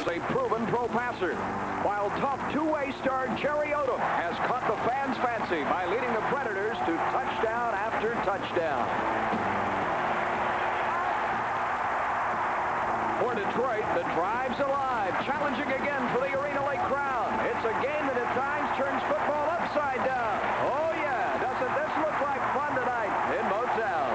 a proven pro passer, while tough two-way star Jerry Odom has caught the fans' fancy by leading the Predators to touchdown after touchdown. For Detroit, the drive's alive, challenging again for the Arena Lake crowd. It's a game that at times turns football upside down. Oh, yeah. Doesn't this look like fun tonight in Motown?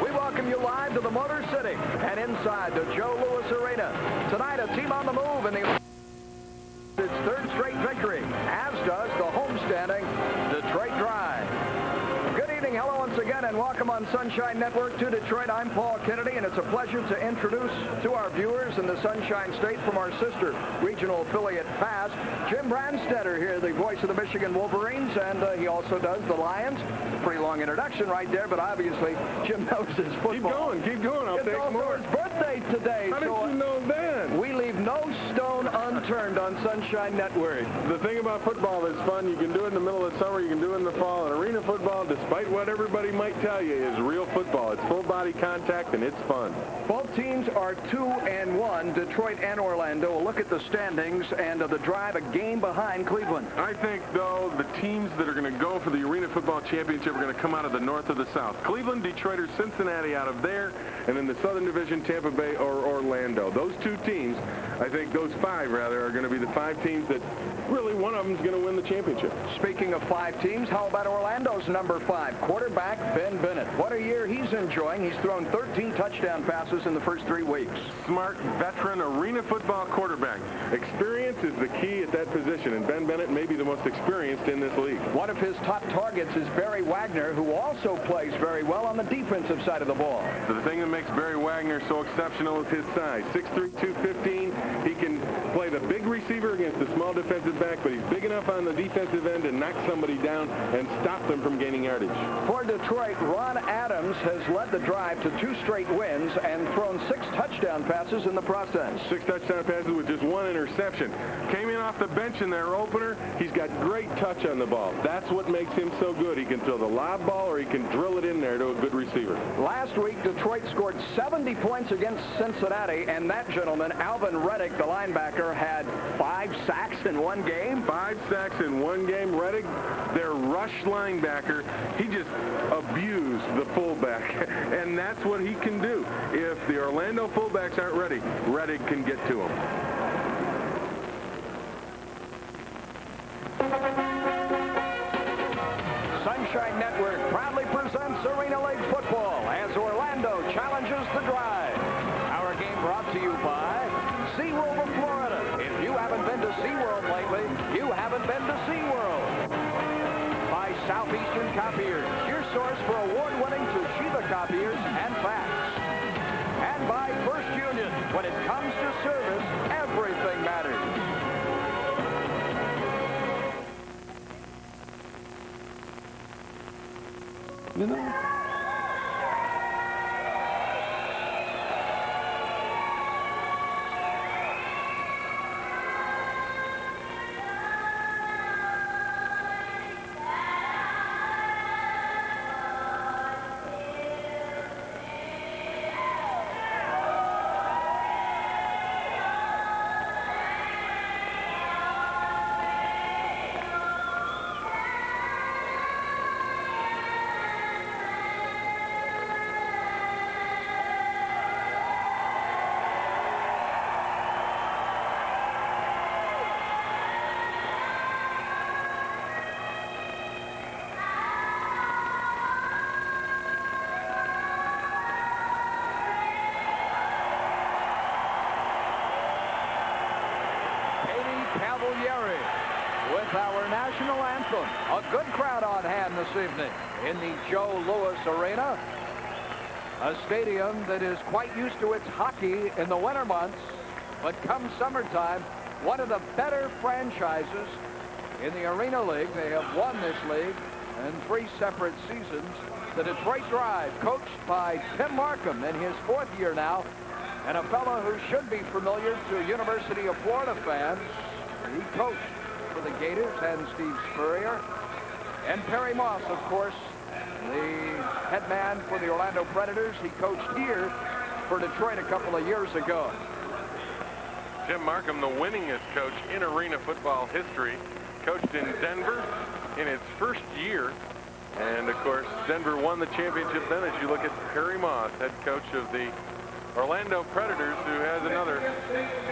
We welcome you live to the Motor City and inside the Joe Louis Arena. Tonight, a team on the move in its third straight victory, as does the homestanding Detroit Drive. Good evening. Hello once again, and welcome on Sunshine Network to Detroit. I'm Paul Kennedy, and it's a pleasure to introduce to our viewers in the Sunshine State from our sister regional affiliate FAST, Jim Brandstatter here, the voice of the Michigan Wolverines, and he also does the Lions. Pretty long introduction right there, but obviously Jim knows his football. Keep going. I'll take more. It's his birthday today. How did you know that? We leave no stone unturned on Sunshine Network. The thing about football is fun. You can do it in the middle of summer. You can do it in the fall. And arena football, despite what everybody might tell you, is real football. It's full body contact, and it's fun. Both teams are 2-1, Detroit and Orlando. We'll look at the standings and the Drive a game behind Cleveland. I think, though, the teams that are going to go for the Arena Football Championship are going to come out of the north or the south. Cleveland, Detroit, or Cincinnati out of there, and in the Southern Division, Tampa Bay or Orlando. Those two teams, I think those five, rather, are going to be the five teams that really one of them is going to win the championship. Speaking of five teams, how about Orlando's number 5, quarterback Ben Bennett? What a year he's enjoying. He's thrown 13 touchdown passes in the first 3 weeks. Smart, veteran, arena football quarterback. Experience is the key at that position, and Ben Bennett may be the most experienced in this league. One of his top targets is Barry Wagner, who also plays very well on the defensive side of the ball. The thing that makes Barry Wagner so exceptional is his size. 6'3", 215. He can play the big receiver against the small defensive back, but he's big enough on the defensive end to knock somebody down and stop them from gaining yardage. For Detroit, Ron Adams has led the Drive to 2 straight wins and thrown 6 touchdown passes in the process. 6 touchdown passes with just 1 interception. Came in off the bench in their opener. He's got great touch on the ball. That's what makes him so good. He can throw the lob ball or he can drill it in there to a good receiver. Last week, Detroit scored 70 points against Cincinnati, and that gentleman, Alvin Reddick, the linebacker, had 5 sacks in one game. 5 sacks in one game. Reddick, their rush linebacker, he just abused the fullback, and that's what he can do. If the Orlando fullbacks aren't ready, Reddick can get to them. Sunshine Network proudly presents Arena Lake football as Orlando challenges the Drive. Our game brought to you by SeaWorld of Florida. If you haven't been to SeaWorld lately, you haven't been to SeaWorld. By Southeastern Copiers, your source for award-winning Toshiba copiers and fax. And by First Union, when it comes to service, everything matters. You know, with our national anthem. A good crowd on hand this evening in the Joe Louis Arena, a stadium that is quite used to its hockey in the winter months, but come summertime, one of the better franchises in the Arena League. They have won this league in 3 separate seasons. The Detroit Drive, coached by Tim Markham in his 4th year now, And a fellow who should be familiar to University of Florida fans. He coached for the Gators and Steve Spurrier. And Perry Moss, of course, the head man for the Orlando Predators. He coached here for Detroit a couple of years ago. Jim Markham, the winningest coach in arena football history, coached in Denver in its first year. And, of course, Denver won the championship then. As you look at Perry Moss, head coach of the Orlando Predators, who has another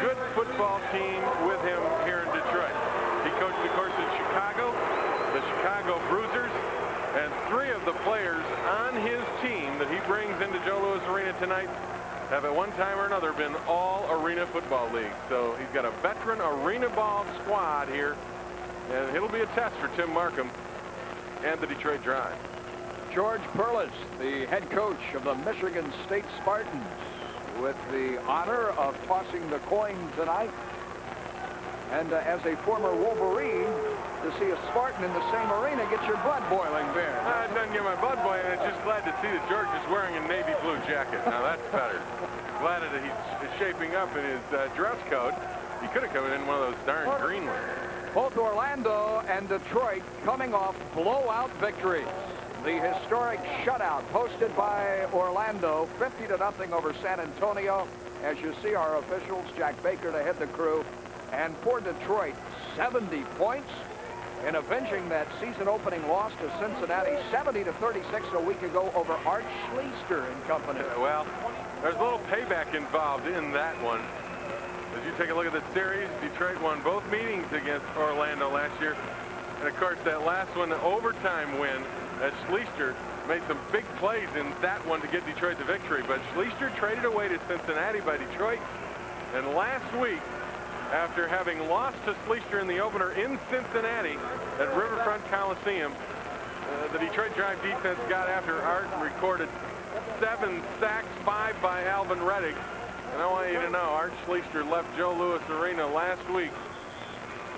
good football team with him here in Detroit. He coached, of course, in Chicago, the Chicago Bruisers, and 3 of the players on his team that he brings into Joe Louis Arena tonight have at one time or another been all Arena Football League. So he's got a veteran arena ball squad here, and it'll be a test for Tim Markham and the Detroit Drive. George Perlis, the head coach of the Michigan State Spartans, with the honor of tossing the coin tonight. And as a former Wolverine, to see a Spartan in the same arena gets your blood boiling there. It doesn't get my blood boiling. I'm just glad to see that George is wearing a navy blue jacket. Now that's better. Glad that he's shaping up in his dress code. He could have come in one of those darn green ones. Both Orlando and Detroit coming off blowout victories. The historic shutout posted by Orlando, 50-0 over San Antonio. As you see, our officials, Jack Baker to head the crew. And for Detroit, 70 points in avenging that season-opening loss to Cincinnati, 70-36 a week ago over Art Schleister and company. Well, there's a little payback involved in that one. As you take a look at the series, Detroit won both meetings against Orlando last year. And, of course, that last one, the overtime win, as Schleister made some big plays in that one to get Detroit the victory. But Schleister traded away to Cincinnati by Detroit. And last week, after having lost to Schleister in the opener in Cincinnati at Riverfront Coliseum, the Detroit Drive defense got after Art and recorded 7 sacks, 5 by Alvin Reddick. And I want you to know, Art Schleister left Joe Louis Arena last week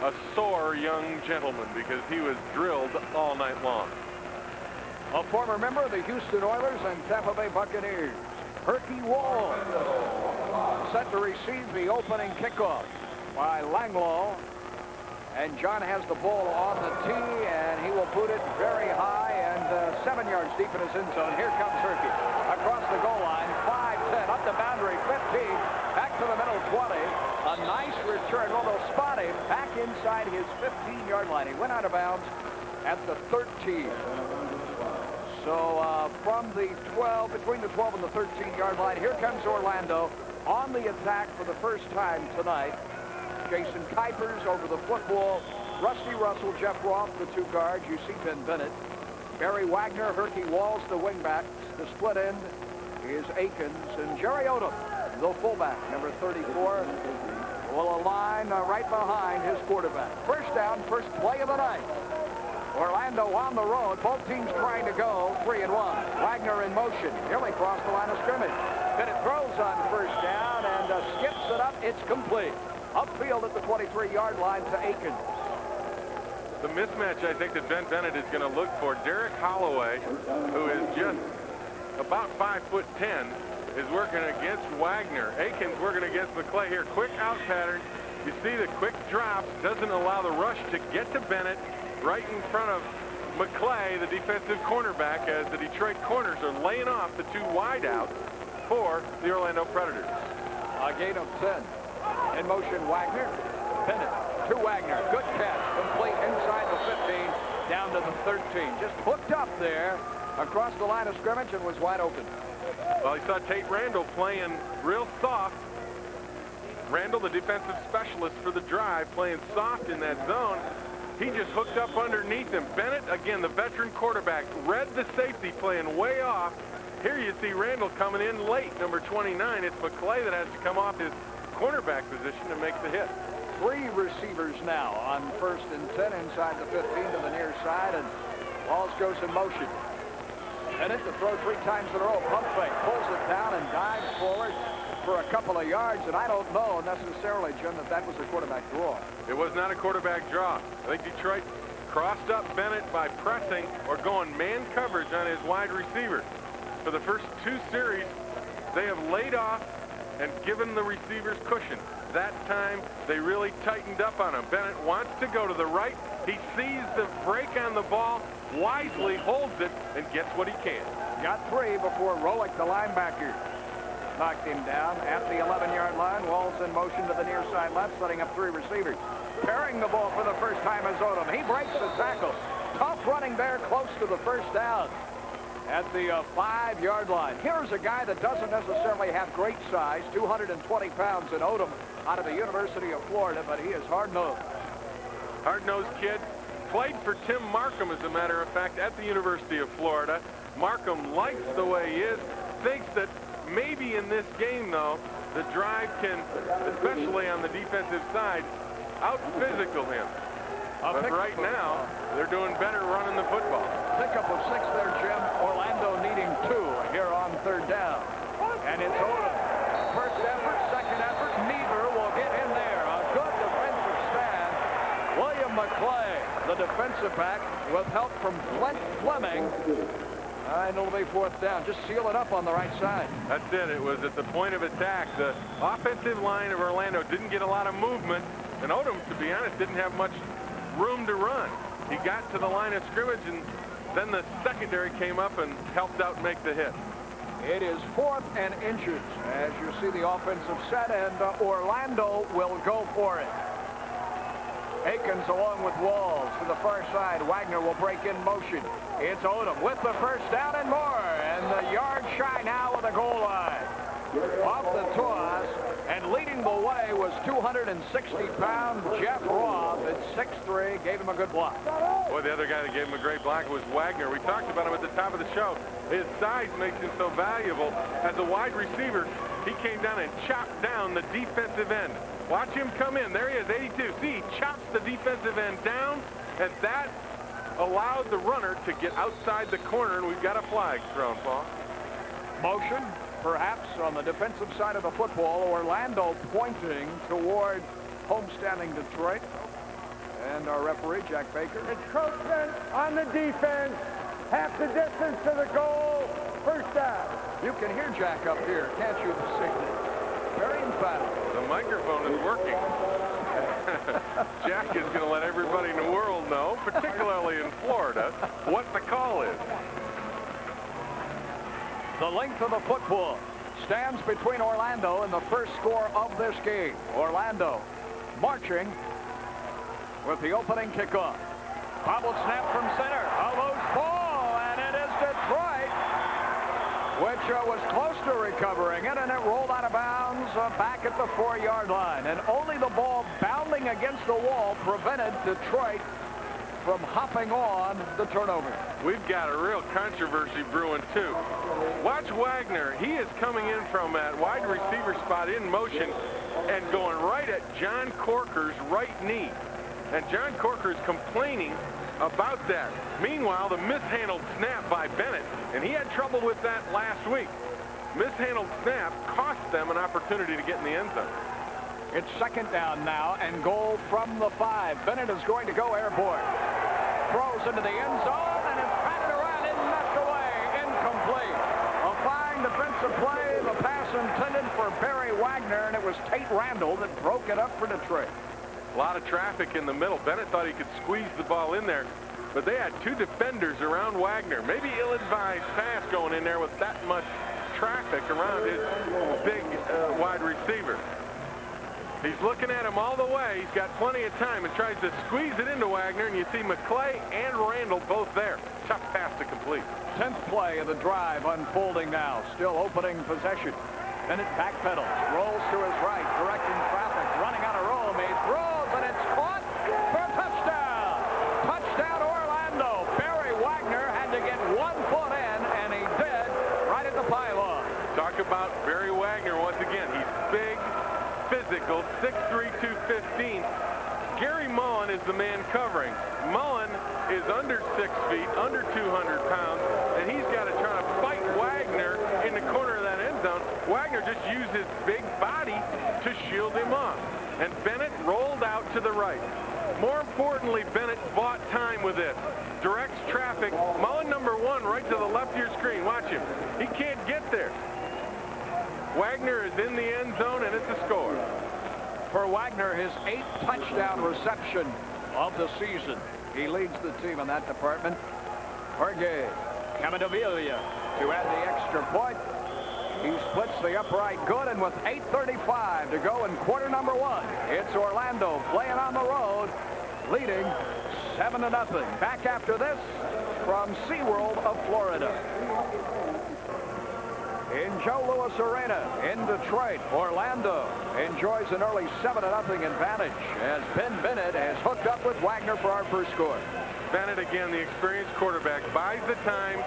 a sore young gentleman because he was drilled all night long. A former member of the Houston Oilers and Tampa Bay Buccaneers, Herky Wall, set to receive the opening kickoff by Langloh. And John has the ball on the tee, and he will put it very high and 7 yards deep in his end zone. Here comes Herky across the goal line, 5-10, up the boundary, 15, back to the middle, 20. A nice return, although spotted back inside his 15-yard line. He went out of bounds at the 13. So from the 12, between the 12 and the 13-yard line, here comes Orlando on the attack for the first time tonight. Jason Kuipers over the football. Rusty Russell, Jeff Roth, the 2 guards. You see Ben Bennett. Barry Wagner, Herky Walls, the wingbacks. The split end is Akins. And Jerry Odom, the fullback, number 34, will align right behind his quarterback. First down, first play of the night. Orlando on the road. Both teams trying to go 3-1. Wagner in motion. Nearly crossed the line of scrimmage. Bennett throws on first down and skips it up. It's complete. Upfield at the 23-yard line to Akins. The mismatch I think that Ben Bennett is going to look for. Derek Holloway, who is just about 5'10", is working against Wagner. Akins working against McClay here. Quick out pattern. You see the quick drops. Doesn't allow the rush to get to Bennett right in front of McClay, the defensive cornerback, as the Detroit corners are laying off the 2 wideouts for the Orlando Predators. A gain of 10. In motion, Wagner. Bennett to Wagner. Good catch. Complete inside the 15, down to the 13. Just hooked up there across the line of scrimmage and was wide open. Well, he saw Tate Randall playing real soft. Randall, the defensive specialist for the Drive, playing soft in that zone. He just hooked up underneath him. Bennett, again, the veteran quarterback, read the safety playing way off. Here you see Randall coming in late, number 29. It's McClay that has to come off his cornerback position to make the hit. 3 receivers now on 1st and 10 inside the 15 to the near side, and Walls goes in motion. Bennett to throw 3 times in a row. Pump fake, pulls it down and dives forward for a couple of yards, and I don't know necessarily, Jim, that was a quarterback draw. It was not a quarterback draw. I think Detroit crossed up Bennett by pressing or going man coverage on his wide receiver. For the first 2 series, they have laid off and given the receivers cushion. That time, they really tightened up on him. Bennett wants to go to the right. He sees the break on the ball, wisely holds it, and gets what he can. Got 3 before Rolick, the linebacker, knocked him down at the 11-yard line. Walls in motion to the near side left, setting up 3 receivers. Carrying the ball for the first time is Odom. He breaks the tackle. Tough running there, close to the first down at the 5-yard line. Here's a guy that doesn't necessarily have great size, 220 pounds in Odom out of the University of Florida, but he is hard-nosed. Hard-nosed kid. Played for Tim Markham, as a matter of fact, at the University of Florida. Markham likes the way he is, thinks that maybe in this game, though, the drive can, especially on the defensive side, out-physical him. But right now, they're doing better running the football. Pickup of 6 there, Jim. Orlando needing 2 here on 3rd down. And it's Odom. First effort, second effort, neither will get in there. A good defensive stand. William McClay, the defensive back, with help from Flint Fleming. And it'll be 4th down. Just seal it up on the right side. That's it. It was at the point of attack. The offensive line of Orlando didn't get a lot of movement. And Odom, to be honest, didn't have much room to run. He got to the line of scrimmage, and then the secondary came up and helped out make the hit. It is 4th and inches as you see the offensive set, and Orlando will go for it. Akins along with Walls to the far side. Wagner will break in motion. It's Odom with the first down and more, and the yard shy now of the goal line. Off the toss, and leading the way was 260-pound Jeff Roth at 6'3", gave him a good block. Boy, the other guy that gave him a great block was Wagner. We talked about him at the top of the show. His size makes him so valuable. As a wide receiver, he came down and chopped down the defensive end. Watch him come in. There he is, 82. See, he chops the defensive end down, and that allowed the runner to get outside the corner, and we've got a flag thrown, Paul. Motion, perhaps, on the defensive side of the football. Orlando pointing toward homestanding Detroit. And our referee, Jack Baker. Encroachment on the defense. Half the distance to the goal. First down. You can hear Jack up here, can't you, the signal? Very emphatic. The microphone is working. Jack is going to let everybody in the world know, particularly in Florida, what the call is. The length of the football stands between Orlando and the first score of this game. Orlando marching with the opening kickoff. Bobbled snap from center. A loose ball, and it is Detroit, which was close to recovering it, and it rolled out of bounds back at the 4-yard line. And only the ball bounding against the wall prevented Detroit from hopping on the turnover. We've got a real controversy brewing, too. Watch Wagner. He is coming in from that wide receiver spot in motion and going right at John Corker's right knee. And John Corker is complaining about that. Meanwhile, the mishandled snap by Bennett, and he had trouble with that last week. Mishandled snap cost them an opportunity to get in the end zone. It's 2nd down now and goal from the 5. Bennett is going to go airborne. Throws into the end zone, and it's patted around and knocked away. Incomplete. A fine defensive play. The pass intended for Barry Wagner, and it was Tate Randall that broke it up for Detroit. A lot of traffic in the middle. Bennett thought he could squeeze the ball in there, but they had 2 defenders around Wagner. Maybe ill-advised pass going in there with that much traffic around his big wide receiver. He's looking at him all the way. He's got plenty of time and tries to squeeze it into Wagner, and you see McClay and Randall both there. Tough pass to complete. 10th play of the drive unfolding now. Still opening possession. Bennett backpedals, rolls to his right, directing traffic, running on a roll. He throws, and it's caught for a touchdown. Touchdown Orlando. Barry Wagner had to get 1 foot in, and he did right at the pylon. Talk about Barry Wagner once again. He's big, physical, 6'3", 215. Gary Mullen is the man covering. Mullen is under 6 feet, under 200 pounds, and he's got to try to fight Wagner in the corner of that end zone. Wagner just used his big body to shield him off. And Bennett rolled out to the right. More importantly, Bennett bought time with this. Directs traffic. Mullen number 1 right to the left of your screen. Watch him. He can't get there. Wagner is in the end zone, and it's a score. For Wagner, his 8th touchdown reception of the season. He leads the team in that department. Jorge Caminavilla to add the extra point. He splits the upright good, and with 8:35 to go in quarter number 1, it's Orlando playing on the road, leading 7-0. Back after this from SeaWorld of Florida. In Joe Louis Arena in Detroit, Orlando enjoys an early 7-0 advantage as Ben Bennett has hooked up with Wagner for our first score. Bennett, again, the experienced quarterback, buys the time,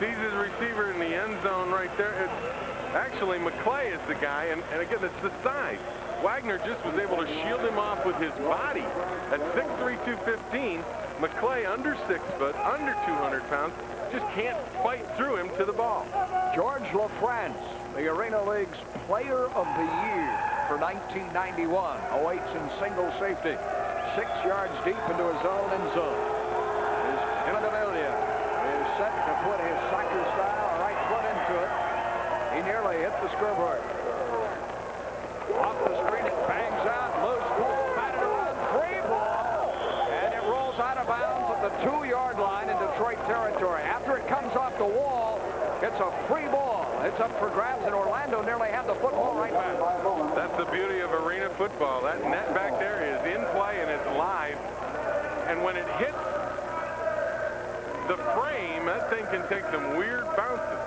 sees his receiver in the end zone right there. It's actually McClay is the guy, and again, it's the size. Wagner just was able to shield him off with his body. At 6'3", 215, McClay under 6 foot, under 200 pounds, just can't fight through him to the ball. George LaFrance, the Arena League's Player of the Year for 1991, awaits in single safety, 6 yards deep into his own end zone. Caminavilla is set to put his soccer style right foot into it. He nearly hit the scoreboard. Off the screen, it bangs out, loose ball, batted around, free ball, and it rolls out of bounds at the 2-yard line in Detroit territory. After it comes off the wall, it's a free ball. It's up for grabs, and Orlando nearly had the football right back. That's the beauty of arena football. That net back there is in play and it's live. And when it hits the frame, that thing can take some weird bounces.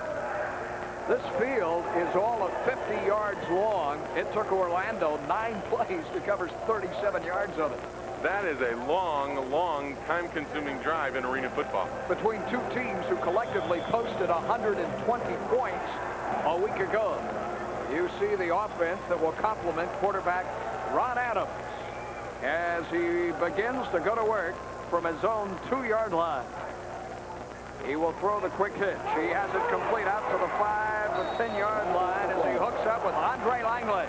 This field is all of 50 yards long. It took Orlando 9 plays to cover 37 yards of it. That is a long, long, time-consuming drive in arena football. Between two teams who collectively posted 120 points a week ago. You see the offense that will complement quarterback Ron Adams as he begins to go to work from his own 2-yard line. He will throw the quick hitch. He has it complete out to the 5 to 10-yard line as he hooks up with Andre Langley,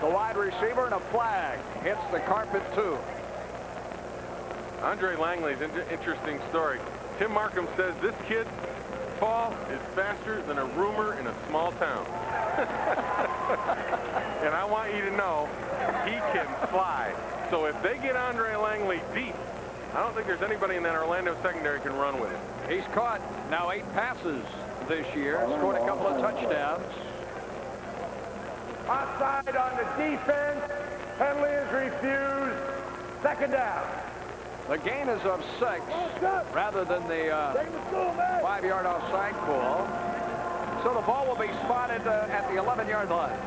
the wide receiver, and a flag hits the carpet too. Andre Langley's an interesting story. Tim Markham says this kid, Paul, is faster than a rumor in a small town. And I want you to know he can fly. So if they get Andre Langley deep, I don't think there's anybody in that Orlando secondary can run with him. He's caught now 8 passes this year, scored a couple of touchdowns. Offside on the defense. Penalty is refused. 2nd down. The gain is of 6 rather than the 5-yard offside call. So the ball will be spotted at the 11-yard line.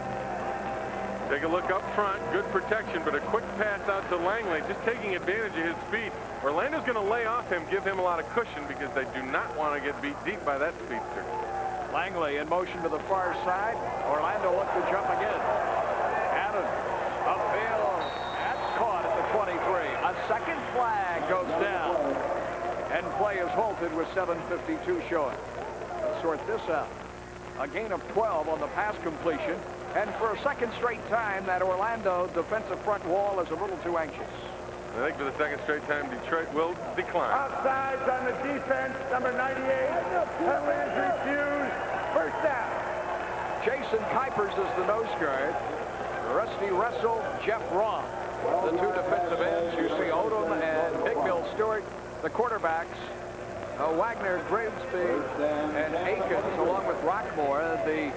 Take a look up front. Good protection, but a quick pass out to Langley, just taking advantage of his speed. Orlando's going to lay off him, give him a lot of cushion because they do not want to get beat deep by that speedster. Langley in motion to the far side. Orlando look to jump again. Adams upfield. That's caught at the 23. A second flag goes down. And play is halted with 7:52 showing. Let's sort this out. A gain of 12 on the pass completion. And for a second straight time, that Orlando defensive front wall is a little too anxious. I think for the second straight time, Detroit will decline. Offsides on the defense, number 98. Penalty is refused. 1st down. Jason Kuipers is the nose guard. Rusty Russell, Jeff Rom, the 2 defensive ends. You see Odom and Big Bill Stewart, the quarterbacks. Wagner, Grimsby, and Akins, along with Rockmore, the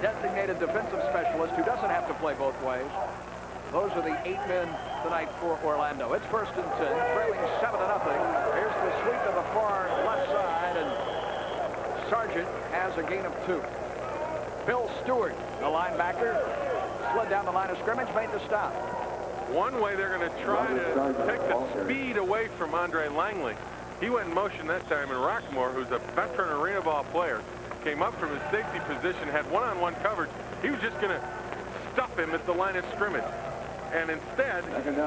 designated defensive specialist who doesn't have to play both ways. Those are the 8 men tonight for Orlando. It's 1st and 10, trailing 7-0. Here's the sweep to the far left side, and Sargent has a gain of 2. Bill Stewart, the linebacker, slid down the line of scrimmage, made the stop. One way they're going to try to take the speed away from Andre Langley. He went in motion that time, and Rockmore, who's a veteran arena ball player, came up from his safety position, had one-on-one coverage. He was just going to stuff him at the line of scrimmage. And instead,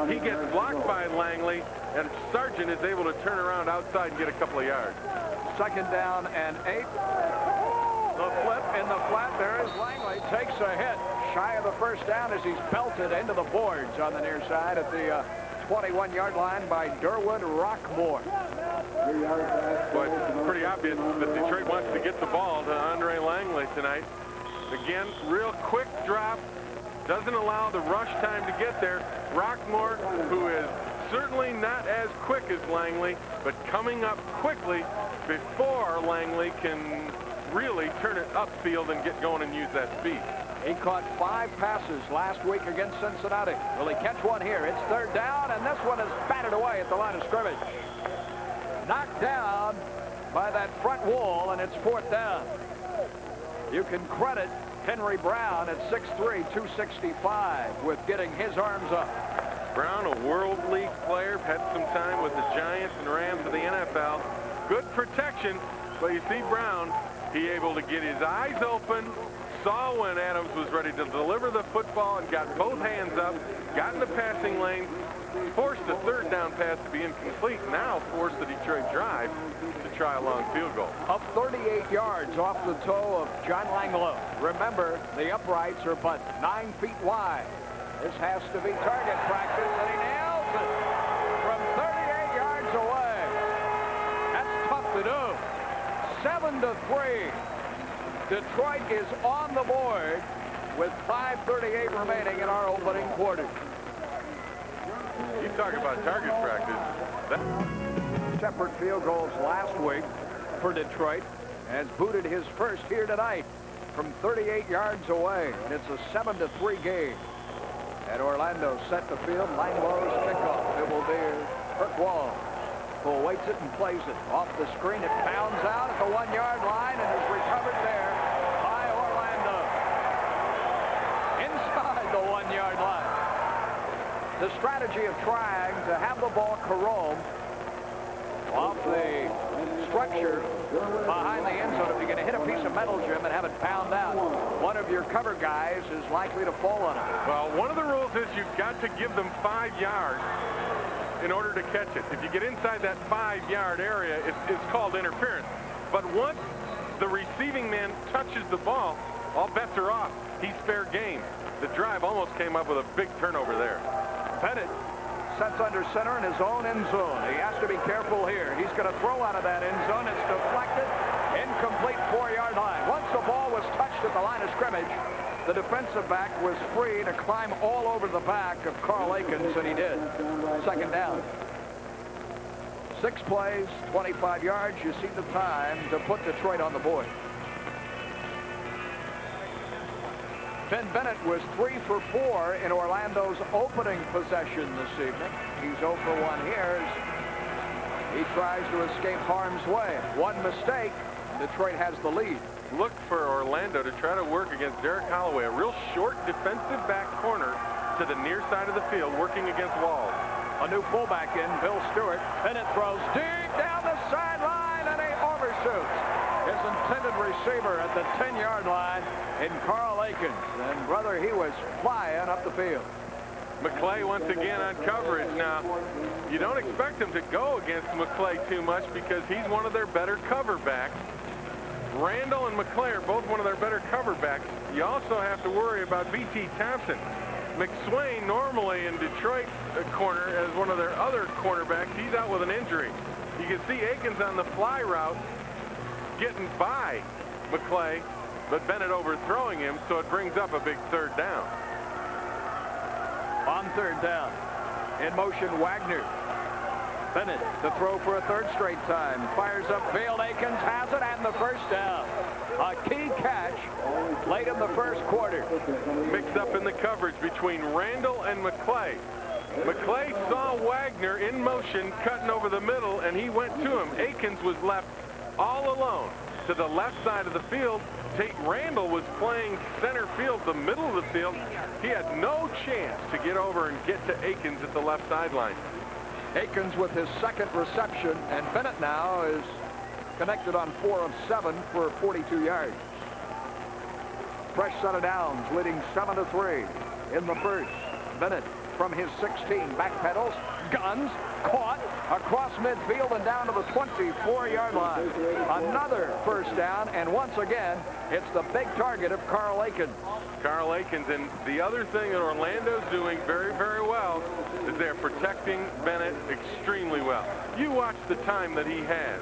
he gets blocked by Langley, and Sargent is able to turn around outside and get a couple of yards. 2nd down and 8. The flip in the flat. There is Langley. Takes a hit. Shy of the 1st down as he's belted into the boards on the near side at the 21-yard line by Derwood Rockmore. But it's pretty obvious that Detroit wants to get the ball to Andre Langley tonight. Again, real quick drop. Doesn't allow the rush time to get there. Rockmore, who is certainly not as quick as Langley, but coming up quickly before Langley can really turn it upfield and get going and use that speed. He caught 5 passes last week against Cincinnati. Will he catch one here? It's 3rd down, and this one is batted away at the line of scrimmage. Knocked down by that front wall, and it's 4th down. You can credit Henry Brown at 6'3", 265 with getting his arms up. Brown, a World League player, had some time with the Giants and Rams of the NFL. Good protection, but you see Brown, he able to get his eyes open, saw when Adams was ready to deliver the football and got both hands up, got in the passing lane, forced the 3rd down pass to be incomplete, now forced the Detroit drive to try a long field goal. Up 38 yards off the toe of John Langlow. Remember, the uprights are but 9 feet wide. This has to be target practice, and he nails it from 38 yards away. That's tough to do. 7-3. Detroit is on the board with 5:38 remaining in our opening quarter. You talk about target practice. Separate field goals last week for Detroit, has booted his first here tonight from 38 yards away, and it's a 7-3 game. And Orlando set the field. Langlow's kickoff. It will be Kirk Wall, who awaits it and plays it. Off the screen, it bounds out at the 1-yard line and is recovered there by Orlando. Inside the 1-yard line. The strategy of trying to have the ball carome off the structure behind the end zone. If you're going to hit a piece of metal, Jim, and have it pound out, one of your cover guys is likely to fall on it. Well, one of the rules is you've got to give them 5 yards in order to catch it. If you get inside that 5-yard area, it's called interference. But once the receiving man touches the ball, all bets are off. He's fair game. The drive almost came up with a big turnover there. Bennett sets under center in his own end zone. He has to be careful here. He's going to throw out of that end zone. It's deflected. Incomplete 4-yard line. Once the ball was touched at the line of scrimmage, the defensive back was free to climb all over the back of Carl Akins, and he did. 2nd down. 6 plays, 25 yards. You see the time to put Detroit on the board. Ben Bennett was 3 for 4 in Orlando's opening possession this evening. He's 0 for 1 here as he tries to escape harm's way. One mistake, Detroit has the lead. Look for Orlando to try to work against Derek Holloway, a real short defensive back corner to the near side of the field, working against walls. A new fullback in, Bill Stewart. Bennett throws deep down the sideline, and he overshoots his intended receiver at the 10-yard line in Carl Akins. And, brother, he was flying up the field. McClay once again on coverage. Now, you don't expect him to go against McClay too much because he's one of their better cover backs. Randall and McClay are both one of their better cover backs. You also have to worry about B.T. Thompson. McSwain, normally in Detroit corner as one of their other cornerbacks, he's out with an injury. You can see Akins on the fly route getting by McClay, but Bennett overthrowing him, so it brings up a big 3rd down. On 3rd down, in motion Wagner. Bennett to throw for a 3rd straight time. Fires upfield. Akins has it, and the 1st down. A key catch late in the 1st quarter. Mixed up in the coverage between Randall and McClay. McClay saw Wagner in motion cutting over the middle, and he went to him. Akins was left all alone to the left side of the field. Tate Randall was playing center field, the middle of the field. He had no chance to get over and get to Akins at the left sideline. Akins with his 2nd reception, and Bennett now is connected on 4 of 7 for 42 yards. Fresh set of downs, leading 7-3 in the 1st. Bennett from his 16 backpedals, guns, caught across midfield and down to the 24-yard line. Another 1st down, and once again, it's the big target of Carl Akins. Carl Akins, and the other thing that Orlando's doing very, very well is they're protecting Bennett extremely well. You watch the time that he has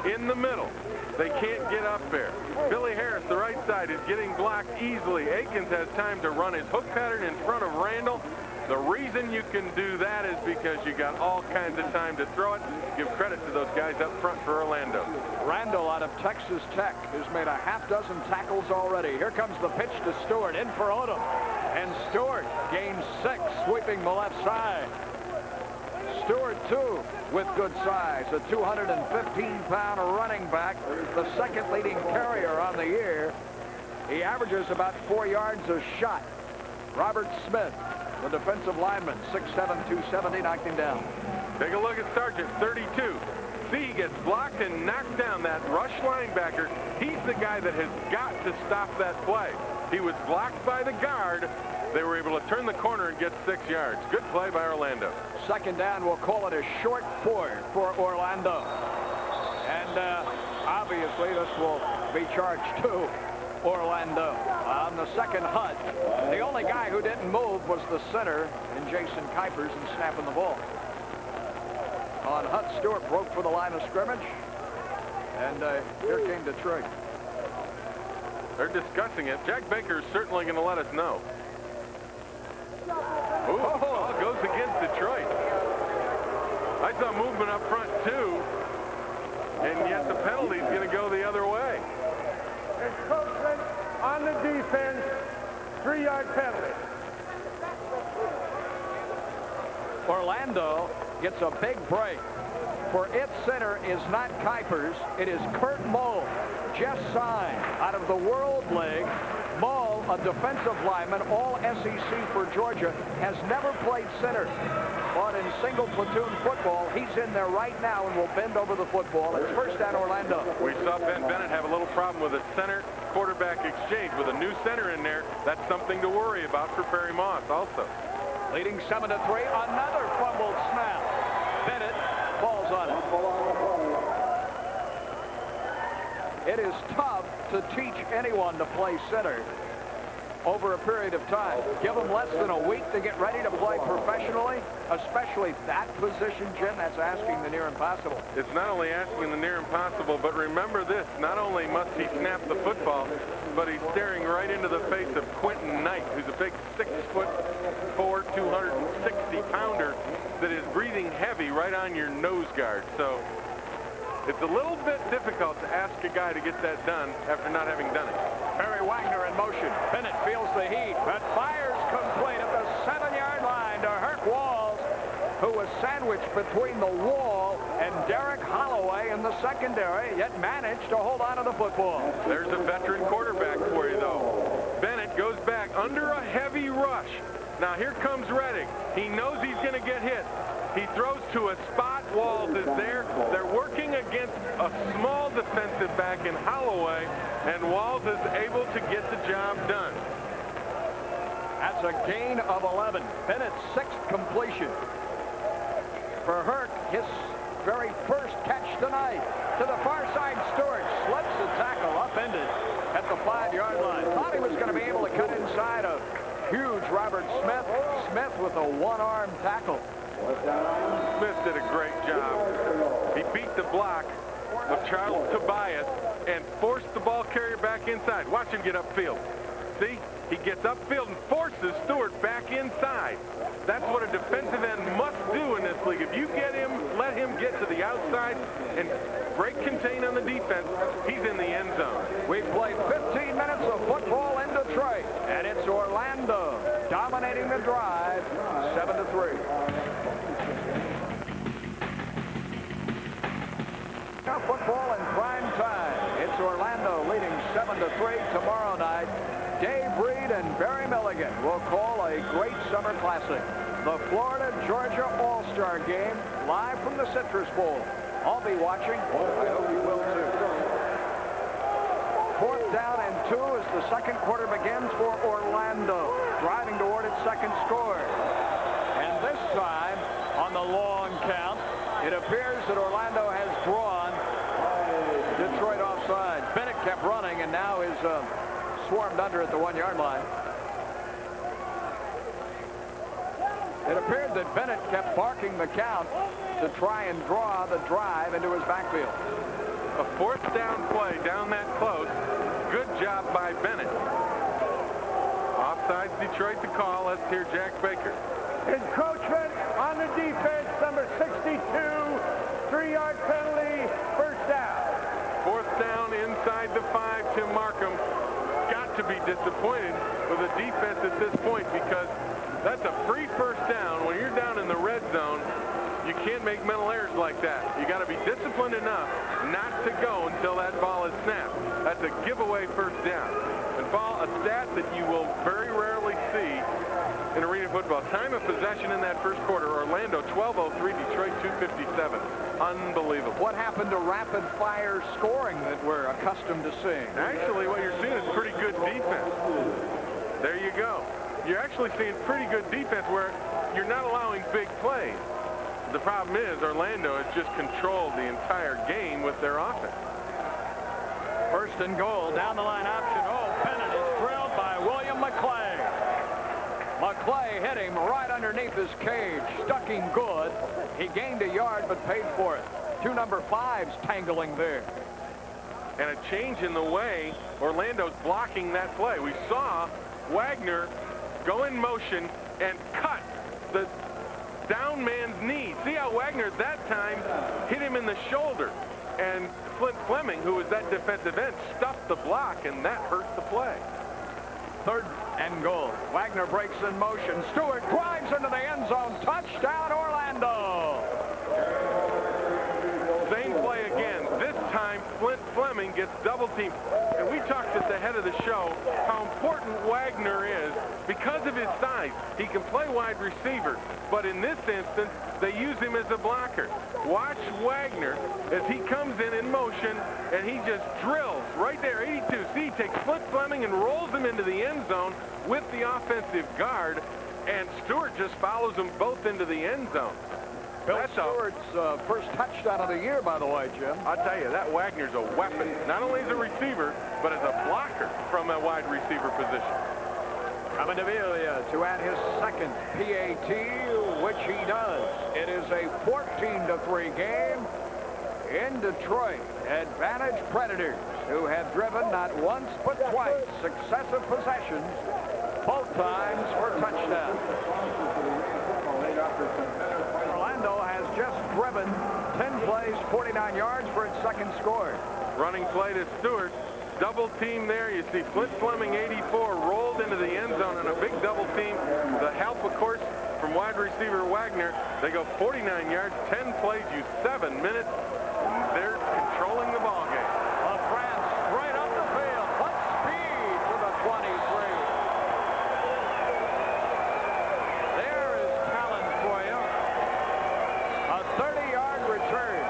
in the middle. They can't get up there. Billy Harris, the right side, is getting blocked easily. Akins has time to run his hook pattern in front of Randall. The reason you can do that is because you got all kinds of time to throw it. Give credit to those guys up front for Orlando. Randall out of Texas Tech has made a half-dozen tackles already. Here comes the pitch to Stewart, in for Odom. And Stewart gains 6, sweeping the left side. Stewart, too, with good size. A 215-pound running back, the second leading carrier on the year. He averages about 4 yards a shot. Robert Smith, the defensive lineman, 6'7", 270, knocked him down. Take a look at Sargent, 32. See, he gets blocked and knocked down. That rush linebacker, he's the guy that has got to stop that play. He was blocked by the guard. They were able to turn the corner and get 6 yards. Good play by Orlando. Second down, we'll call it a short forward for Orlando. And obviously this will be charged to Orlando. On the second hut, the only guy who didn't move was the center in Jason Kuipers and snapping the ball. On hut, Stewart broke for the line of scrimmage. And here came Detroit. They're discussing it. Jack Baker's certainly going to let us know. Ooh, ball goes against Detroit. I saw movement up front, too. And yet the penalty's going to go the other way. Encroachment on the defense, 3-yard penalty. Orlando gets a big break. For its center is not Kuipers, it is Kurt Moll, just signed out of the World League. Moll, a defensive lineman, all SEC for Georgia, has never played center. But in single platoon football, he's in there right now and will bend over the football. It's first down, Orlando. We saw Ben Bennett have a little problem with a center-quarterback exchange. With a new center in there, that's something to worry about for Perry Moss also. Leading 7-3, another fumbled snap. Bennett falls on it. It is tough to teach anyone to play center over a period of time. Give them less than a week to get ready to play professionally, especially that position, Jim. That's asking the near impossible. It's not only asking the near impossible, but remember this, not only must he snap the football, but he's staring right into the face of Quentin Knight, who's a big 6'4", 260-pounder that is breathing heavy right on your nose guard. So it's a little bit difficult to ask a guy to get that done after not having done it. Barry Wagner in motion. Bennett feels the heat, but fires complete at the 7-yard line to Herc Walls, who was sandwiched between the wall and Derek Holloway in the secondary, yet managed to hold on to the football. There's a veteran quarterback for you, though. Bennett goes back under a heavy rush. Now here comes Redding. He knows he's going to get hit. He throws to a spot. Walls is there. They're working against a small defensive back in Holloway, and Walls is able to get the job done. That's a gain of 11. Bennett's 6th completion. For Herc, his very first catch tonight. To the far side, Stewart slips the tackle, upended at the 5-yard line. Thought he was going to be able to cut inside a huge Robert Smith. Smith with a one-arm tackle. Smith did a great job. He beat the block of Charles Tobias and forced the ball carrier back inside. Watch him get upfield. See? He gets upfield and forces Stewart back inside. That's what a defensive end must do in this league. If you get him, let him get to the outside and break contain on the defense, he's in the end zone. We've played 15 minutes of football in Detroit, and it's Orlando dominating the drive, 7-3. Now football in prime time. It's Orlando leading 7-3 tomorrow night. Dave Reed and Barry Milligan will call a great summer classic, the Florida-Georgia All-Star Game, live from the Citrus Bowl. I'll be watching. I hope you will too. 4th down and 2 as the second quarter begins for Orlando, driving toward its second score. And this time, on the long count, it appears that Orlando has drawn Detroit offside. Bennett kept running and now is swarmed under at the 1-yard line. It appeared that Bennett kept barking the count to try and draw the drive into his backfield. A fourth down play down that close. Good job by Bennett. Offsides Detroit to call. Let's hear Jack Baker. Encroachment on the defense, number 62, 3-yard penalty, first down. Fourth down inside the 5. Tim Markham got to be disappointed with the defense at this point because that's a free first down. When you're down in the red zone, you can't make mental errors like that. You got to be disciplined enough not to go until that ball is snapped. That's a giveaway first down. And Paul, a stat that you will very rarely see in arena football. Time of possession in that first quarter, Orlando 12:03, Detroit 2:57. Unbelievable. What happened to rapid fire scoring that we're accustomed to seeing? Actually, what you're seeing is pretty good defense. There you go. You're actually seeing pretty good defense where you're not allowing big plays. The problem is Orlando has just controlled the entire game with their offense. First and goal, down the line option. Oh, Bennett is drilled by William McClay. McClay hit him right underneath his cage. Stuck him good. He gained a yard but paid for it. 2 number 5s tangling there. And a change in the way Orlando's blocking that play. We saw Wagner go in motion and cut the down man's knee. See how Wagner that time hit him in the shoulder. And Flint Fleming, who was that defensive end, stuffed the block, and that hurt the play. Third and goal. Wagner breaks in motion. Stewart drives into the end zone. Touchdown, Orlando. Same play again. This time, Flint Fleming gets double teamed. And we talked at the head of the show how important Wagner is because of his size. He can play wide receiver, but in this instance, they use him as a blocker. Watch Wagner as he comes in motion, and he just drills right there, 82. See, he takes Flint Fleming and rolls him into the end zone with the offensive guard, and Stewart just follows them both into the end zone. Bill Stewart's first touchdown of the year, by the way, Jim. I'll tell you, that Wagner's a weapon, not only as a receiver, but as a blocker from a wide receiver position. Amendolia to add his second PAT, which he does. It is a 14-3 game in Detroit. Advantage Predators, who have driven not once but twice successive possessions, both times for touchdowns. Orlando has just driven 10 plays, 49 yards for its second score. Running play to Stewart. Double team there. You see Flint Fleming, 84, rolled into the end zone and a big double team. The help, of course, from wide receiver Wagner. They go 49 yards, 10 plays, use 7 minutes. And they're controlling the ball game. France straight up the field. What speed to the 23. There is talent for you. A 30-yard return.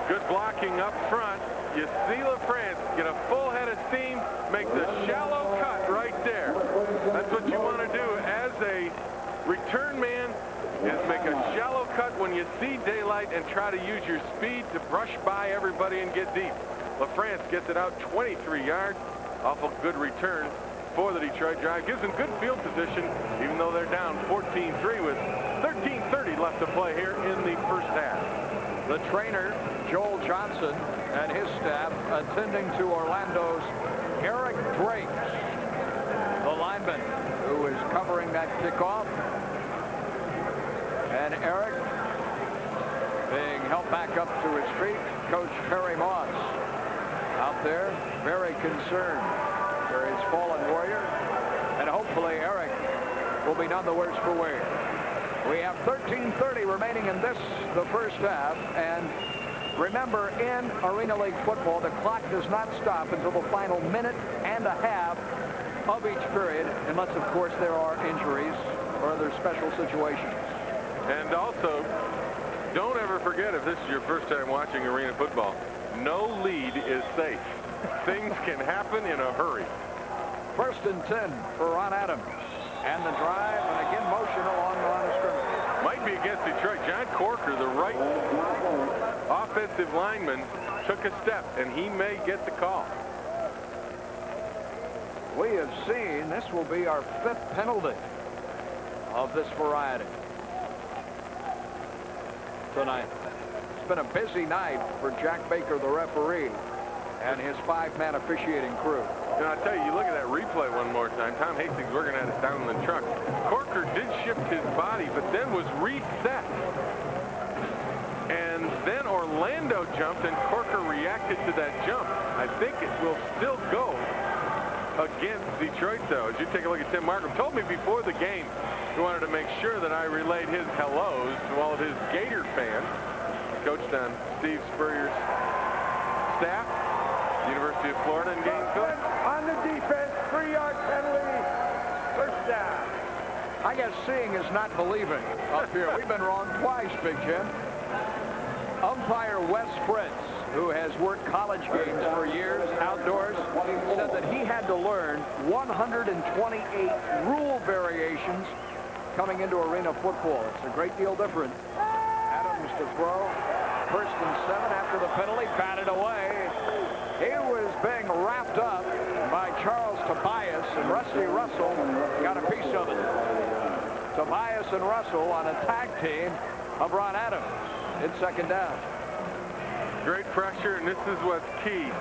Good blocking up front. You see LaFrance get a full head of steam, make the shallow cut right there. That's what you want to do as a return man, is make a shallow cut when you see daylight and try to use your speed to brush by everybody and get deep. LaFrance gets it out 23 yards. Awful good return for the Detroit drive. Gives them good field position, even though they're down 14-3 with 13:30 left to play here in the first half. The trainer, Joel Johnson, and his staff attending to Orlando's Eric Drake, the lineman who is covering that kickoff. And Eric being helped back up to his feet. Coach Perry Moss out there, very concerned for his fallen warrior. And hopefully Eric will be none the worse for wear. We have 13:30 remaining in the first half. And remember, in Arena League football, the clock does not stop until the final minute and a half of each period, unless, of course, there are injuries or other special situations. And also, don't ever forget, if this is your first time watching arena football, no lead is safe. Things can happen in a hurry. First and 10 for Ron Adams. And the drive, and again, motion along the line of scrimmage. Might be against Detroit. John Corker, the right offensive lineman, took a step, and he may get the call. We have seen this will be our 5th penalty of this variety tonight. It's been a busy night for Jack Baker, the referee, and his 5-man officiating crew. And I'll tell you, you look at that replay one more time. Tom Hastings working at it down in the truck. Corker did shift his body, but then was reset. And then Orlando jumped, and Corker reacted to that jump. I think it will still go against Detroit, though. As you take a look at Tim Markham, told me before the game he wanted to make sure that I relayed his hellos to all of his Gator fans. Coached on Steve Spurrier's staff, University of Florida in Gainesville. On the defense, 3-yard penalty, first down. I guess seeing is not believing up here. We've been wrong twice, Big Jim. Umpire Wes Fritz, who has worked college games for years outdoors, said that he had to learn 128 rule variations coming into arena football. It's a great deal different. Adams to throw. 1st and 7 after the penalty, batted away. He was being wrapped up by Charles Tobias, and Rusty Russell got a piece of it. Tobias and Russell on a tag team of Ron Adams in 2nd down. Great pressure, and this is what's key.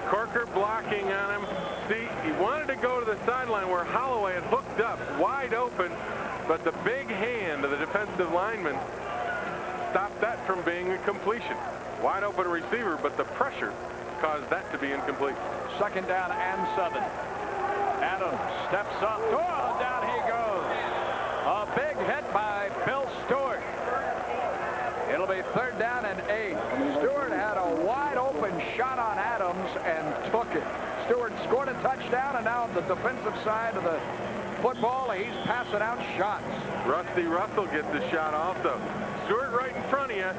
Corker blocking on him. See, he wanted to go to the sideline where Holloway had hooked up wide open, but the big hand of the defensive lineman stopped that from being a completion. Wide open receiver, but the pressure caused that to be incomplete. 2nd down and 7. Adams steps up. Oh, down he goes. A big hit by Bill Stewart. It'll be 3rd down and 8. Stewart had a wide open shot on Adams and took it. Stewart scored a touchdown, and now on the defensive side of the football, he's passing out shots. Rusty Russell gets the shot also. Stewart right in front of you.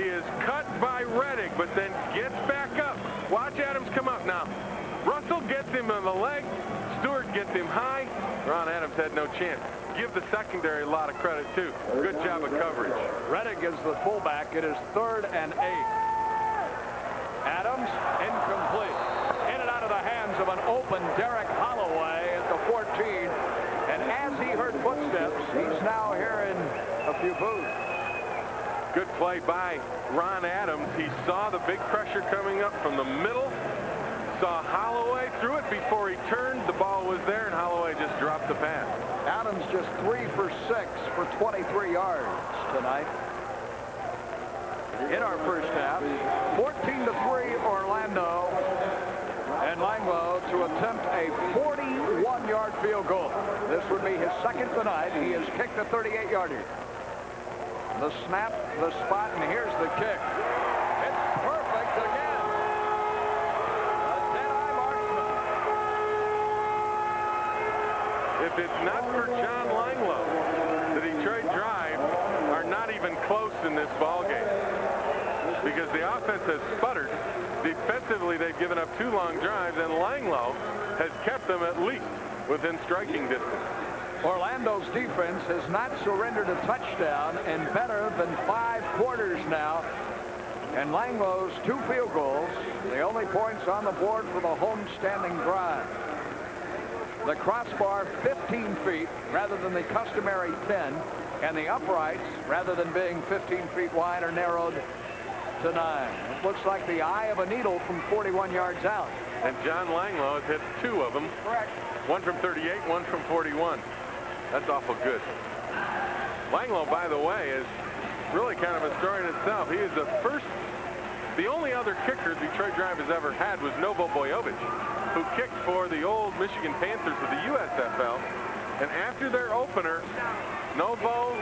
He is cut by Reddick, but then gets back up. Watch Adams come up now. Russell gets him on the leg. Stewart gets him high. Ron Adams had no chance. Give the secondary a lot of credit, too. Good job of coverage. Reddick is the fullback. It is 3rd and 8. Adams, incomplete. In and out of the hands of an open Derek Holloway at the 14. And as he heard footsteps, he's now hearing a few boos. Good play by Ron Adams. He saw the big pressure coming up from the middle. Saw Holloway, threw it before he turned. The ball was there, and Holloway just dropped the pass. Adams just 3 for 6 for 23 yards tonight. In our first half, 14-3 Orlando, and Langlow to attempt a 41-yard field goal. This would be his 2nd tonight. He has kicked a 38-yarder. The snap, the spot, and here's the kick. It's perfect again. A dead-eye marksman. If it's not for John Langlow, the Detroit drives are not even close in this ballgame, because the offense has sputtered. Defensively, they've given up 2 long drives, and Langlow has kept them at least within striking distance. Orlando's defense has not surrendered a touchdown in better than 5 quarters now. And Langlow's 2 field goals, the only points on the board for the home-standing drive. The crossbar 15 feet rather than the customary 10, and the uprights, rather than being 15 feet wide, are narrowed to 9. It looks like the eye of a needle from 41 yards out. And John Langlow has hit 2 of them. Correct. 1 from 38, 1 from 41. That's awful good. Langlow, by the way, is really kind of a story in itself. He is the only other kicker Detroit Drive has ever had was Novo Bojovic, who kicked for the old Michigan Panthers of the USFL. And after their opener, Novo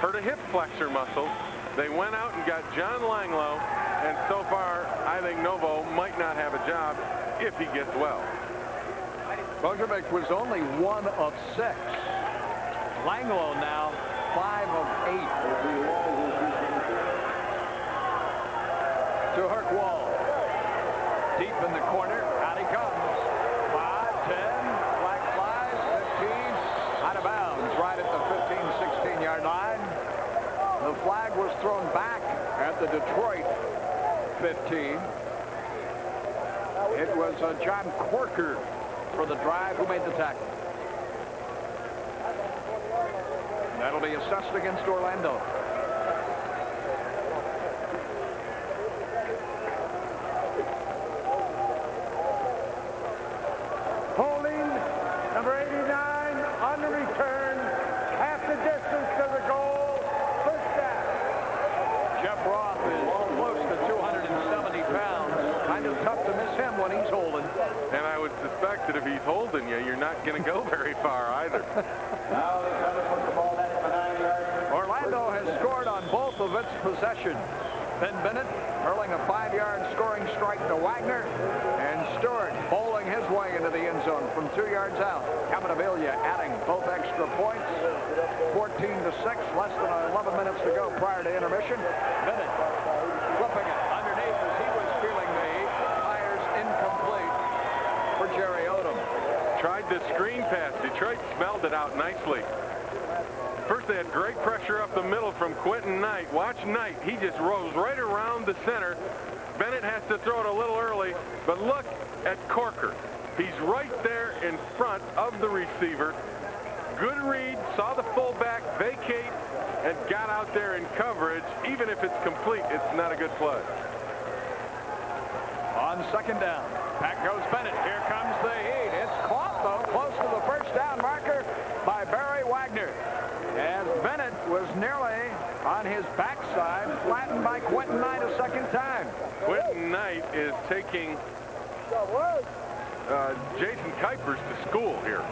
hurt a hip flexor muscle. They went out and got John Langlow, and so far, I think Novo might not have a job if he gets well. Bojovic was only 1 of 6. Langlow now 5 of 8. To Herkwall. Deep in the corner. Out he comes. 5, 10. Flag flies. 15. Out of bounds. Right at the 15, 16-yard line. The flag was thrown back at the Detroit 15. It was John Corker for the drive who made the tackle. That'll be assessed against Orlando. that if he's holding you, you're not going to go very far either. Now they're going to put the ball back for 9 yards. Orlando has scored on both of its possessions. Ben Bennett hurling a 5-yard scoring strike to Wagner, and Stewart bowling his way into the end zone from 2 yards out. Cabanabiglia adding both extra points. 14-6, less than 11 minutes to go prior to intermission. Bennett flipping it underneath as he was feeling the tires incomplete for Jerry Odom. Tried the screen pass. Detroit smelled it out nicely. First, they had great pressure up the middle from Quentin Knight. Watch Knight. He just rolls right around the center. Bennett has to throw it a little early, but look at Corker. He's right there in front of the receiver. Good read, saw the fullback vacate, and got out there in coverage. Even if it's complete, it's not a good play. On second down, back goes Bennett. Here comes the heat. It's caught, though, close to the first down marker by Barry Wagner. As Bennett was nearly on his backside, flattened by Quentin Knight a second time. Quentin Knight is taking Jason Kuipers to school here,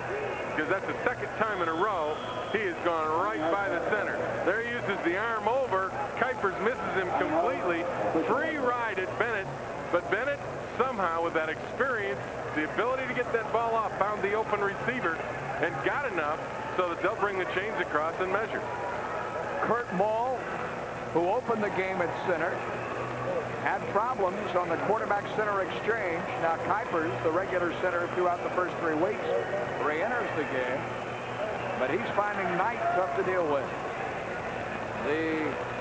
because that's the second time in a row he has gone right by the center. There he uses the arm over. Kuipers misses him completely. Free ride at Bennett, but Bennett somehow, with that experience, the ability to get that ball off, found the open receiver and got enough so that they'll bring the chains across and measure. Kurt Moll, who opened the game at center, had problems on the quarterback-center exchange. Now Kuipers, the regular center throughout the first 3 weeks, re-enters the game, but he's finding Knight tough to deal with.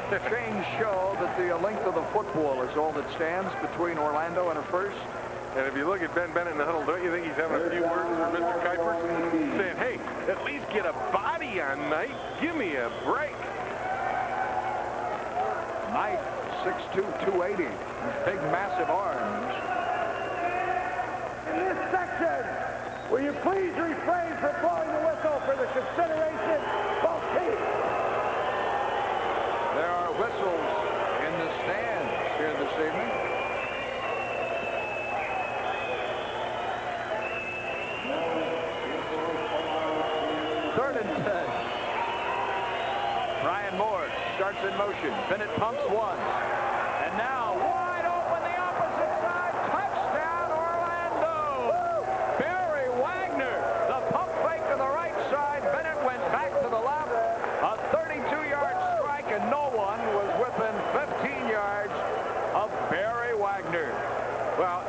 The chains show that the length of the football is all that stands between Orlando and a first. And if you look at Ben Bennett in the huddle, don't you think he's having a few words for Mr. Kuipers? Saying, hey, at least get a body on Knight. Give me a break. Knight, 6'2", 280. Big, massive arms. In this section, will you please refrain from blowing the whistle for the consideration of teams? There are whistles in the stands here this evening. Third and 10. Brian Moore starts in motion. Bennett pumps one. And now wide open the opposite side. Touchdown, Orlando. Barry Wagner. The pump fake to the right side. Bennett went back to the left. A 32-yard strike, and no one was within 15 yards of Barry Wagner. Well,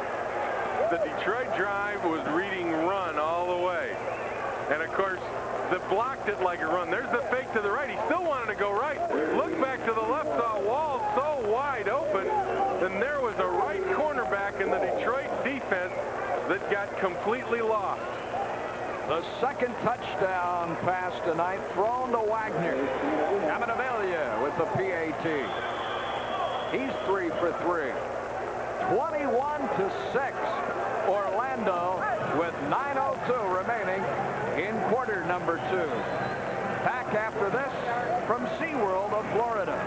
the Detroit drive was reading run all the way. And, of course, they blocked it like a run. There's the fake to the right. He still wanted to go right. Look back to the left, saw Wall so wide open. And there was a right cornerback in the Detroit defense that got completely lost. The second touchdown pass tonight thrown to Wagner. Cabanabiglia with the PAT. He's 3 for 3. 21-6. Orlando with 9:02 remaining in quarter number 2. Back after this from SeaWorld of Florida.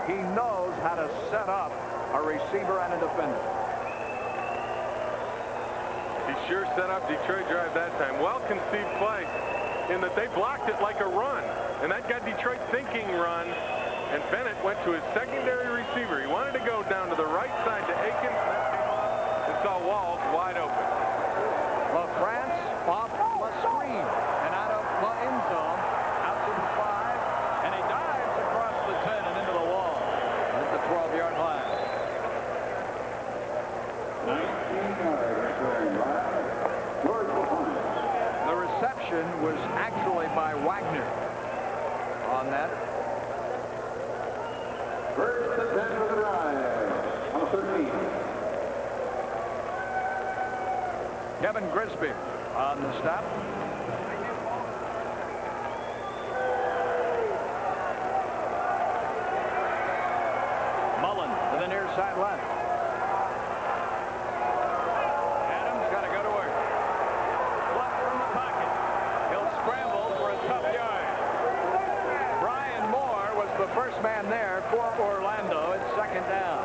He knows how to set up a receiver and a defender. He sure set up Detroit drive that time. Well-conceived play in that they blocked it like a run. And that got Detroit thinking run. And Bennett went to his secondary receiver. He wanted to go down to the right side to Aikens and saw Walls wide open. LaFrance off the screen and out of the end zone, out to the 5, and he dives across the 10 and into the wall at the 12-yard line. 19 yards. The reception was actually by Wagner on that. First and 10 for the drive on the 13. Kevin Grisby on the stop. Mullen to the near side left. Adams got to go to work. Left from the pocket. He'll scramble for a tough yard. Brian Moore was the first man there for Orlando at second down.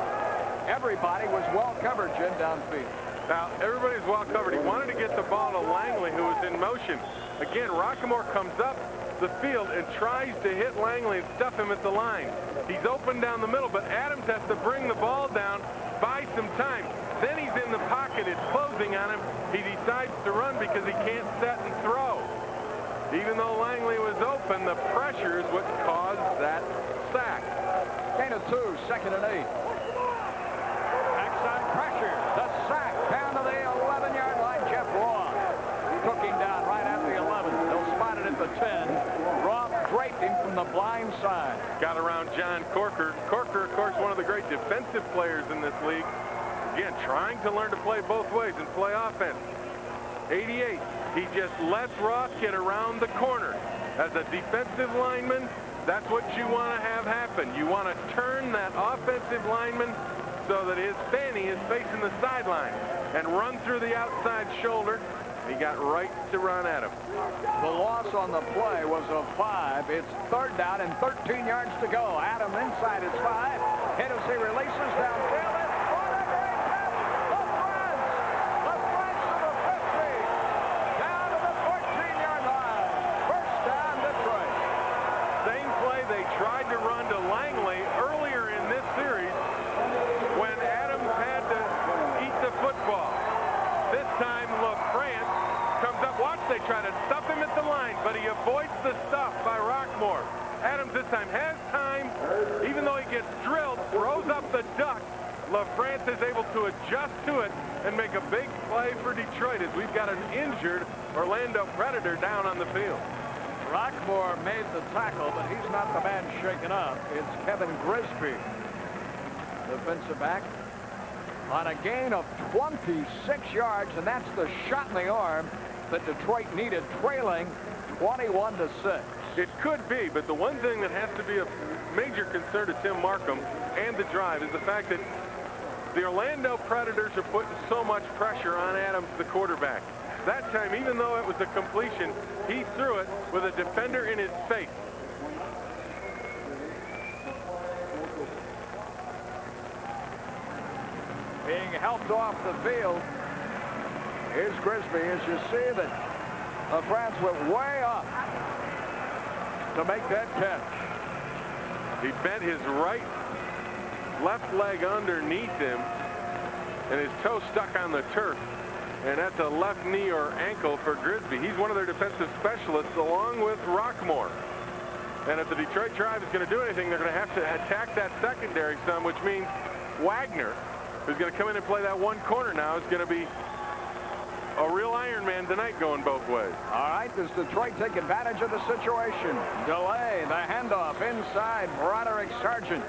Everybody was well covered, Jim, downfield. Now, everybody's well covered. He wanted to get the ball to Langley, who was in motion. Again, Rockmore comes up the field and tries to hit Langley and stuff him at the line. He's open down the middle, but Adams has to bring the ball down, buy some time. Then he's in the pocket. It's closing on him. He decides to run because he can't set and throw. Even though Langley was open, the pressure is what caused that sack. Gain of 2, 2nd and 8. Backside pressure. The sack down to the 11-yard line. Jeff Raw took him down right at the 11. They'll spot it at the 10. Raw draped him from the blind side. Got around John Corker. Corker, of course, one of the great defensive players in this league. Again, trying to learn to play both ways and play offense. 88. He just lets Ross get around the corner. As a defensive lineman, that's what you want to have happen. You want to turn that offensive lineman so that his fanny is facing the sideline and run through the outside shoulder. He got right to run at him. The loss on the play was a 5. It's 3rd down and 13 yards to go. Adam inside his 5. Hit as he releases downfield. Tried to run to Langley earlier in this series when Adams had to eat the football. This time LaFrance comes up. Watch, they try to stuff him at the line, but he avoids the stuff by Rockmore. Adams this time has time. Even though he gets drilled, throws up the duck. LaFrance is able to adjust to it and make a big play for Detroit as we've got an injured Orlando Predator down on the field. Rockmore made the tackle, but he's not the man shaken up. It's Kevin Grisby, defensive back, on a gain of 26 yards, and that's the shot in the arm that Detroit needed, trailing 21-6. It could be, but the one thing that has to be a major concern to Tim Markham and the drive is the fact that the Orlando Predators are putting so much pressure on Adams, the quarterback. That time, even though it was a completion, he threw it with a defender in his face. Being helped off the field is Grisby. As you see that France went way up to make that catch. He bent his left leg underneath him, and his toe stuck on the turf. And that's a left knee or ankle for Grisby. He's one of their defensive specialists along with Rockmore. And if the Detroit Tribe is going to do anything, they're going to have to attack that secondary some, which means Wagner, who's going to come in and play that one corner now, is going to be a real Iron Man tonight going both ways. All right, does Detroit take advantage of the situation? Delay, the handoff inside, Broderick Sargent.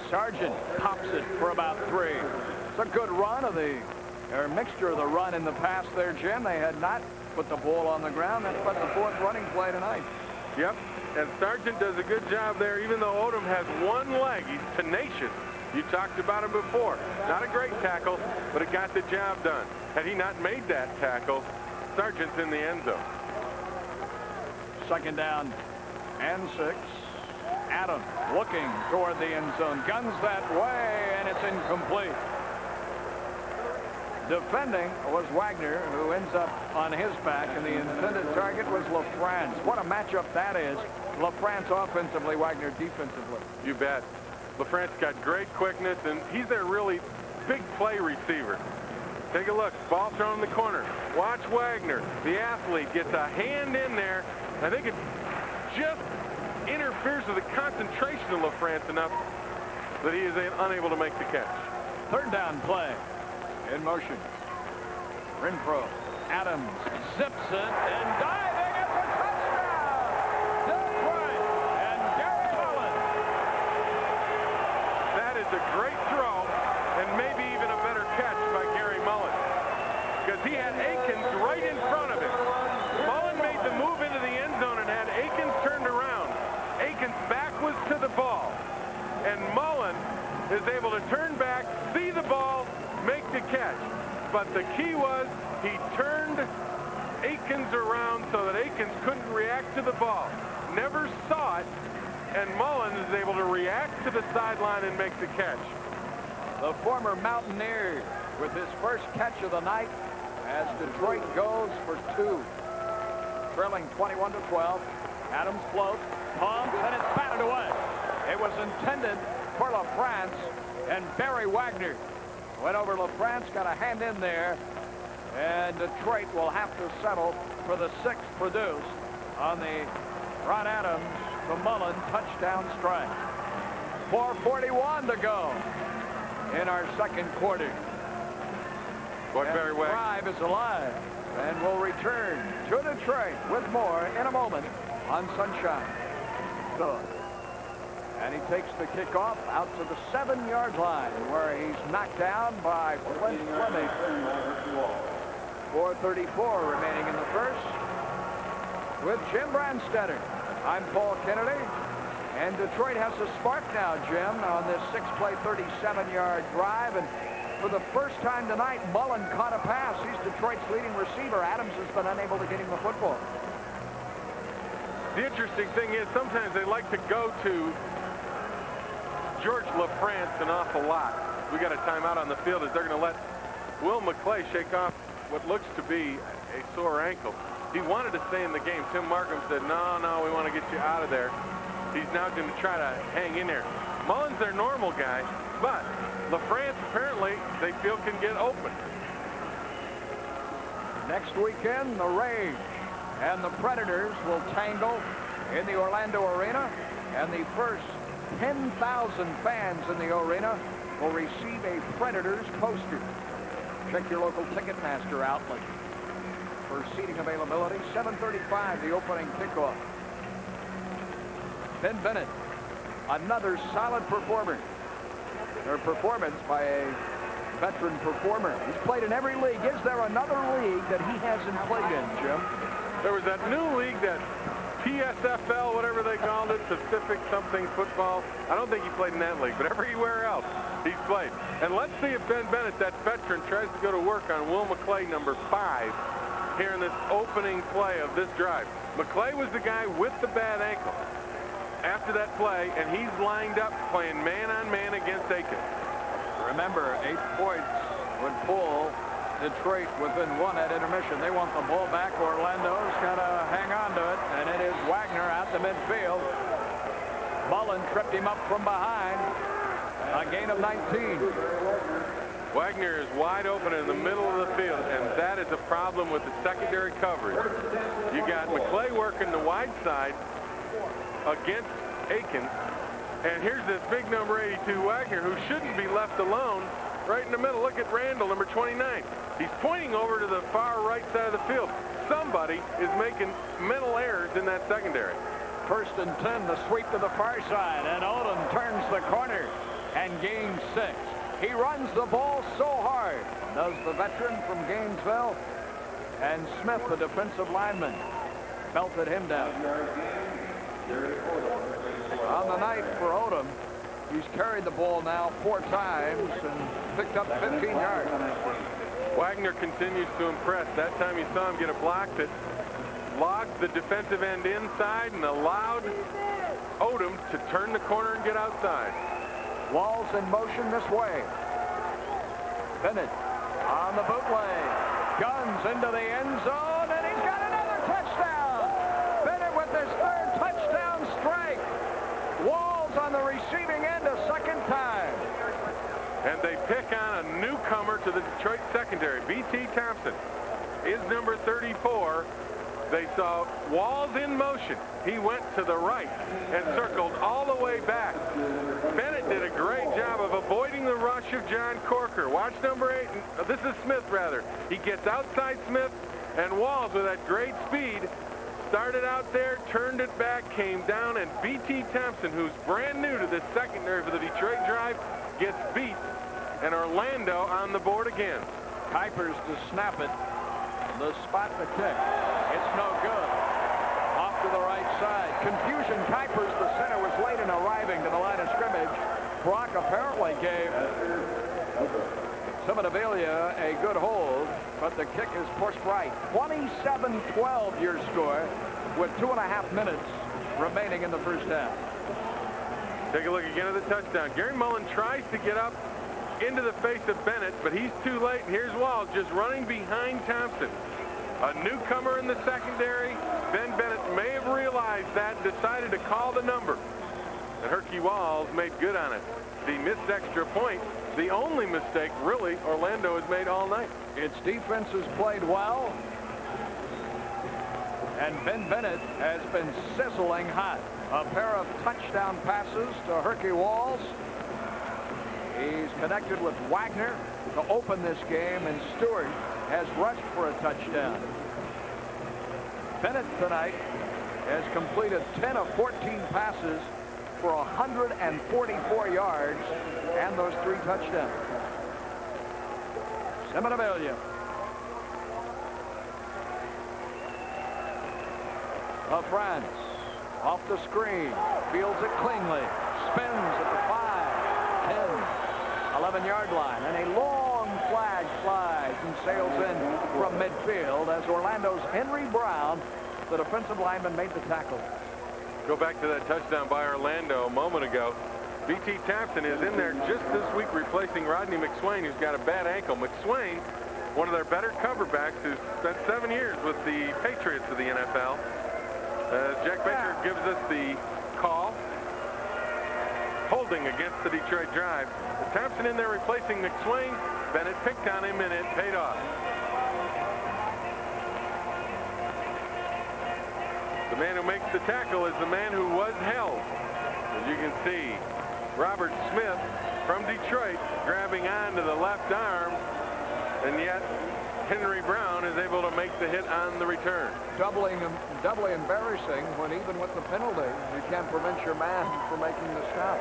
Sargent pops it for about 3. It's a good run of the Or a mixture of the run and the pass there, Jim. They had not put the ball on the ground. That's but the 4th running play tonight. Yep, and Sargent does a good job there, even though Odom has one leg. He's tenacious. You talked about him before. Not a great tackle, but it got the job done. Had he not made that tackle, Sargent's in the end zone. 2nd down and 6. Adams looking toward the end zone. Guns that way, and it's incomplete. Defending was Wagner, who ends up on his back, and the intended target was LaFrance. What a matchup that is. LaFrance offensively, Wagner defensively. You bet. LaFrance got great quickness, and he's their really big play receiver. Take a look. Ball thrown in the corner. Watch Wagner. The athlete gets a hand in there. I think it just interferes with the concentration of LaFrance enough that he is unable to make the catch. 3rd down play. In motion. Renfro. Adams zips it and diving at the touchdown. Detroit and Gary Mullen. That is a great throw and maybe even a better catch by Gary Mullen, because he had Akins right in front of him. Mullen made the move into the end zone and had Akins turned around. Akins back was to the ball, and Mullen is able to turn back, see the ball, make the catch. But the key was he turned Akins around so that Akins couldn't react to the ball. Never saw it, and Mullen is able to react to the sideline and make the catch. The former Mountaineer with his first catch of the night as Detroit goes for 2. Trailing 21-12. Adams floats. Pumps, and it's batted away. It was intended for LaFrance, and Barry Wagner went over LaFrance, got a hand in there, and Detroit will have to settle for the 6th produced on the Ron Adams to Mullen touchdown strike. 4:41 to go in our second quarter. What Barry Wagner? Drive is alive, and we'll return to Detroit with more in a moment on Sunshine. And he takes the kickoff out to the 7-yard line, where he's knocked down by Flint Fleming. 4:34 remaining in the first. With Jim Brandstatter, I'm Paul Kennedy. And Detroit has a spark now, Jim, on this 6-play, 37-yard drive. And for the first time tonight, Mullen caught a pass. He's Detroit's leading receiver. Adams has been unable to get him the football. The interesting thing is sometimes they like to go to George LaFrance an awful lot. We got a timeout on the field as they're going to let Will McClay shake off what looks to be a sore ankle. He wanted to stay in the game. Tim Markham said, no, we want to get you out of there. He's now going to try to hang in there. Mullen's their normal guy, but LaFrance apparently they feel can get open. Next weekend, the Rage and the Predators will tangle in the Orlando Arena, and the first 10,000 fans in the arena will receive a Predators poster. Check your local Ticketmaster outlet for seating availability. 7:35, the opening kickoff. Ben Bennett, another solid performer. Their performance by a veteran performer. He's played in every league. Is there another league that he hasn't played in, Jim? There was that new league, that PSFL, whatever they called it, Pacific something football. I don't think he played in that league, but everywhere else he's played. And let's see if Ben Bennett, that veteran, tries to go to work on Will McClay, number 5, here in this opening play of this drive. McClay was the guy with the bad ankle after that play, and he's lined up playing man-on-man against Aiken. Remember, 8 points would pull Detroit within 1 at intermission. They want the ball back. Orlando's got to hang on to it, and it is Wagner out to midfield. Mullen tripped him up from behind. A gain of 19. Wagner is wide open in the middle of the field, and that is a problem with the secondary coverage. You got McClay working the wide side against Aiken, and here's this big number 82 Wagner, who shouldn't be left alone right in the middle. Look at Randall, number 29. He's pointing over to the far right side of the field. Somebody is making mental errors in that secondary. 1st and 10, the sweep to the far side, and Odom turns the corner and gains 6. He runs the ball so hard, does the veteran from Gainesville, and Smith, the defensive lineman, belted him down. On the night for Odom, he's carried the ball now 4 times and picked up 15 yards. Wagner continues to impress. That time you saw him get a block that logged the defensive end inside and allowed Odom to turn the corner and get outside. Walls in motion this way. Bennett on the bootleg. Guns into the end zone, and he's got another touchdown. Bennett with his 3rd touchdown strike. Walls on the receiving end a 2nd time. And they pick on a newcomer to the Detroit secondary. B.T. Thompson is number 34. They saw Walls in motion. He went to the right and circled all the way back. Bennett did a great job of avoiding the rush of John Corker. Watch number 8. This is Smith, rather. He gets outside Smith, and Walls, with that great speed, started out there, turned it back, came down, and B.T. Thompson, who's brand new to this secondary for the Detroit drive, gets beat, and Orlando on the board again. Kuipers to snap it. The spot to kick. It's no good. Off to the right side. Confusion. Kuipers, the center, was late in arriving to the line of scrimmage. Brock apparently gave Simonavilla a good hold, but the kick is pushed right. 27-12 your score with 2.5 minutes remaining in the first half. Take a look again at the touchdown. Gary Mullen tries to get up into the face of Bennett, but he's too late, and here's Walls just running behind Thompson. A newcomer in the secondary. Ben Bennett may have realized that, decided to call the number. And Herky Walls made good on it. The missed extra point, the only mistake, really, Orlando has made all night. Its defense has played well. And Ben Bennett has been sizzling hot. A pair of touchdown passes to Herky Walls. He's connected with Wagner to open this game, and Stewart has rushed for a touchdown. Bennett tonight has completed 10 of 14 passes for 144 yards and those 3 touchdowns. Seminavilla. France off the screen, fields it cleanly, spins at the 5, 10, 11-yard line, and a long flag flies and sails in from midfield as Orlando's Henry Brown, the defensive lineman, made the tackle. Go back to that touchdown by Orlando a moment ago. B.T. Thompson is in there just this week replacing Rodney McSwain, who's got a bad ankle. McSwain, one of their better coverbacks, who's spent 7 years with the Patriots of the NFL. Jack Baker gives us the call. Holding against the Detroit drive. Thompson in there replacing McSwain. Bennett picked on him, and it paid off. The man who makes the tackle is the man who was held. As you can see, Robert Smith from Detroit grabbing onto the left arm, and yet Henry Brown is able to make the hit on the return. Doubly embarrassing when even with the penalty, you can't prevent your man from making the stop.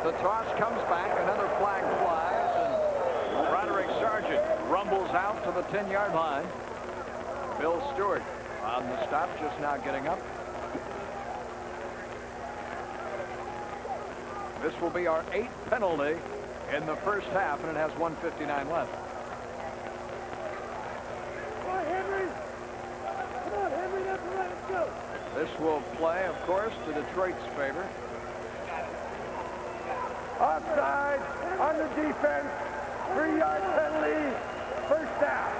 The toss comes back, another flag flies, and Roderick Sargent rumbles out to the 10-yard line. Bill Stewart on the stop, just now getting up. This will be our 8th penalty in the first half, and it has 1:59 left. This will play, of course, to Detroit's favor. Offside on the defense. 3-yard penalty. First down.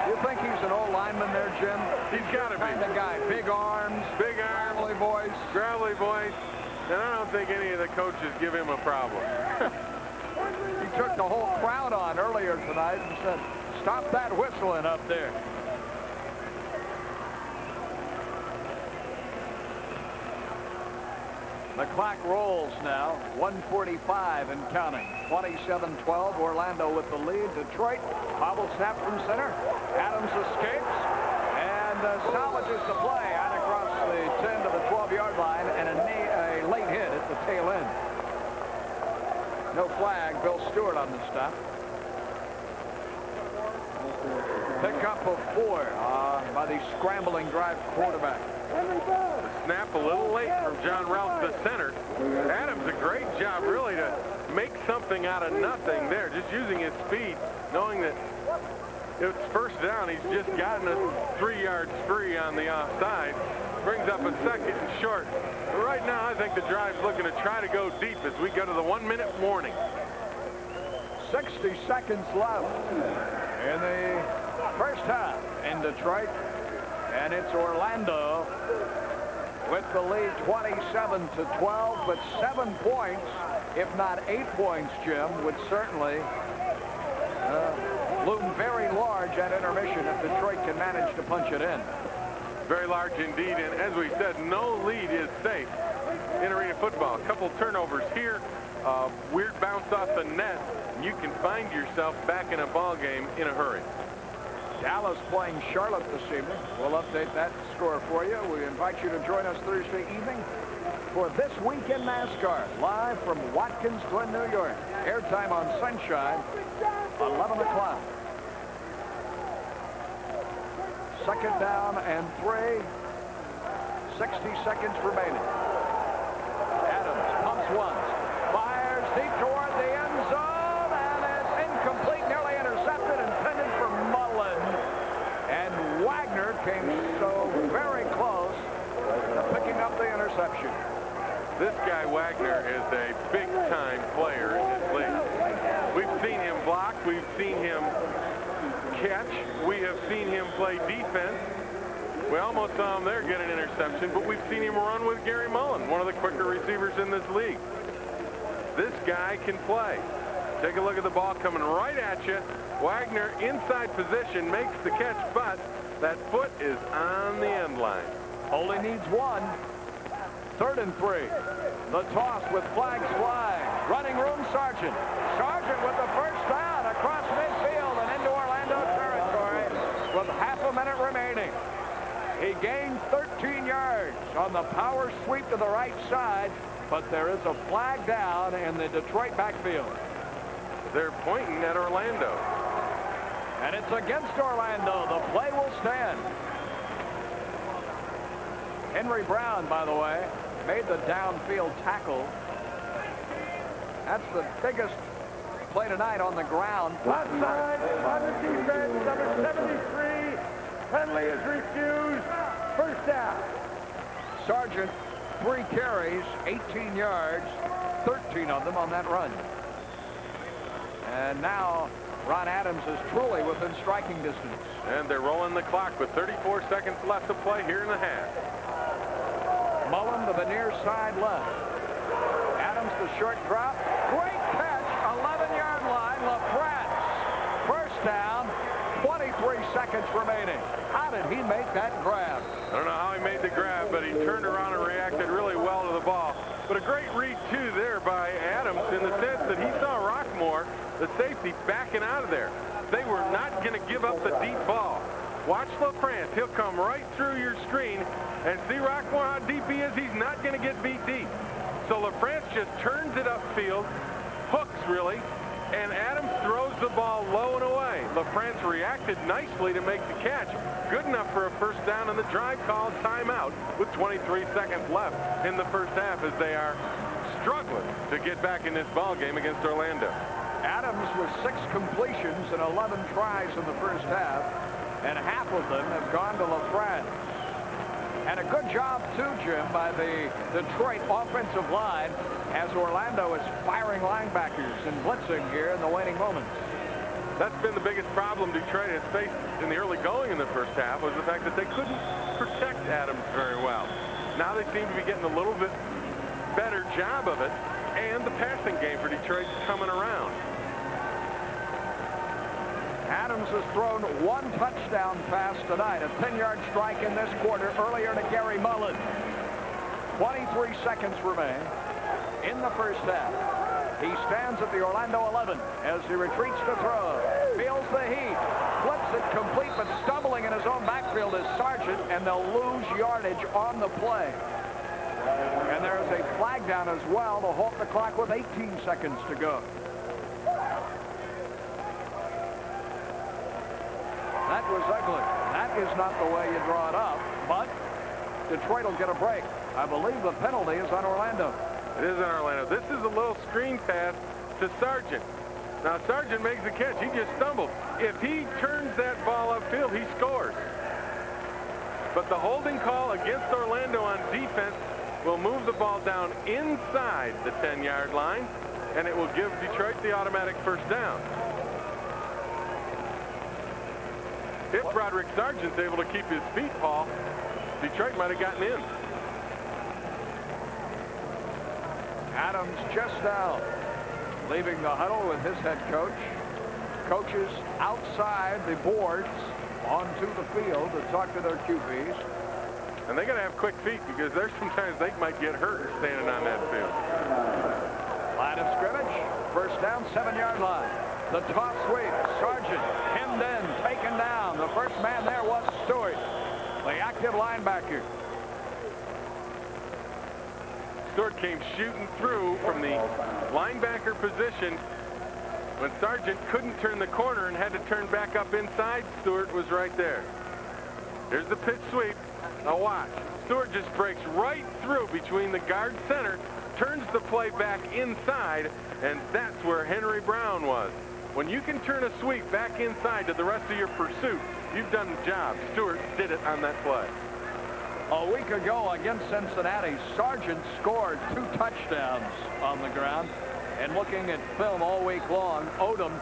You think he's an old lineman there, Jim? He's got to be. Kind of guy. Big arms. Gravelly voice. Gravelly voice. And I don't think any of the coaches give him a problem. He took the whole crowd on earlier tonight and said, "Stop that whistling up there." The clock rolls now, 1:45 and counting. 27-12, Orlando with the lead. Detroit, bobble snap from center. Adams escapes and salvages the play out across the 10 to the 12-yard line, and a late hit at the tail end. No flag. Bill Stewart on the stop. Pickup of 4 by the scrambling drive quarterback. The snap a little late from John Ralph, the center. Adams, a great job, really, to make something out of nothing there, just using his speed, knowing that it's first down. He's just gotten a 3-yard spree on the offside. Brings up a 2nd and short. But right now, I think the drive's looking to try to go deep as we go to the 1-minute warning. 60 seconds left in the first half in Detroit. And it's Orlando with the lead 27-12, but 7 points, if not 8 points, Jim, would certainly loom very large at intermission if Detroit can manage to punch it in. Very large indeed, and as we said, no lead is safe in arena football. A couple turnovers here, weird bounce off the net, and you can find yourself back in a ball game in a hurry. Dallas playing Charlotte this evening. We'll update that score for you. We invite you to join us Thursday evening for This Week in NASCAR, live from Watkins Glen, New York. Airtime on Sunshine, 11 o'clock. 2nd down and 3. 60 seconds remaining. Adams pumps once, fires deep toward the end zone, and it's incomplete, nearly intercepted, intended for Mullen. And Wagner came so very close to picking up the interception. This guy, Wagner, is a big-time player in this league. We've seen him block. We've seen him catch. We have seen him play defense. We almost saw him there get an interception, but we've seen him run with Gary Mullen, one of the quicker receivers in this league. This guy can play. Take a look at the ball coming right at you. Wagner inside position makes the catch, but that foot is on the end line. Only needs one. 3rd and 3. The toss with flags flying. Running room, Sargent. Sargent with the first down across midfield and into Orlando territory with half a minute remaining. He gained 13 yards on the power sweep to the right side, but there is a flag down in the Detroit backfield. They're pointing at Orlando. And it's against Orlando. The play will stand. Henry Brown, by the way, made the downfield tackle. That's the biggest play tonight on the ground. Left side on the defense, number 73. Penalty is refused. First down. Sargent, 3 carries, 18 yards, 13 of them on that run. And now Ron Adams is truly within striking distance. And they're rolling the clock with 34 seconds left to play here in the half. Mullen to the near side left. Adams the short drop. Great catch. 11-yard line. LaFrance. First down. 23 seconds remaining. How did he make that grab? I don't know how he made the grab, but he turned around and reacted really well to the ball. But a great read, too, there by Adams in the sense that he saw Rockmore, the safety, backing out of there. They were not going to give up the deep ball. Watch LaFrance. He'll come right through your screen and see Rockmore how deep he is. He's not going to get beat deep. So LaFrance just turns it upfield, hooks really, and Adams throws the ball low and away. LaFrance reacted nicely to make the catch. Good enough for a first down, and the drive called timeout with 23 seconds left in the first half as they are struggling to get back in this ball game against Orlando. Adams with 6 completions and 11 tries in the first half, and half of them have gone to LaFrance. And a good job, too, Jim, by the Detroit offensive line as Orlando is firing linebackers and blitzing here in the waning moments. That's been the biggest problem Detroit has faced in the early going in the first half, was the fact that they couldn't protect Adams very well. Now they seem to be getting a little bit better job of it, and the passing game for Detroit's coming around. Adams has thrown 1 touchdown pass tonight, a 10-yard strike in this quarter earlier to Gary Mullen. 23 seconds remain in the first half. He stands at the Orlando 11 as he retreats to throw. Feels the heat. Flips it complete, but stumbling in his own backfield is Sargent, and they'll lose yardage on the play. And there's a flag down as well to halt the clock with 18 seconds to go. That was ugly. That is not the way you draw it up, but Detroit will get a break. I believe the penalty is on Orlando. It is on Orlando. This is a little screen pass to Sargent. Now, Sargent makes the catch. He just stumbled. If he turns that ball upfield, he scores. But the holding call against Orlando on defense will move the ball down inside the 10-yard line, and it will give Detroit the automatic first down. If Broderick Sargent's able to keep his feet, Paul, Detroit might have gotten in. Adams just now leaving the huddle with his head coach. Coaches outside the boards onto the field to talk to their QBs. And they got to have quick feet because there's sometimes they might get hurt standing on that field. Line of scrimmage. First down, 7-yard line. The toss sweep. Sargent hemmed in, taken down. The first man there was Stewart, the active linebacker. Stewart came shooting through from the linebacker position. When Sargent couldn't turn the corner and had to turn back up inside, Stewart was right there. Here's the pitch sweep. Now watch. Stewart just breaks right through between the guard center, turns the play back inside, and that's where Henry Brown was. When you can turn a sweep back inside to the rest of your pursuit, you've done the job. Stewart did it on that play. A week ago against Cincinnati, Sargent scored 2 touchdowns on the ground. And looking at film all week long, Odom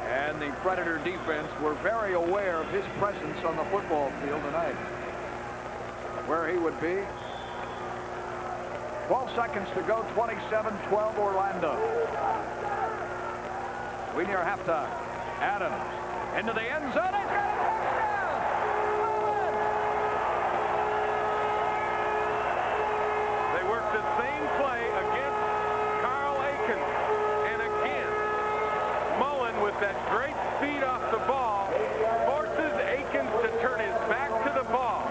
and the Predator defense were very aware of his presence on the football field tonight. Where he would be. 12 seconds to go, 27-12 Orlando. We near halftime. Adams into the end zone. He's got a touchdown! They worked the same play against Carl Aikens. And again, Mullen with that great speed off the ball forces Aikens to turn his back to the ball.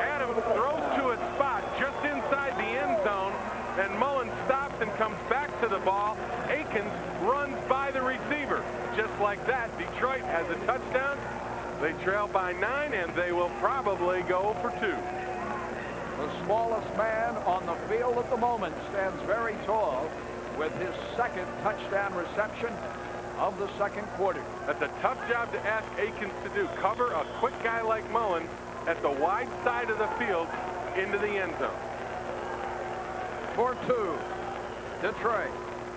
Adams throws to a spot just inside the end zone, and Mullen stops and comes back to the ball. Aikens runs by the receiver. Just like that, Detroit has a touchdown. They trail by 9, and they will probably go for 2. The smallest man on the field at the moment stands very tall with his second touchdown reception of the second quarter. That's a tough job to ask Aikens to do. Cover a quick guy like Mullen at the wide side of the field into the end zone. For 2, Detroit.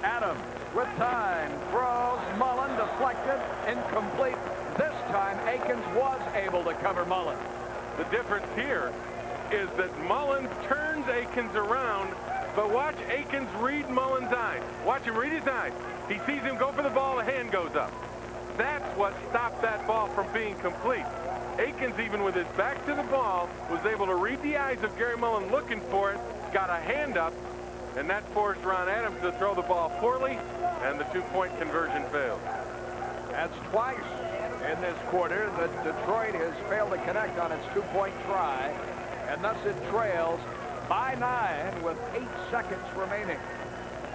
Adams with time throws. Mullen deflected, incomplete. This time Aikens was able to cover Mullen. The difference here is that Mullen turns Aikens around, but watch Aikens read Mullen's eyes. Watch him read his eyes. He sees him go for the ball, the hand goes up. That's what stopped that ball from being complete. Aikens, even with his back to the ball, was able to read the eyes of Gary Mullen looking for it, got a hand up, and that forced Ron Adams to throw the ball poorly, and the 2-point conversion failed. That's twice in this quarter that Detroit has failed to connect on its 2-point try, and thus it trails by 9 with 8 seconds remaining.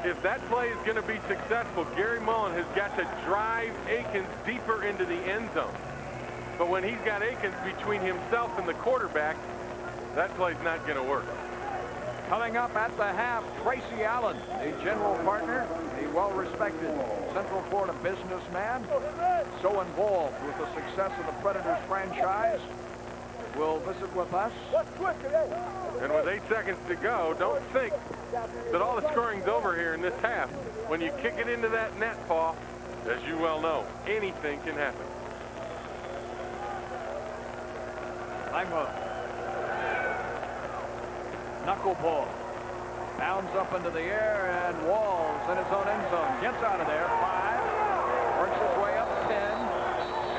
If that play is going to be successful, Gary Mullen has got to drive Aikens deeper into the end zone. But when he's got Aikens between himself and the quarterback, that play's not going to work. Coming up at the half, Tracy Allen, the general partner, the well-respected Central Florida businessman, so involved with the success of the Predators franchise, will visit with us. And with 8 seconds to go, don't think that all the scoring's over here in this half. When you kick it into that net, Paul, as you well know, anything can happen. Langmuth. Knuckleball. Bounds up into the air, and Walls in his own end zone. Gets out of there. 5. Works his way up 10.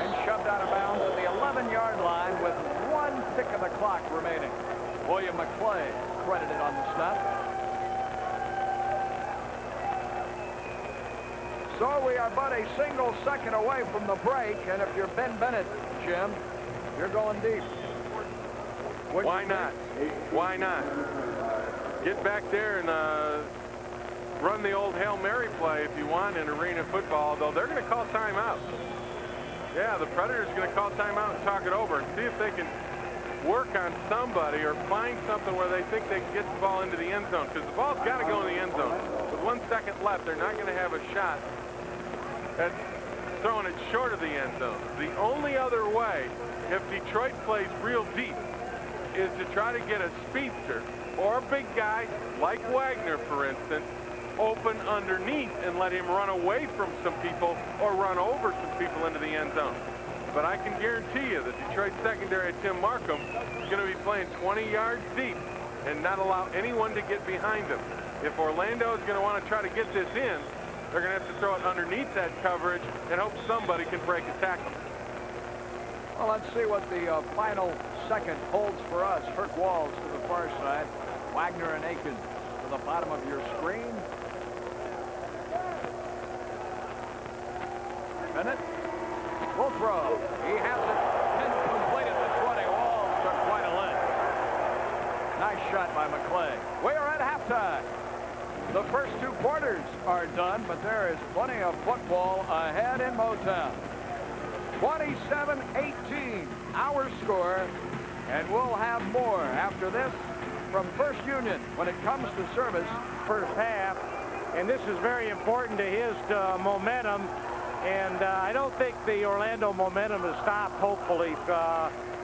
And shoved out of bounds at the 11-yard line with 1 tick of the clock remaining. William McClay credited on the snap. So we are but a single second away from the break, and if you're Ben Bennett, Jim, you're going deep. Why not? Why not? Get back there and run the old Hail Mary play if you want in arena football, though they're going to call timeout. Yeah, the Predators are going to call timeout and talk it over and see if they can work on somebody or find something where they think they can get the ball into the end zone, because the ball's got to go in the end zone. With 1 second left, they're not going to have a shot at throwing it short of the end zone. The only other way, if Detroit plays real deep, is to try to get a speedster or a big guy like Wagner, for instance, open underneath and let him run away from some people or run over some people into the end zone. But I can guarantee you that Detroit secondary at Tim Markham is going to be playing 20 yards deep and not allow anyone to get behind them. If Orlando is going to want to try to get this in, they're going to have to throw it underneath that coverage and hope somebody can break a tackle. Well, let's see what the final second holds for us. Herc Walls to the far side. Wagner and Aikens to the bottom of your screen. Bennett will throw. He has it incomplete at the 20. Walls took quite a lift. Nice shot by McClay. We are at halftime. The first 2 quarters are done, but there is plenty of football ahead in Motown. 27-18, our score, and we'll have more after this from First Union when it comes to service. First half, and this is very important to his momentum, and I don't think the Orlando momentum has stopped, hopefully.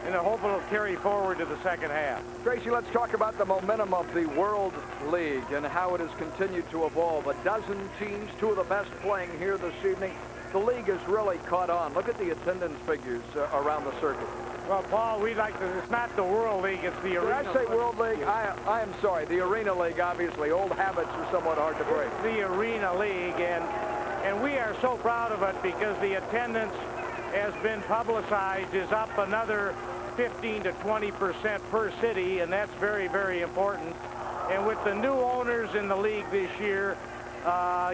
and I hope it'll carry forward to the second half. Tracy, let's talk about the momentum of the World League and how it has continued to evolve. A dozen teams, 2 of the best playing here this evening. The league has really caught on. Look at the attendance figures around the circuit. Well, Paul, we'd like to, it's not the World League, it's the Arena. Did I say World League? I am sorry. The Arena League, obviously. Old habits are somewhat hard to break. It's the Arena League, and we are so proud of it because the attendance has been publicized, is up another 15 to 20% per city, and that's very, very important. And with the new owners in the league this year,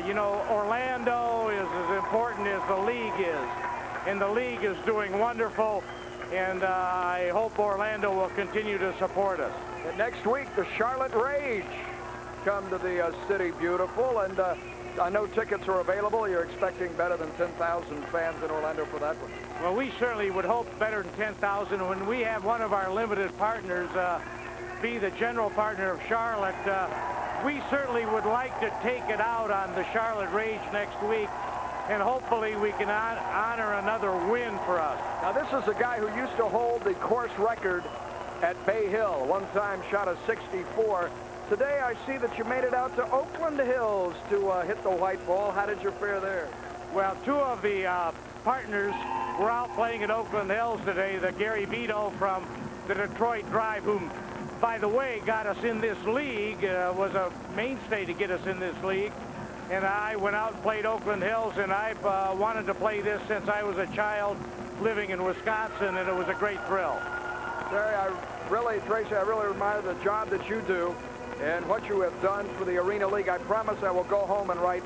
you know, Orlando is as important as the league is, and the league is doing wonderful, and I hope Orlando will continue to support us. And next week, the Charlotte Rage come to the City Beautiful, and I know tickets are available. You're expecting better than 10,000 fans in Orlando for that one. Well, we certainly would hope better than 10,000. When we have one of our limited partners be the general partner of Charlotte, we certainly would like to take it out on the Charlotte Rage next week, and hopefully we can honor another win for us. Now, this is a guy who used to hold the course record at Bay Hill. One time shot a 64. Today, I see that you made it out to Oakland Hills to hit the white ball. How did you fare there? Well, 2 of the partners were out playing at Oakland Hills today. The Gary Vito from the Detroit Drive, whom, by the way, got us in this league, was a mainstay to get us in this league. And I went out and played Oakland Hills, and I've wanted to play this since I was a child living in Wisconsin, and it was a great thrill. Terry, Tracy, I really admire the job that you do and what you have done for the Arena League. I promise I will go home and write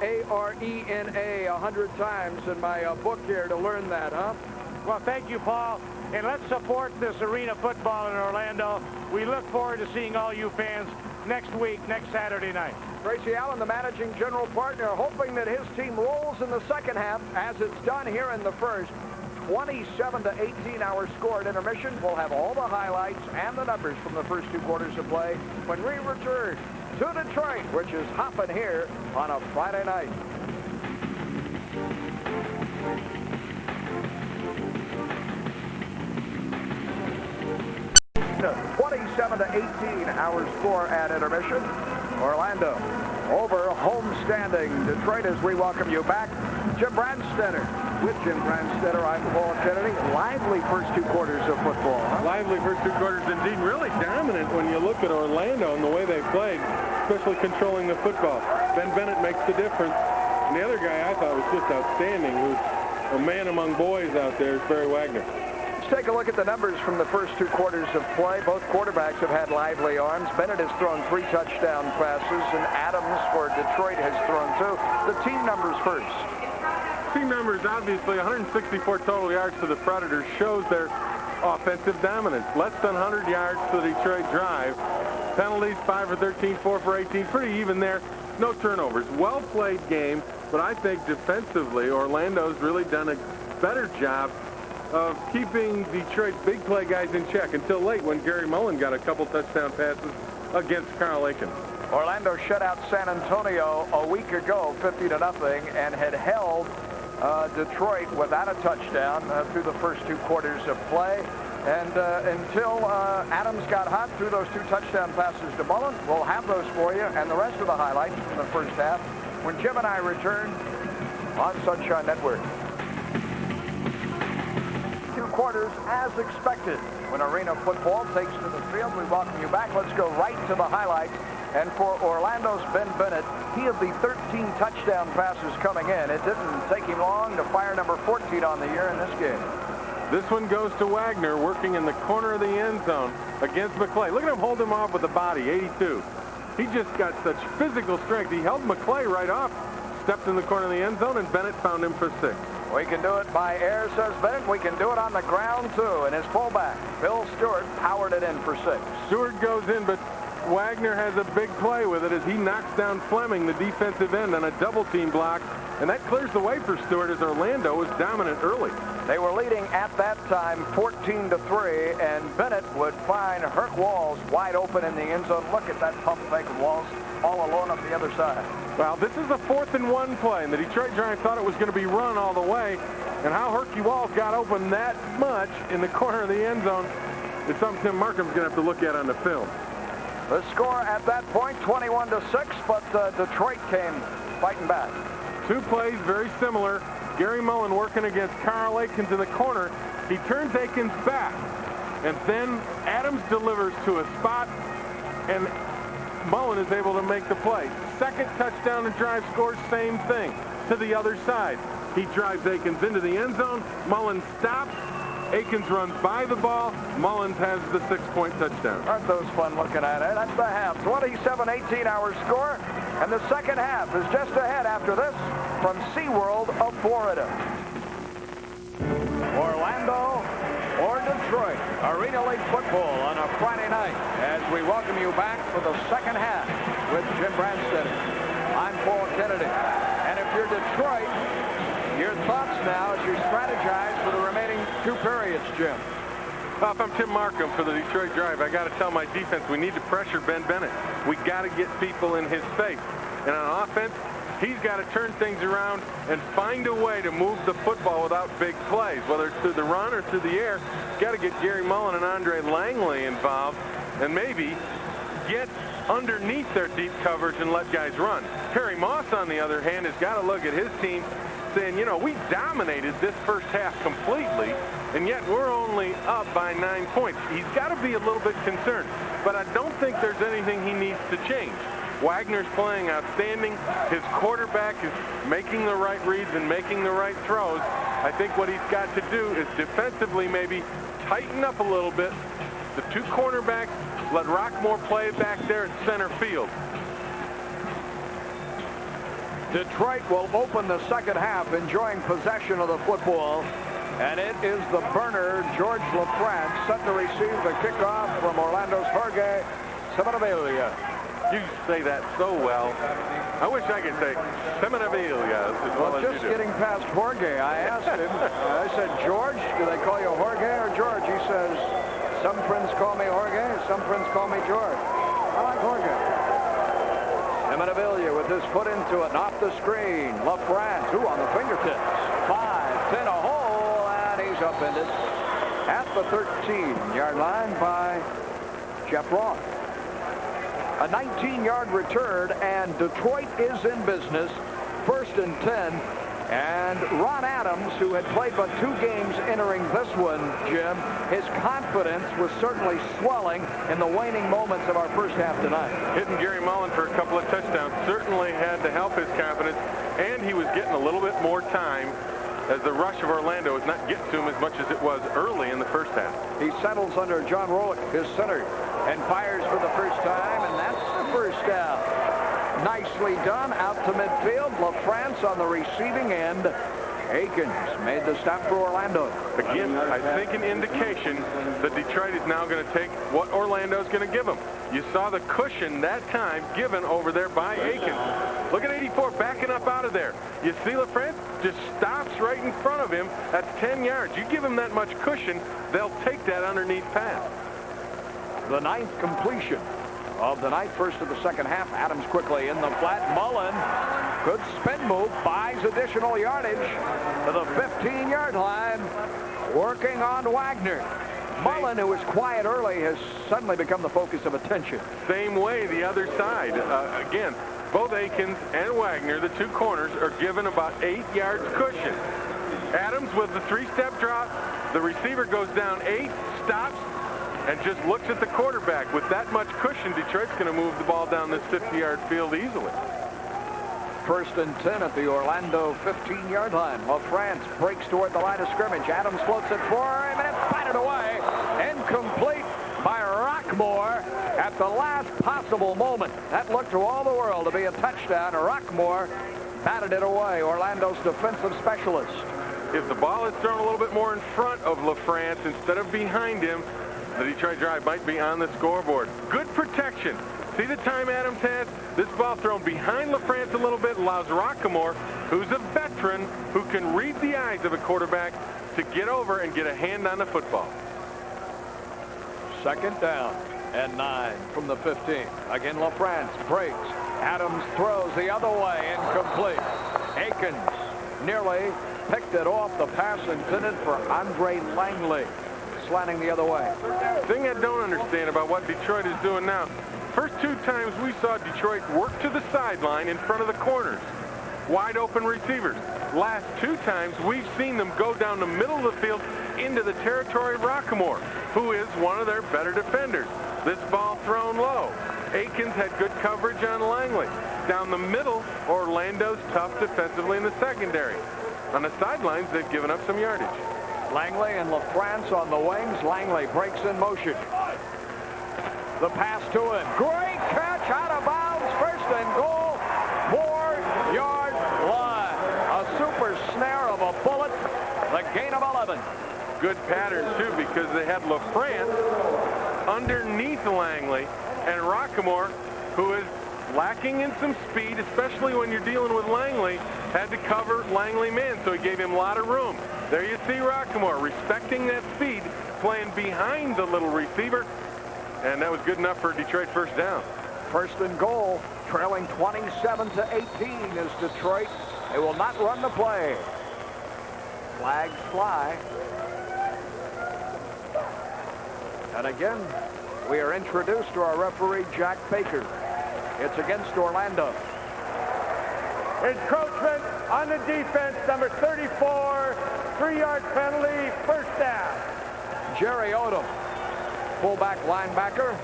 ARENA 100 times in my book here to learn that, huh? Well, thank you, Paul. And let's support this arena football in Orlando. We look forward to seeing all you fans next week, next Saturday night. Tracy Allen, the managing general partner, hoping that his team rolls in the second half as it's done here in the first. 27 to 18 our score at intermission. We'll have all the highlights and the numbers from the first 2 quarters of play when we return to Detroit, which is hopping here on a Friday night. 27 to 18 our score at intermission. Orlando over home standing Detroit as we welcome you back. Jim Brandstatter. With Jim Brandstatter, I'm Paul Kennedy. Lively first 2 quarters of football, huh? Lively first 2 quarters indeed. Really dominant when you look at Orlando and the way they played, especially controlling the football. Ben Bennett makes the difference. And the other guy I thought was just outstanding, who's a man among boys out there, is Barry Wagner. Let's take a look at the numbers from the first 2 quarters of play. Both quarterbacks have had lively arms. Bennett has thrown 3 touchdown passes, and Adams for Detroit has thrown 2. The team numbers first. Team numbers, obviously, 164 total yards for the Predators shows their offensive dominance. Less than 100 yards for the Detroit Drive. Penalties, 5 for 13, 4 for 18. Pretty even there. No turnovers. Well-played game, but I think defensively, Orlando's really done a better job of keeping Detroit's big play guys in check until late when Gary Mullen got a couple touchdown passes against Carl Aiken. Orlando shut out San Antonio a week ago, 50 to nothing, and had held Detroit without a touchdown through the first 2 quarters of play. And until Adams got hot through those 2 touchdown passes to Mullen, we'll have those for you and the rest of the highlights from the first half when Jim and I return on Sunshine Network. 2 quarters as expected. When Arena football takes to the field, we welcome you back. Let's go right to the highlights. And for Orlando's Ben Bennett, he had the 13 touchdown passes coming in. It didn't take him long to fire number 14 on the year in this game. This one goes to Wagner, working in the corner of the end zone against McClay. Look at him hold him off with the body, 82. He just got such physical strength. He held McClay right off, stepped in the corner of the end zone, and Bennett found him for 6. We can do it by air, says Bennett. We can do it on the ground, too. And his fullback, Bill Stewart, powered it in for 6. Stewart goes in, but Wagner has a big play with it as he knocks down Fleming, the defensive end, on a double-team block And that clears the way for Stewart as Orlando was dominant early. They were leading at that time 14-3, and Bennett would find Herc Walls wide open in the end zone. Look at that pump fake of Walls all alone up the other side. Well, this is a 4th-and-1 play, and the Detroit Giants thought it was going to be run all the way. And how Herky Walls got open that much in the corner of the end zone is something Tim Markham's going to have to look at on the film. The score at that point, 21-6, but Detroit came fighting back. Two plays very similar. Gary Mullen working against Carl Akins in the corner. He turns Akins back, and then Adams delivers to a spot, and Mullen is able to make the play. Second touchdown and drive scores, same thing, to the other side. He drives Akins into the end zone. Mullen stops. Akins runs by the ball. Mullins has the 6-point touchdown. Aren't those fun looking at it? That's the half. 27-18 our score. And the second half is just ahead after this from SeaWorld of Florida. Orlando or Detroit. Arena League football on a Friday night as we welcome you back for the second half with Jim Brandstatter. I'm Paul Kennedy. And if you're Detroit, your thoughts now as you strategize for the remaining 2 periods, Jim. Well, if I'm Tim Markham for the Detroit Drive, I got to tell my defense we need to pressure Ben Bennett. We got to get people in his face. And on offense, he's got to turn things around and find a way to move the football without big plays, whether it's through the run or through the air. Got to get Gary Mullen and Andre Langley involved and maybe get underneath their deep coverage and let guys run. Terry Moss, on the other hand, has got to look at his team saying, you know, we dominated this first half completely, and yet we're only up by 9 points. He's got to be a little bit concerned, but I don't think there's anything he needs to change. Wagner's playing outstanding. His quarterback is making the right reads and making the right throws. I think what he's got to do is defensively maybe tighten up a little bit. The 2 cornerbacks, let Rockmore play back there at center field. Detroit will open the second half enjoying possession of the football. And it is the burner, George LaFrance, set to receive the kickoff from Orlando's Jorge Semenavilla. You say that so well. I wish I could say Semenavilla as well as just you do. getting past Jorge, I asked him, I said, George, do they call you Jorge or George? He says, some friends call me Jorge, some friends call me George. I like Jorge. Semenavilla with his foot into it and off the screen. LaFrance, on the fingertips. 5, 10, a hole, and he's upended at the 13-yard line by Jeff Ross. A 19-yard return, and Detroit is in business. 1st and 10. And Ron Adams, who had played but 2 games entering this one, Jim, his confidence was certainly swelling in the waning moments of our first half tonight. Hitting Gary Mullen for a couple of touchdowns certainly had to help his confidence, and he was getting a little bit more time as the rush of Orlando is not getting to him as much as it was early in the first half. He settles under John Rolick, his center, and fires for the first time, and that's the first down. Nicely done out to midfield. LaFrance on the receiving end. Akins made the stop for Orlando. Again, I think an indication that Detroit is now going to take what Orlando's going to give them. You saw the cushion that time given over there by Akins. Look at 84 backing up out of there. You see LaFrance just stops right in front of him. That's 10 yards. You give them that much cushion, they'll take that underneath pass. The 9th completion of the night, first of the second half. Adams quickly in the flat. Mullen, good spin move, buys additional yardage to the 15-yard line, working on Wagner. Mullen, who was quiet early, has suddenly become the focus of attention. Same way the other side. Again, both Akins and Wagner, the 2 corners, are given about 8 yards cushion. Adams with the 3-step drop. The receiver goes down 8, stops, and just looks at the quarterback. With that much cushion, Detroit's going to move the ball down this 50-yard field easily. 1st and 10 at the Orlando 15-yard line. LaFrance breaks toward the line of scrimmage. Adams floats it for him, and it's batted away. Incomplete by Rockmore at the last possible moment. That looked to all the world to be a touchdown. Rockmore batted it away, Orlando's defensive specialist. If the ball is thrown a little bit more in front of LaFrance instead of behind him, the Detroit Drive might be on the scoreboard. Good protection. See the time Adams has? This ball thrown behind LaFrance a little bit allows Rockmore, who's a veteran, who can read the eyes of a quarterback, to get over and get a hand on the football. 2nd down and 9 from the 15. Again, LaFrance breaks. Adams throws the other way, incomplete. Akins nearly picked it off. The pass intended for Andre Langley, slanting the other way. Thing I don't understand about what Detroit is doing now, first 2 times we saw Detroit work to the sideline in front of the corners. Wide open receivers. Last 2 times we've seen them go down the middle of the field into the territory of Rockmore, who is one of their better defenders. This ball thrown low. Akins had good coverage on Langley. Down the middle, Orlando's tough defensively in the secondary. On the sidelines, they've given up some yardage. Langley and LaFrance on the wings. Langley breaks in motion. The pass to him. Great catch out of bounds. 1st and goal. 4-yard line. A super snare of a bullet. The gain of 11. Good pattern, too, because they had LaFrance underneath Langley, and Rockmore, who is lacking in some speed, especially when you're dealing with Langley, had to cover Langley man, so he gave him a lot of room. There you see Rockmore respecting that speed, playing behind the little receiver, and that was good enough for Detroit 1st down. 1st and goal, trailing 27-18 is Detroit. They will not run the play. Flags fly. And again, we are introduced to our referee, Jack Baker. It's against Orlando. Encroachment on the defense, number 34, 3-yard penalty, 1st down. Jerry Odom, fullback linebacker,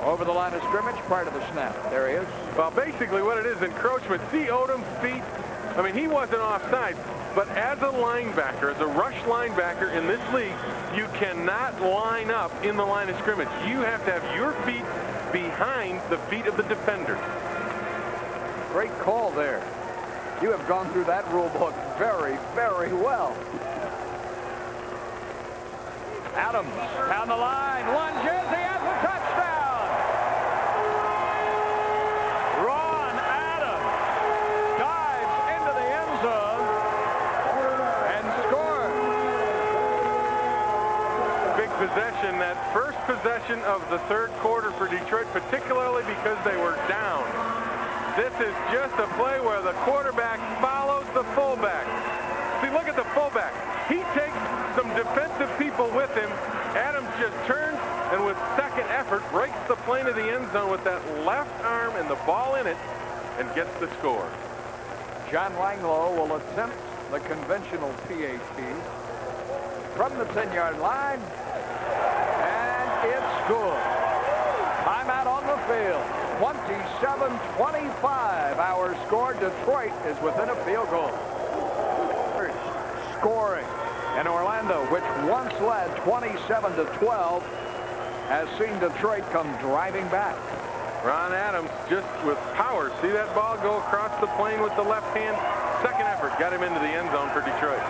over the line of scrimmage, part of the snap. There he is. Well, basically what it is, encroachment. See Odom's feet? I mean, he wasn't offside, but as a linebacker, as a rush linebacker in this league, you cannot line up in the line of scrimmage. You have to have your feet behind the feet of the defender. Great call there. You have gone through that rule book very, very well. Adams down the line, lunges, he has a touchdown. Ron Adams dives into the end zone and scores. Big possession, that first possession of the 3rd quarter for Detroit, particularly because they were down. This is just a play where the quarterback follows the fullback. See, look at the fullback. He takes some defensive people with him. Adams just turns and with 2nd effort breaks the plane of the end zone with that left arm and the ball in it and gets the score. John Langloh will attempt the conventional PAT from the 10-yard line, and it's good. Timeout on the field. 27-25 our score. Detroit is within a field goal. Scoring. And Orlando, which once led 27-12, has seen Detroit come driving back. Ron Adams just with power. See that ball go across the plane with the left hand? 2nd effort got him into the end zone for Detroit.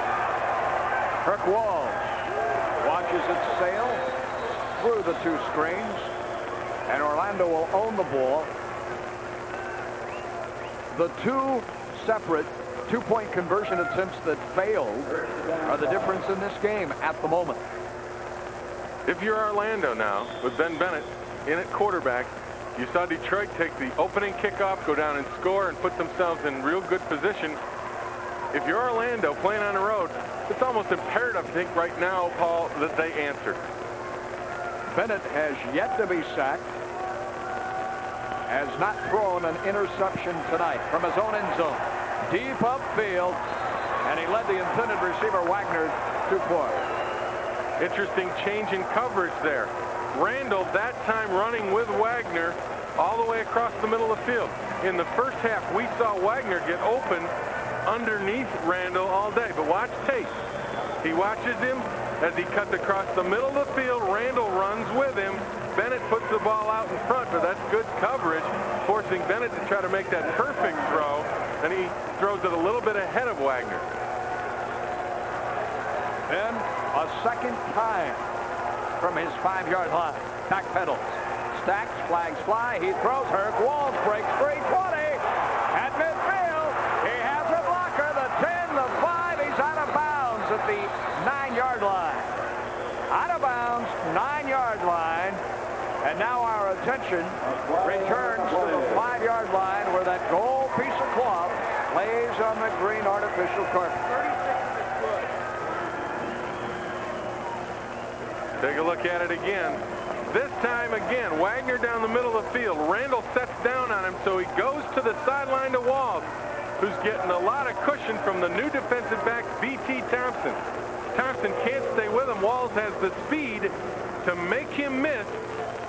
Kirk Walls watches it sail through the 2 screens. And Orlando will own the ball. The 2 separate 2-point conversion attempts that failed are the difference in this game at the moment. If you're Orlando now, with Ben Bennett in at quarterback, you saw Detroit take the opening kickoff, go down and score, and put themselves in real good position. If you're Orlando playing on the road, it's almost imperative, I think, right now, Paul, that they answer. Bennett has yet to be sacked. Has not thrown an interception tonight from his own end zone. Deep upfield, and he led the intended receiver, Wagner, too far. Interesting change in coverage there. Randall, that time running with Wagner all the way across the middle of the field. In the 1st half, we saw Wagner get open underneath Randall all day. But watch tape. He watches him as he cuts across the middle of the field. Randall runs with him. Bennett puts the ball out in front, but that's good coverage, forcing Bennett to try to make that perfect throw, and he throws it a little bit ahead of Wagner. Then a 2nd time from his 5-yard line. Backpedals. stacks, flags fly. He throws. Herc Walls breaks free. 20 at midfield. He has a blocker. The 10, the 5. He's out of bounds at the 9-yard line. Out of bounds, 9-yard line. And now our attention returns to the 5-yard line where that gold piece of cloth lays on the green artificial carpet. 36 foot. Take a look at it again. This time again, Wagner down the middle of the field. Randall sets down on him, so he goes to the sideline to Walls, who's getting a lot of cushion from the new defensive back, B.T. Thompson. Thompson can't stay with him. Walls has the speed to make him miss,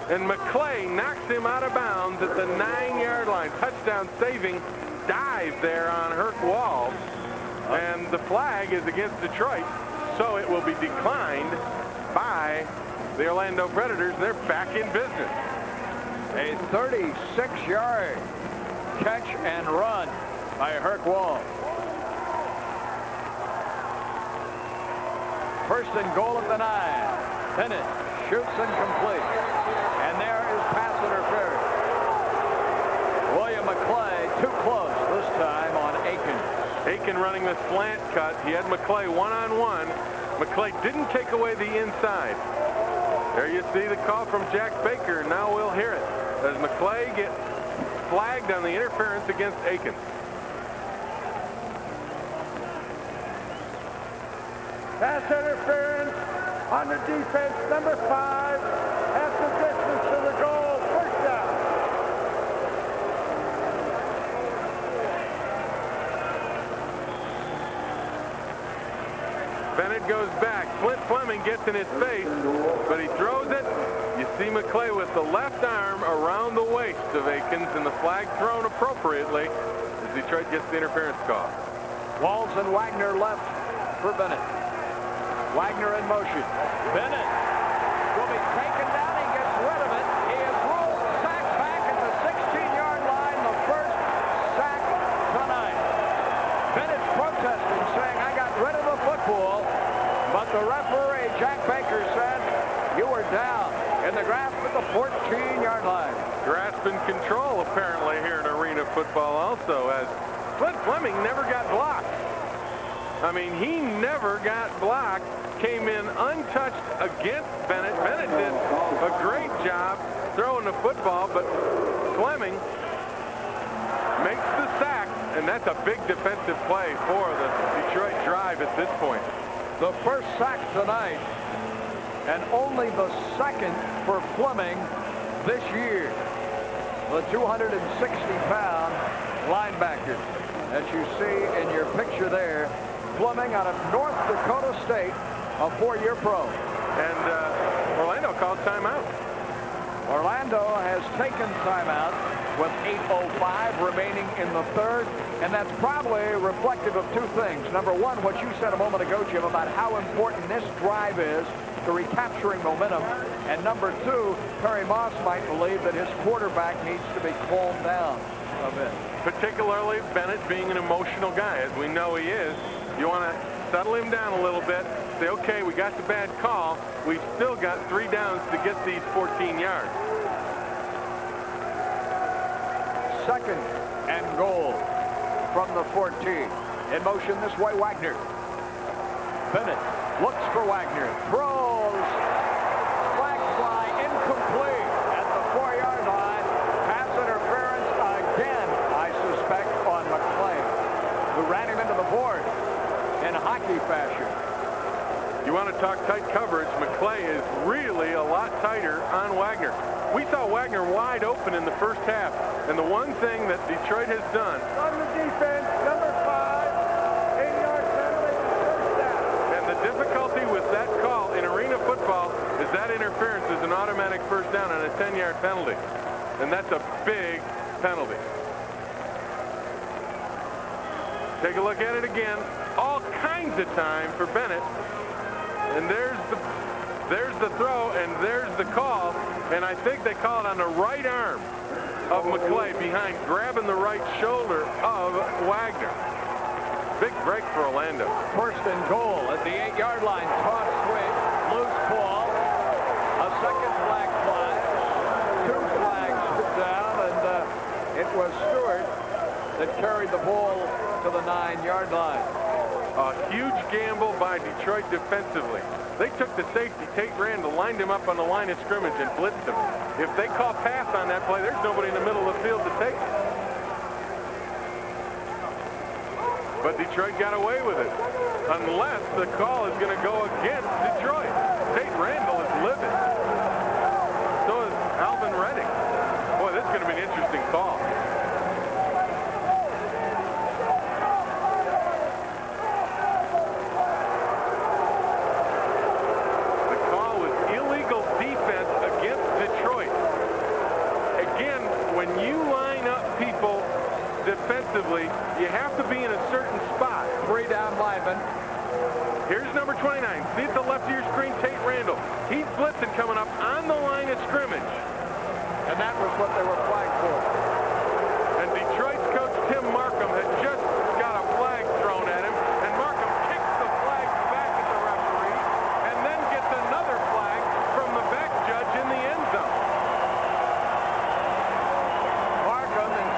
and McClay knocks him out of bounds at the 9-yard line. Touchdown saving dive there on Herc Walls, and the flag is against Detroit, so it will be declined by the Orlando Predators. They're back in business. A 36-yard catch and run by Herc Walls. First and goal at the 9. Bennett shoots incomplete. And there is pass interference. William McClay too close this time on Aiken. Aiken running the slant cut. He had McClay one-on-one. McClay didn't take away the inside. There you see the call from Jack Baker. Now we'll hear it as McClay gets flagged on the interference against Aiken. Pass interference on the defense, number 5. Half the distance to the goal. First down. Bennett goes back. Flint Fleming gets in his face, but he throws it. You see McClay with the left arm around the waist of Aikens, and the flag thrown appropriately as Detroit gets the interference call. Walls and Wagner left for Bennett. Wagner in motion. Bennett will be taken down. He gets rid of it. He is ruled sacked back at the 16-yard line. The first sack tonight. Bennett's protesting, saying, I got rid of the football. But the referee, Jack Baker, said, you were down in the grasp at the 14-yard line. Grasp and control, apparently, here in arena football also, as Flint Fleming never got blocked. I mean, he never got blocked. Came in untouched against Bennett. Bennett did a great job throwing the football, but Fleming makes the sack, and that's a big defensive play for the Detroit drive at this point. The first sack tonight, and only the second for Fleming this year. The 260-pound linebacker, as you see in your picture there. Fleming out of North Dakota State, a 4-year pro. And Orlando called timeout. Orlando has taken timeout with 8:05 remaining in the third, and that's probably reflective of two things. Number one, what you said a moment ago, Jim, about how important this drive is to recapturing momentum. And number two, Perry Moss might believe that his quarterback needs to be calmed down a bit. Particularly Bennett being an emotional guy, as we know he is. You want to settle him down a little bit, say, okay, we got the bad call. We've still got 3 downs to get these 14 yards. Second and goal from the 14. In motion this way, Wagner. Bennett looks for Wagner. Throws. Flag fly incomplete at the 4-yard line. Pass interference again, I suspect, on McClay, who ran him into the board in hockey fashion. You want to talk tight coverage, McClay is really a lot tighter on Wagner. We saw Wagner wide open in the first half, and the one thing that Detroit has done On the defense, number 5. 8-yard penalty, first down. and the difficulty with that call in arena football is that interference is an automatic first down and a 10-yard penalty, and that's a big penalty. Take a look at it again. All kinds of time for Bennett. And there's the throw, and there's the call. And I think they call it on the right arm of McClay behind, grabbing the right shoulder of Wagner. Big break for Orlando. First and goal at the 8-yard line. Toss sweep. Loose ball. A second flag fly. 2 was Stewart that carried the ball to the 9-yard line. A huge gamble by Detroit defensively. They took the safety, Tate Randall, lined him up on the line of scrimmage and blitzed him. If they call pass on that play, there's nobody in the middle of the field to take it. But Detroit got away with it, unless the call is going to go against Detroit. Tate Randall is livid. So is Alvin Redding. Boy, this is going to be an interesting call. The call was illegal defense against Detroit. Again, when you line up people defensively, you have to be in a certain spot. 3 down linemen. Here's number 29. See at the left of your screen, Tate Randall. He's blitzing coming up on the line of scrimmage. And that was what they were flagged for. And Detroit's coach, Tim Markham, had just got a flag thrown at him. And Markham kicks the flag back at the referee and then gets another flag from the back judge in the end zone. Markham is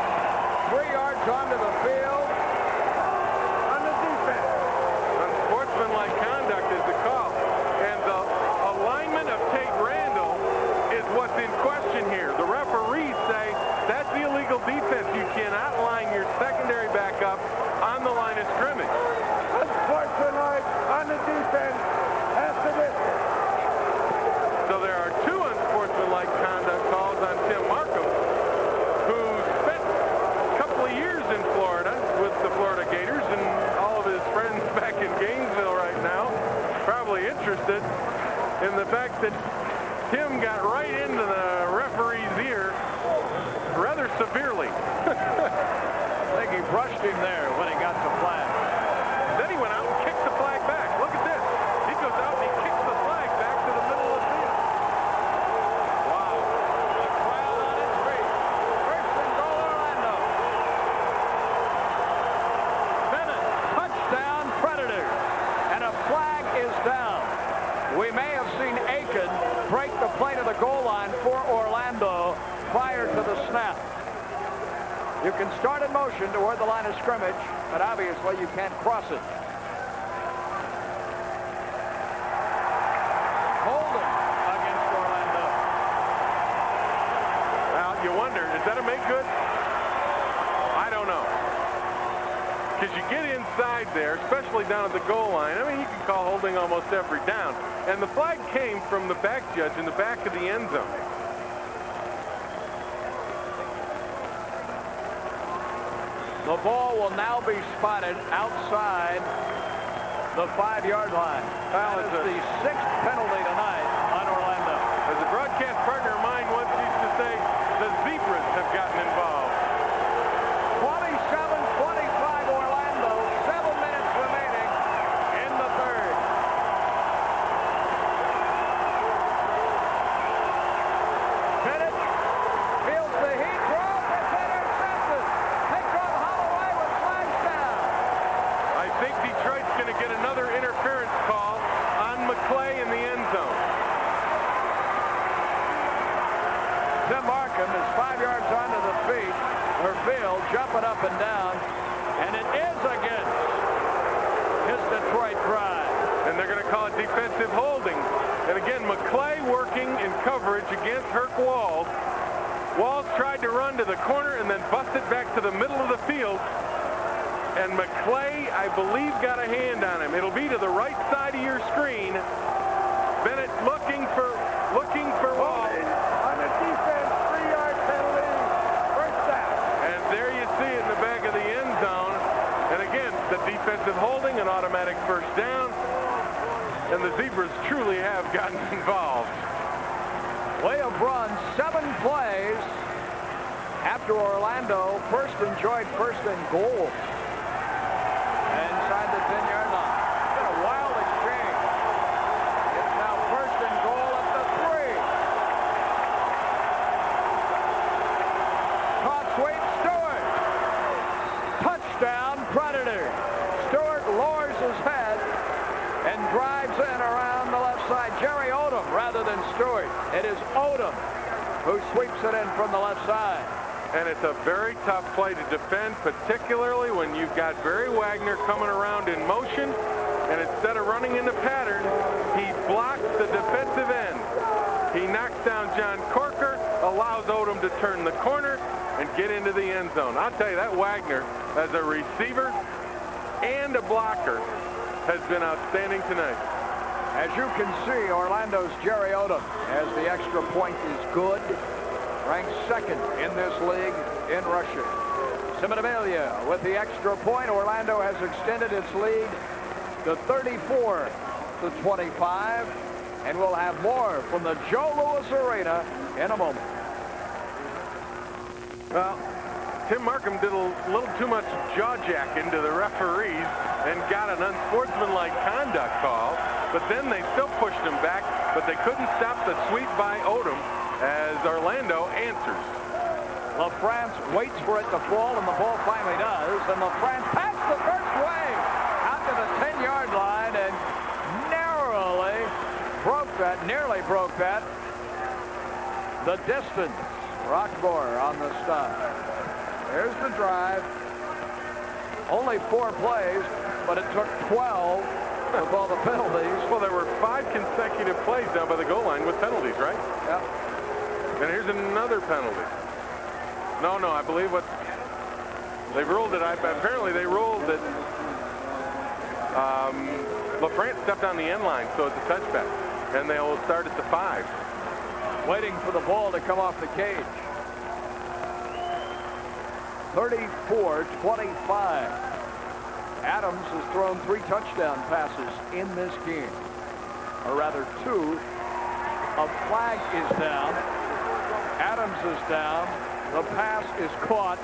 3 yards onto the field. On the defense. Unsportsmanlike conduct is the call. And the alignment of Tate Randall is what's in question here. The referees say that's illegal defense. You cannot line your secondary back up on the line of scrimmage. Unsportsmanlike on the defense. After this. So there are 2 unsportsmanlike conduct calls on Tim Markham, who spent a couple of years in Florida with the Florida Gators, and all of his friends back in Gainesville right now probably interested in the fact that Tim got right into the referee's ear rather severely. I think he brushed him there when he got the flag. Then he went out and kicked the flag back. Look at this. He goes out and he kicks the flag back to the middle of the field. Wow. The crowd on its feet. First and goal, Orlando. Bennett, touchdown, Predators. And a flag is down. We may have seen Aiken break the play to the goal line for Orlando prior to the snap. You can start in motion toward the line of scrimmage, but obviously you can't cross it. Holding against Orlando. Now, you wonder, is that a make good? I don't know. Because you get inside there, especially down at the goal line. I mean, you can call holding almost every down. And the flag came from the back judge in the back of the end zone. The ball will now be spotted outside the 5-yard line. That is the 6th penalty tonight on Orlando. As a broadcast partner of mine once used to say, the Zebras have gotten involved. 27-25 Orlando, 7 minutes remaining in the third. Bennett feels the heat, throws, it's intercepted. Takes on Holloway with flags down. I think Detroit's going to get another interference call on McClay in the end zone. Tim Markham is 5 yards onto the field, jumping up and down, and it is against his Detroit pride. And they're going to call it defensive holding. And again, McClay working in coverage against Herc Walls. Walls tried to run to the corner and then busted back to the middle of the field. And McClay, I believe, got a hand on him. It'll be to the right side of your screen. Bennett looking for Walls. On the defense, 3-yard penalty. First down. And there you see it in the back of the end zone. And again, the defensive holding, an automatic first down. And the Zebras truly have gotten involved. We have run 7 plays after Orlando first enjoyed first and goal inside the 10-yard line. It's been a wild exchange. It's now first and goal at the 3. Caught sweep, Stewart. Touchdown, Predator. Stewart lowers his head and drives in around the left side. Jerry Odom rather than Stewart. It is Odom who sweeps it in from the left side. And it's a very tough play to defend, particularly when you've got Barry Wagner coming around in motion, and instead of running into pattern, he blocks the defensive end. He knocks down John Corker, allows Odom to turn the corner and get into the end zone. I'll tell you, that Wagner, as a receiver and a blocker, has been outstanding tonight. As you can see, Orlando's Jerry Odom, as the extra point is good, ranked second in this league in rushing. Simonibelia with the extra point. Orlando has extended its lead to 34-25, and we'll have more from the Joe Louis Arena in a moment. Well, Tim Markham did a little too much jaw-jacking to the referees and got an unsportsmanlike conduct call, but then they still pushed him back, but they couldn't stop the sweep by Odom as Orlando answers. LaFrance waits for it to fall, and the ball finally does, and LaFrance passed the first wave out to the 10-yard line and nearly broke that. The distance. Rockmore on the stop. There's the drive. Only 4 plays, but it took 12 with all the penalties. Well, there were 5 consecutive plays down by the goal line with penalties, right? Yep. And here's another penalty. No, I believe what they've ruled it. Apparently they ruled that LaFrance stepped on the end line, so it's a touchback. And they'll start at the 5. Waiting for the ball to come off the cage. 34-25. Adams has thrown 3 touchdown passes in this game. Or rather 2. A flag is down. Adams is down. The pass is caught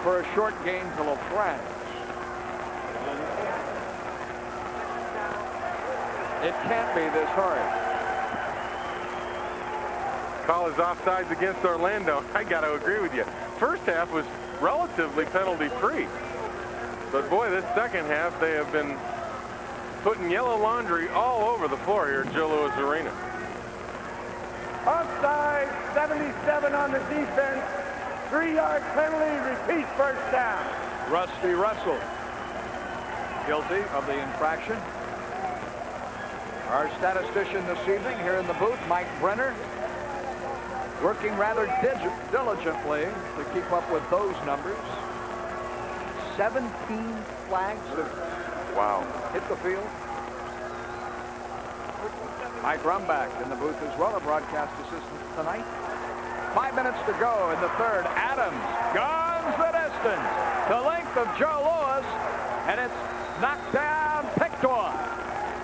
for a short gain to LaFrance. It can't be this hard. Call is offsides against Orlando. I got to agree with you. First half was relatively penalty-free. But boy, this second half, they have been putting yellow laundry all over the floor here at Joe Louis Arena. Offside, 77 on the defense. 3-yard penalty, repeat first down. Rusty Russell, guilty of the infraction. Our statistician this evening here in the booth, Mike Brenner, working rather diligently to keep up with those numbers. 17 flags have hit the field. Mike Rumback in the booth as well, a broadcast assistant tonight. 5 minutes to go in the third. Adams guns the distance. The length of Joe Louis, and it's knocked down, picked off.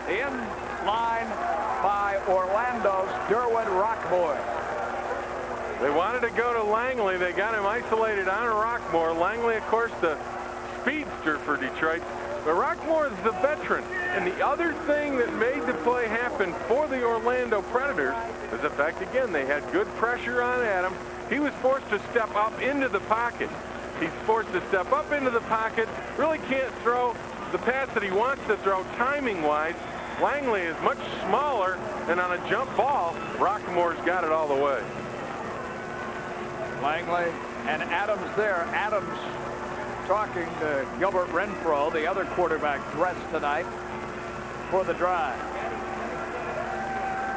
In line by Orlando's Derwin Rockmore. They wanted to go to Langley. They got him isolated on Rockmore. Langley, of course, the speedster for Detroit. But Rockmore is the veteran. And the other thing that made the play happen for the Orlando Predators is the fact, again, they had good pressure on Adams. He was forced to step up into the pocket. He's forced to step up into the pocket, really can't throw the pass that he wants to throw timing-wise. Langley is much smaller, and on a jump ball, Rockmore's got it all the way. Langley and Adams there. Adams talking to Gilbert Renfro, the other quarterback dressed tonight for the drive.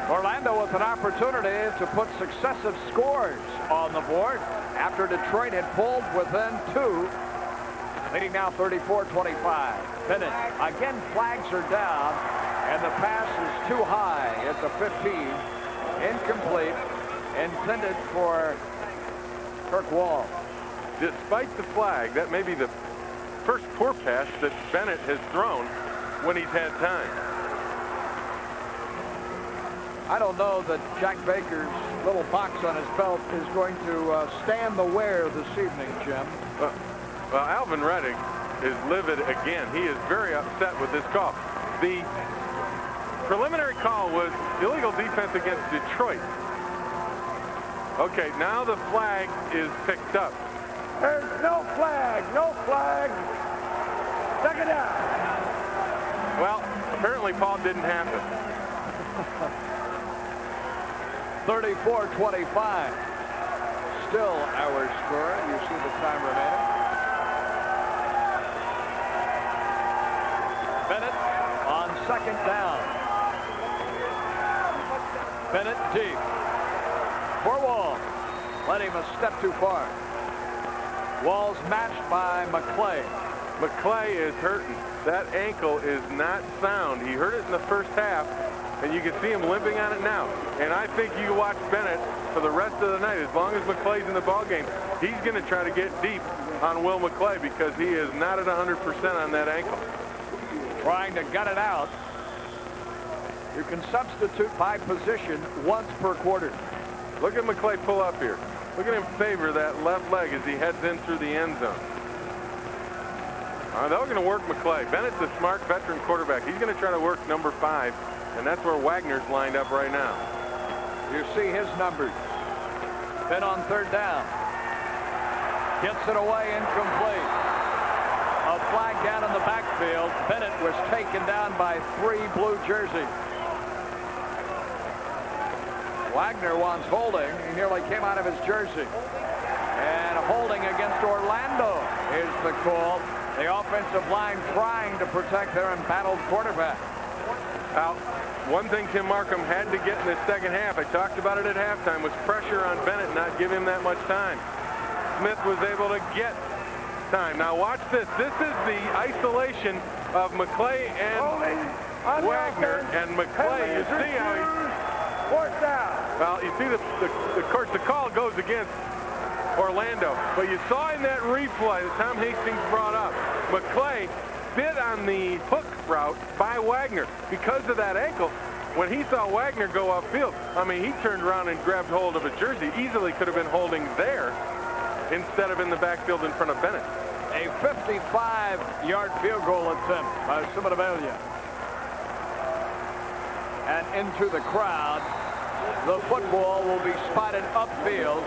Orlando with an opportunity to put successive scores on the board after Detroit had pulled within 2, leading now 34-25. Bennett, again, flags are down, and the pass is too high at the 15. Incomplete, intended for Kirk Wall. Despite the flag, that may be the first poor pass that Bennett has thrown when he's had time. I don't know that Jack Baker's little box on his belt is going to stand the wear this evening, Jim. Well, Alvin Reddick is livid again. He is very upset with this call. The preliminary call was illegal defense against Detroit. Okay, now the flag is picked up. There's no flag, no flag. Second down. Well, apparently Paul didn't happen. 34-25. still our score. You see the time remaining. Bennett on second down. Bennett deep. For Wall. Led him a step too far. Wall's matched by McClay. McClay is hurting. That ankle is not sound. He hurt it in the first half, and you can see him limping on it now. And I think you watch Bennett for the rest of the night. As long as McClay's in the ballgame, he's going to try to get deep on Will McClay because he is not at 100% on that ankle. Trying to gut it out. You can substitute by position once per quarter. Look at McClay pull up here. Look at him favor that left leg as he heads in through the end zone. They're going to work McClay. Bennett's a smart veteran quarterback. He's going to try to work number 5, and that's where Wagner's lined up right now. You see his numbers. Then on third down. Gets it away, incomplete. A flag down in the backfield. Bennett was taken down by 3 blue jerseys. Wagner wants holding. He nearly came out of his jersey. And holding against Orlando is the call. The offensive line trying to protect their embattled quarterback. Now, one thing Tim Markham had to get in the second half, I talked about it at halftime, was pressure on Bennett, not give him that much time. Smith was able to get time. Now watch this. This is the isolation of McClay and Wagner. And McClay, you see how he... Fourth down. Well, you see, of course, the call goes against Orlando. But you saw in that replay that Tom Hastings brought up, McClay bit on the hook route by Wagner. Because of that ankle, when he saw Wagner go upfield, I mean, he turned around and grabbed hold of a jersey. Easily could have been holding there instead of in the backfield in front of Bennett. A 55-yard field goal attempt by Simonibelia. And into the crowd. The football will be spotted upfield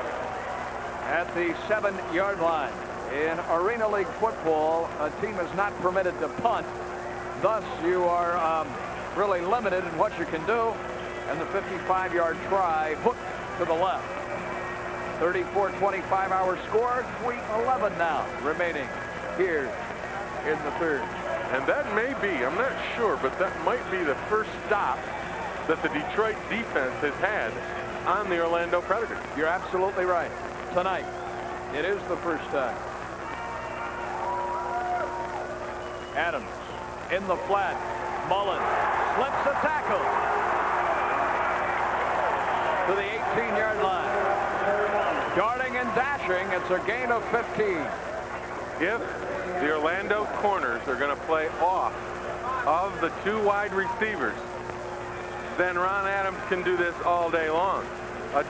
at the 7-yard line. In Arena League football, a team is not permitted to punt. Thus, you are really limited in what you can do. And the 55-yard try hooked to the left. 34-25 our score. 3:11 now remaining here in the third. And that may be, I'm not sure, but that might be the first stop that the Detroit defense has had on the Orlando Predators. You're absolutely right. Tonight, it is the first time. Adams in the flat. Mullen slips a tackle to the 18-yard line. Darting and dashing, it's a gain of 15. If the Orlando corners are going to play off of the 2 wide receivers, then Ron Adams can do this all day long.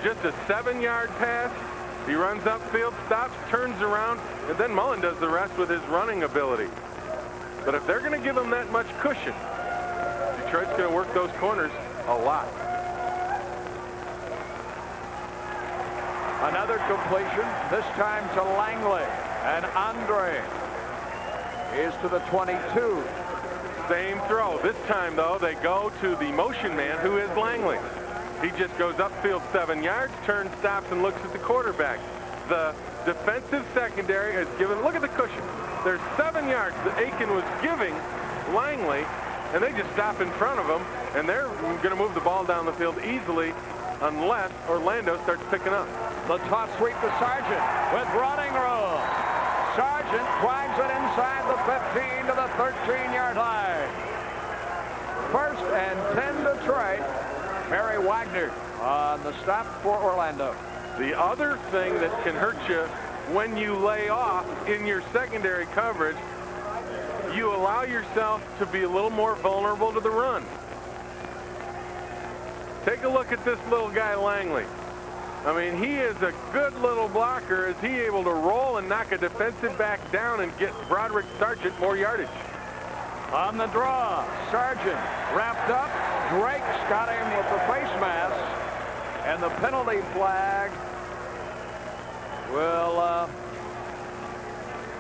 Just a 7-yard pass. He runs upfield, stops, turns around, and then Mullen does the rest with his running ability. But if they're going to give him that much cushion, Detroit's going to work those corners a lot. Another completion, this time to Langley. And Andre is to the 22. Same throw. This time, though, they go to the motion man, who is Langley. He just goes upfield 7 yards, turns, stops, and looks at the quarterback. The defensive secondary has given, look at the cushion. There's 7 yards that Aiken was giving Langley, and they just stop in front of him, and they're going to move the ball down the field easily unless Orlando starts picking up. The toss sweep to Sargent with running room. Sargent climbs it inside the 15 to the 13-yard line. First and 10 Detroit. Mary Wagner on the stop for Orlando. The other thing that can hurt you when you lay off in your secondary coverage, you allow yourself to be a little more vulnerable to the run. Take a look at this little guy, Langley. I mean, he is a good little blocker. Is he able to roll and knock a defensive back down and get Broderick Sargent more yardage? On the draw, Sargent wrapped up. Drake's got him with the face mask. And the penalty flag will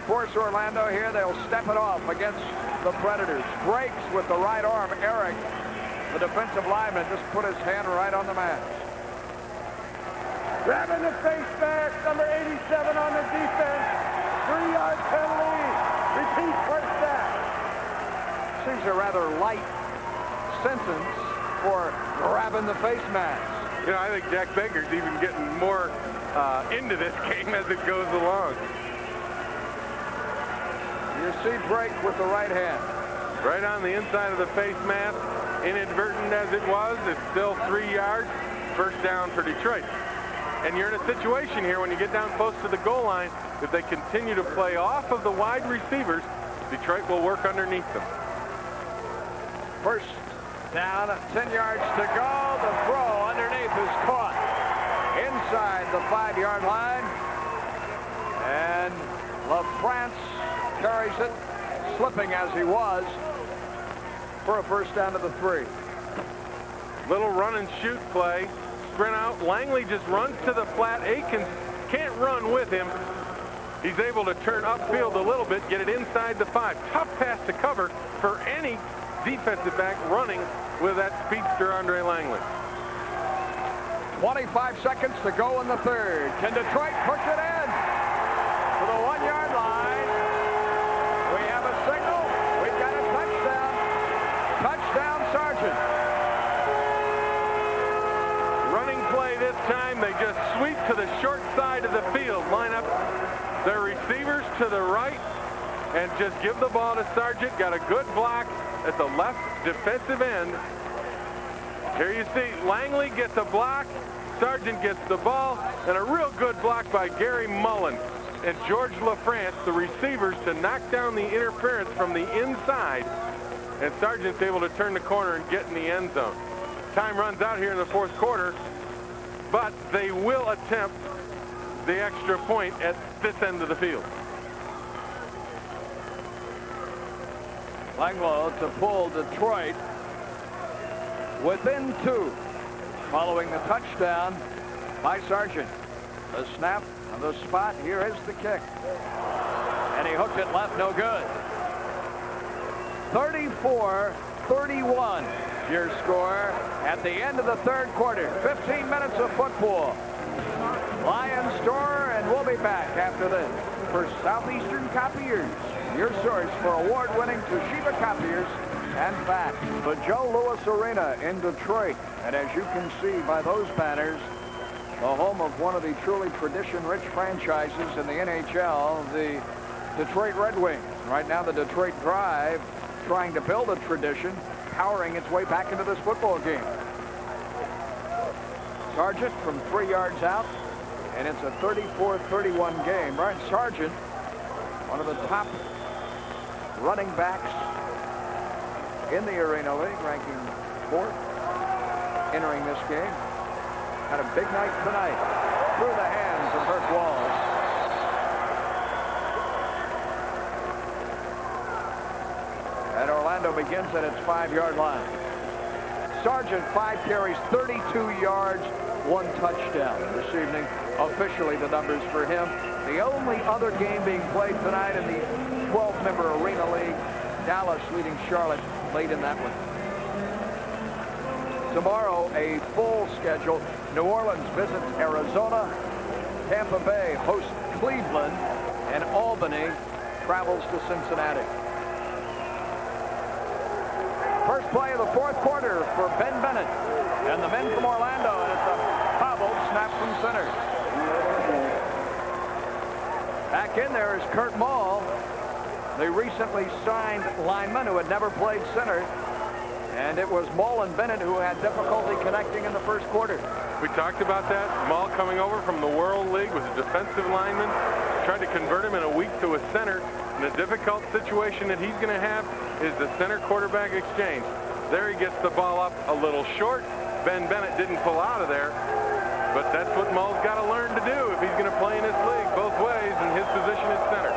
force Orlando here. They'll step it off against the Predators. Drake's with the right arm. Eric, the defensive lineman, just put his hand right on the mask. Grabbing the face mask, number a rather light sentence for grabbing the face mask. You know, I think Jack Baker's even getting more into this game as it goes along. You see break with the right hand. Right on the inside of the face mask. Inadvertent as it was, it's still 3 yards. First down for Detroit. And you're in a situation here when you get down close to the goal line, if they continue to play off of the wide receivers, Detroit will work underneath them. First down, 10 yards to go. The throw underneath is caught inside the 5-yard line. And LaFrance carries it, slipping as he was, for a first down to the 3. Little run and shoot play. Sprint out. Langley just runs to the flat. Aikens can't run with him. He's able to turn upfield a little bit, get it inside the 5. Tough pass to cover for any defensive back running with that speedster Andre Langley. 25 seconds to go in the 3rd. Can Detroit push it in to the 1-yard line? We have a signal. We've got a touchdown. Touchdown, Sargent. Running play this time. They just sweep to the short side of the field. Line up their receivers to the right and just give the ball to Sargent. Got a good block at the left defensive end. Here you see Langley gets a block. Sargent gets the ball, and a real good block by Gary Mullen and George LaFrance, the receivers, to knock down the interference from the inside. And Sargent's able to turn the corner and get in the end zone. Time runs out here in the 4th quarter, but they will attempt the extra point at this end of the field. Langlo to pull Detroit within 2, following the touchdown by Sargent. The snap on the spot. Here is the kick. And he hooked it left, no good. 34-31, your score at the end of the 3rd quarter. 15 minutes of football. Lions store, and we'll be back after this for Southeastern Copiers, your source for award-winning Toshiba copiers and fax. The Joe Louis Arena in Detroit, and as you can see by those banners, the home of one of the truly tradition-rich franchises in the NHL, the Detroit Red Wings. Right now, the Detroit Drive trying to build a tradition, powering its way back into this football game. Sargent from 3 yards out, and it's a 34-31 game. Brian Sargent, one of the top running backs in the Arena League, ranking 4th, entering this game. Had a big night tonight through the hands of Burt Walls. And Orlando begins at its 5-yard line. Sargent, 5 carries, 32 yards, 1 touchdown this evening. Officially the numbers for him. The only other game being played tonight in the 12-member Arena League. Dallas leading Charlotte late in that one. Tomorrow, a full schedule. New Orleans visits Arizona. Tampa Bay hosts Cleveland. And Albany travels to Cincinnati. First play of the 4th quarter for Ben Bennett and the men from Orlando. And it's a hobbled snap from center. Back in there is Kurt Mall, the recently signed lineman who had never played center. And it was Mall and Bennett who had difficulty connecting in the 1st quarter. We talked about that. Mall coming over from the World League was a defensive lineman. Tried to convert him in a week to a center. And the difficult situation that he's going to have is the center quarterback exchange. There he gets the ball up a little short. Ben Bennett didn't pull out of there. But that's what Mull's got to learn to do if he's going to play in this league both ways, and his position is center.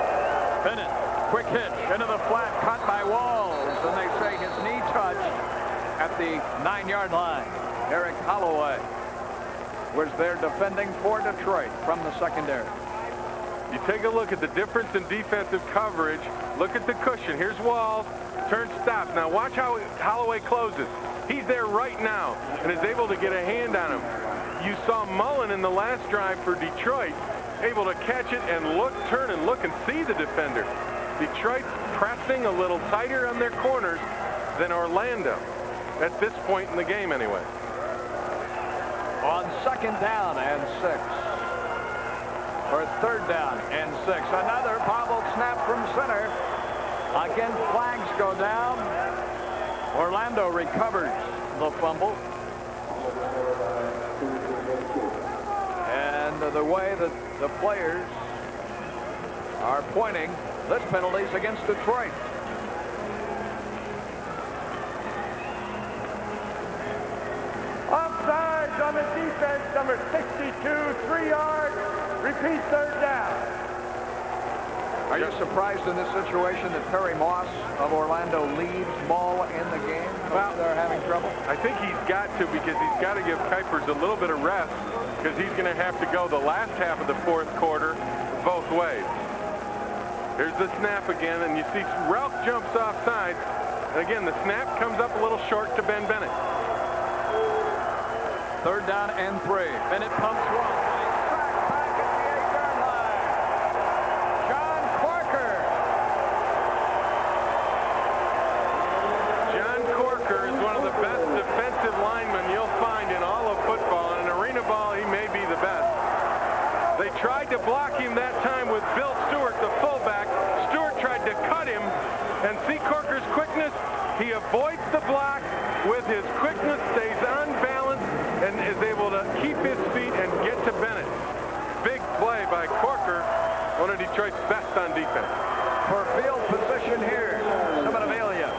Bennett, quick hitch into the flat, cut by Walls, and they say his knee touched at the 9-yard line. Eric Holloway was there defending for Detroit from the secondary. You take a look at the difference in defensive coverage. Look at the cushion. Here's Walls. Turn, stops. Now watch how Holloway closes. He's there right now and is able to get a hand on him. You saw Mullen in the last drive for Detroit able to catch it and look, turn and look and see the defender. Detroit's pressing a little tighter on their corners, than Orlando at this point in the game anyway. On 2nd down and 6. Or 3rd down and 6. Another bobbled snap from center. Again, flags go down. Orlando recovers the fumble. And the way that the players are pointing, this penalty is against Detroit. Offsides on the defense, number 62, 3 yards. Repeat 3rd down. Are you surprised in this situation that Perry Moss of Orlando leaves Mull in the game? Well, they're having trouble. I think he's got to, because he's got to give Kuipers a little bit of rest, because he's going to have to go the last half of the 4th quarter both ways. Here's the snap again, and you see Ralph jumps offside. And again, the snap comes up a little short to Ben Bennett. 3rd down and 3. Bennett pumps one. Back at the 8-yard line. John Corker. John Corker is one of the best defensive linemen you'll find in all of football. In an arena ball, he may be the best. They tried to block him that time with Bill Stewart, the fullback. Stewart tried to cut him, and see Corker's quickness. He avoids the block with his quickness, stays unbalanced, and is able to keep his feet and get to Bennett. Big play by Corker, one of Detroit's best on defense. For field position here, Simonavalia,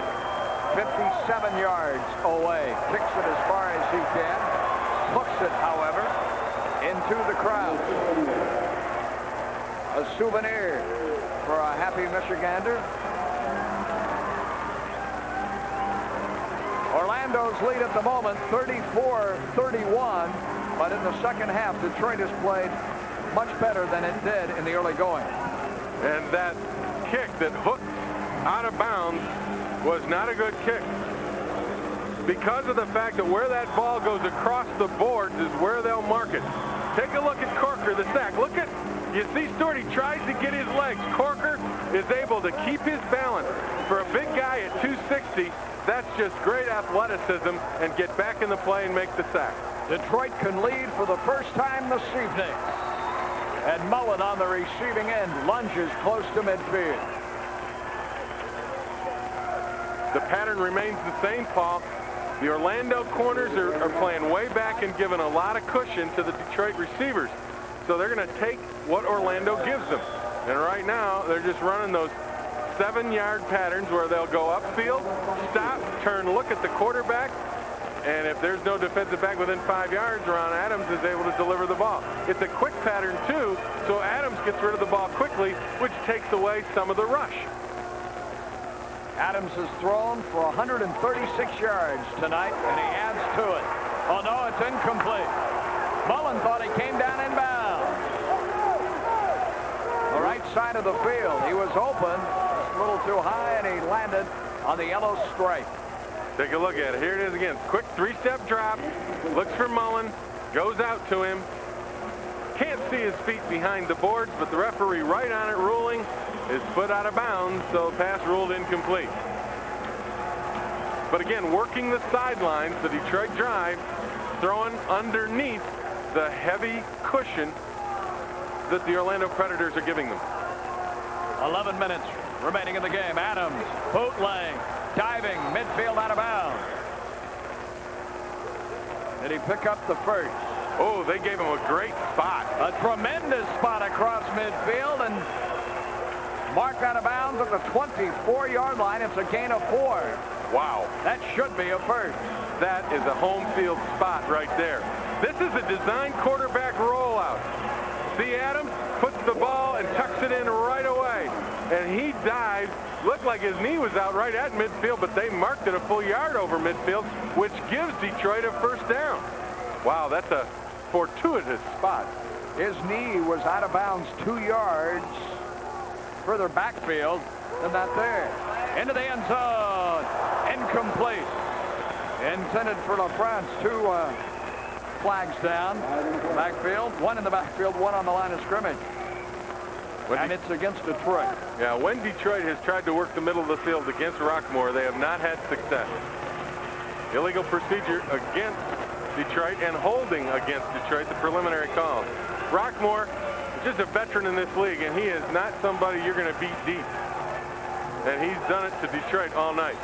57 yards away. Kicks it as far as he can. Hooks it, however, into the crowd. A souvenir for a happy Michigander. Orlando's lead at the moment, 34-31, but in the second half, Detroit has played much better than it did in the early going. And that kick that hooked out of bounds was not a good kick, because of the fact that where that ball goes across the boards is where they'll mark it. Take a look at Corker, the sack. Look at, you see Stewart, he tries to get his legs. Corker is able to keep his balance. For a big guy at 260, that's just great athleticism, and get back in the play and make the sack. Detroit can lead for the first time this evening. And Mullen on the receiving end lunges close to midfield. The pattern remains the same, Paul. The Orlando corners are playing way back and giving a lot of cushion to the Detroit receivers. So they're going to take what Orlando gives them. And right now, they're just running those 7-yard patterns where they'll go upfield, stop, turn, look at the quarterback, and if there's no defensive back within 5 yards, Ron Adams is able to deliver the ball. It's a quick pattern, too, so Adams gets rid of the ball quickly, which takes away some of the rush. Adams has thrown for 136 yards tonight, and he adds to it. Oh, no, it's incomplete. Mullen thought he came down inbound. The right side of the field. He was open, a little too high, and he landed on the yellow stripe. Take a look at it. Here it is again. Quick 3-step drop. Looks for Mullen. Goes out to him. Can't see his feet behind the boards, but the referee right on it ruling his foot out of bounds, so pass ruled incomplete. But again, working the sidelines, the Detroit drive, throwing underneath the heavy cushion that the Orlando Predators are giving them. 11 minutes remaining in the game. Adams, bootleg, diving, midfield out of bounds. Did he pick up the first? Oh, they gave him a great spot. A tremendous spot across midfield, and marked out of bounds at the 24-yard line. It's a gain of 4. Wow. That should be a first. That is a home field spot right there. This is a design quarterback rollout. See, Adams puts the ball and tucks it in right away. And he dives. Looked like his knee was out right at midfield, but they marked it a full yard over midfield, which gives Detroit a first down. Wow, that's a fortuitous spot. His knee was out of bounds 2 yards further backfield than that there. Into the end zone. Incomplete. Intended for LaFrance. 2 flags down. Backfield. 1 in the backfield, 1 on the line of scrimmage. And it's against Detroit. Yeah, when Detroit has tried to work the middle of the field against Rockmore, they have not had success. Illegal procedure against Detroit and holding against Detroit, the preliminary call. Rockmore is just a veteran in this league, and he is not somebody you're going to beat deep. And he's done it to Detroit all night.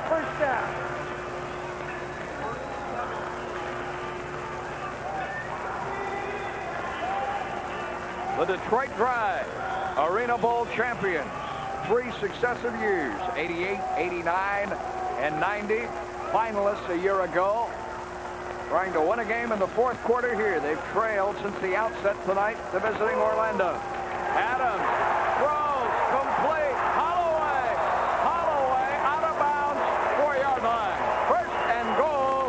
First down. The Detroit Drive, Arena Bowl champions, 3 successive years, 88, 89, and 90. Finalists a year ago. Trying to win a game in the 4th quarter here. They've trailed since the outset tonight to visiting Orlando. Adams throws complete. Holloway out of bounds, 4-yard line. 1st and goal,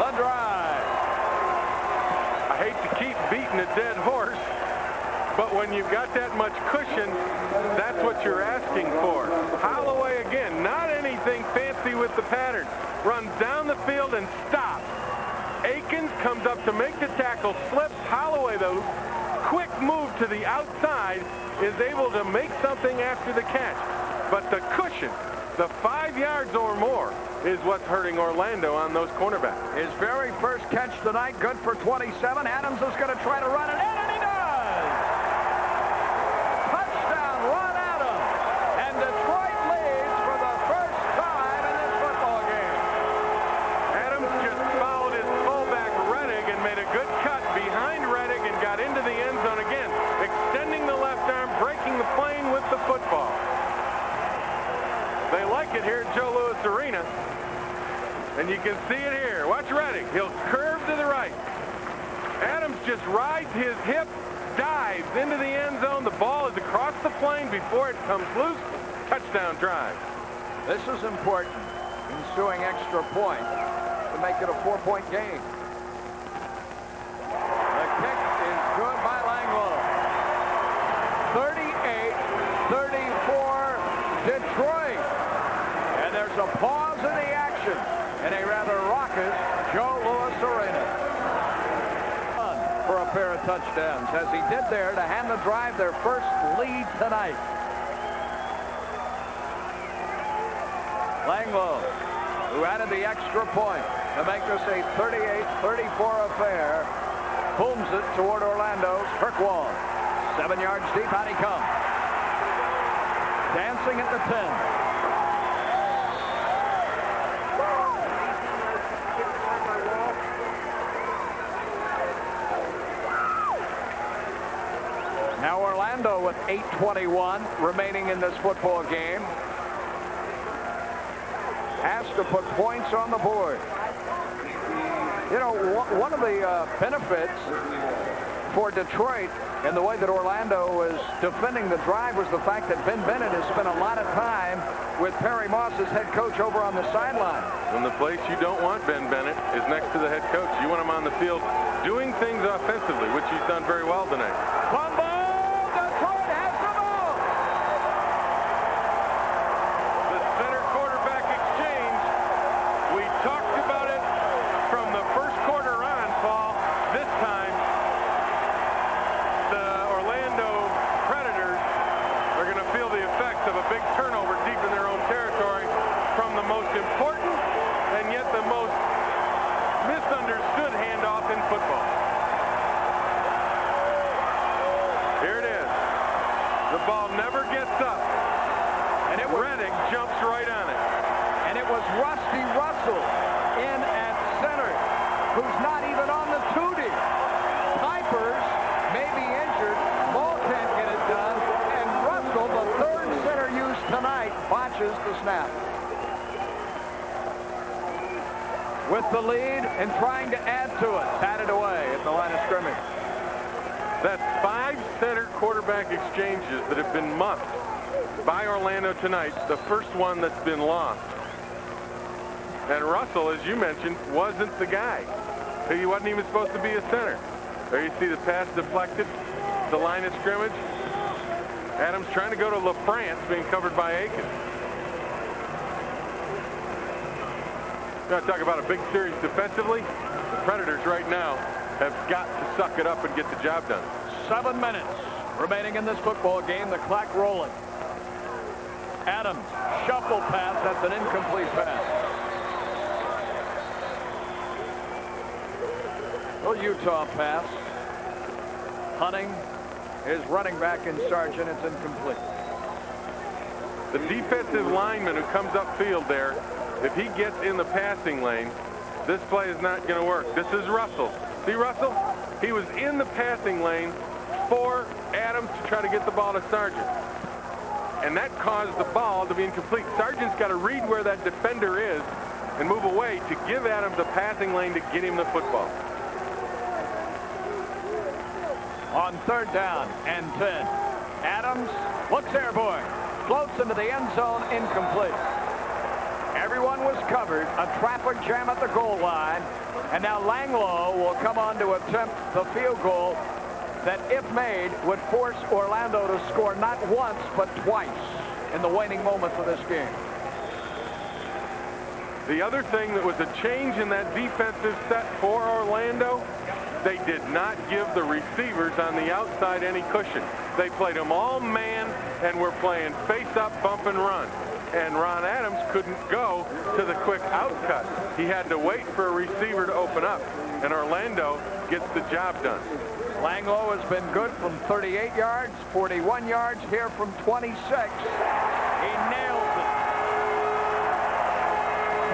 the Drive. I hate to keep beating a dead horse, but when you've got that much cushion, that's what you're asking for. Holloway again, not anything fancy with the pattern. Runs down the field and stops. Akins comes up to make the tackle, slips. Holloway, though, quick move to the outside, is able to make something after the catch. But the cushion, the 5 yards or more, is what's hurting Orlando on those cornerbacks. His very first catch tonight, good for 27. Adams is going to try to run it in, and he does! Touchdown, Ron Adams. And Detroit leads for the first time in this football game. Adams just followed his fullback, Reddick, and made a good cut behind Reddick and got into the end zone again, extending the left arm, breaking the plane with the football. They like it here at Joe Louis Arena, and you can see it here. Watch Reddick. He'll curve to the right. Adams just rides his hip, dives into the end zone. The ball is across the plane before it comes loose. Touchdown Drive. This is important. Ensuing extra point to make it a 4-point game. The kick is good by Langlow. 38-34 Detroit. And there's a pause in the action in a rather raucous Joe Louis Arena. For a pair of touchdowns, as he did there to hand the Drive their first lead tonight. Langlow, who added the extra point to make this a 38-34 affair, booms it toward Orlando's Kirkwall. 7 yards deep, out he comes. Dancing at the 10. Now Orlando with 8:21 remaining in this football game has to put points on the board. You know, one of the benefits for Detroit and the way that Orlando was defending the Drive was the fact that Ben Bennett has spent a lot of time with Perry Moss as head coach over on the sideline. And the place you don't want Ben Bennett is next to the head coach. You want him on the field doing things offensively, which he's done very well tonight. Fumble! Detroit has the ball! The center quarterback exchange. We talked about it from the first quarter on, Paul. This time, the Orlando Predators are going to feel the effects of a big turnover deep in their own territory from the most important and yet the most misunderstood handoff in football. Here it is. The ball never gets up. And it was Reddick jumps right on it. And it was Rusty Russell in at center, who's not even on the tootie. Pipers may be injured. Ball can't get it done. And Russell, the third center used tonight, botches the snap. With the lead and trying to add to it. Batted away at the line of scrimmage. That's 5 center quarterback exchanges that have been muffed by Orlando tonight. The first one that's been lost. And Russell, as you mentioned, wasn't the guy. He wasn't even supposed to be a center. There you see the pass deflected. The line of scrimmage. Adams trying to go to LaFrance, being covered by Akins. Got to talk about a big series defensively. The Predators right now have got to suck it up and get the job done. 7 minutes remaining in this football game. The clock rolling. Adams, shuffle pass. That's an incomplete pass. Little Utah pass. Hunting is running back in Sargent. It's incomplete. The defensive lineman who comes upfield there, if he gets in the passing lane, this play is not going to work. This is Russell. See Russell? He was in the passing lane for Adams to try to get the ball to Sargent. And that caused the ball to be incomplete. Sargent's got to read where that defender is and move away to give Adams a passing lane to get him the football. On 3rd down and 10. Adams looks airborne. Floats into the end zone, incomplete. Everyone was covered. A traffic jam at the goal line. And now Langloh will come on to attempt the field goal that, if made, would force Orlando to score not once, but twice in the waning moments of this game. The other thing that was a change in that defensive set for Orlando, they did not give the receivers on the outside any cushion. They played them all man and were playing face-up, bump and run. And Ron Adams couldn't go to the quick out cut. He had to wait for a receiver to open up, and Orlando gets the job done. Langloh has been good from 38 yards, 41 yards, here from 26. He nails it.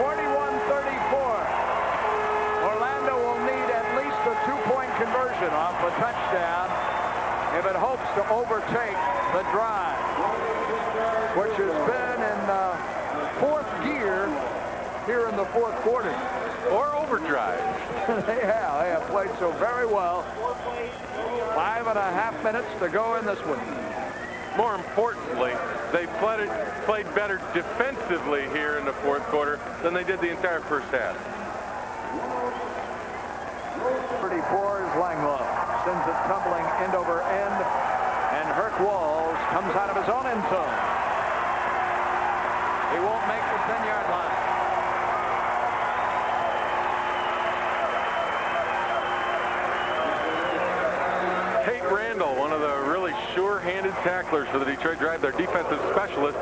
41-34. Orlando will need at least a 2-point conversion off a touchdown if it hopes to overtake the drive, which has been in 4th gear here in the 4th quarter. Or overdrive. They have played so very well. 5.5 minutes to go in this one. More importantly, they played better defensively here in the 4th quarter than they did the entire first half. 34 is Langloh. Sends it tumbling end over end. And Herc Walls comes out of his own end zone. He won't make the 10-yard line. One of the really sure-handed tacklers for the Detroit Drive, their defensive specialist,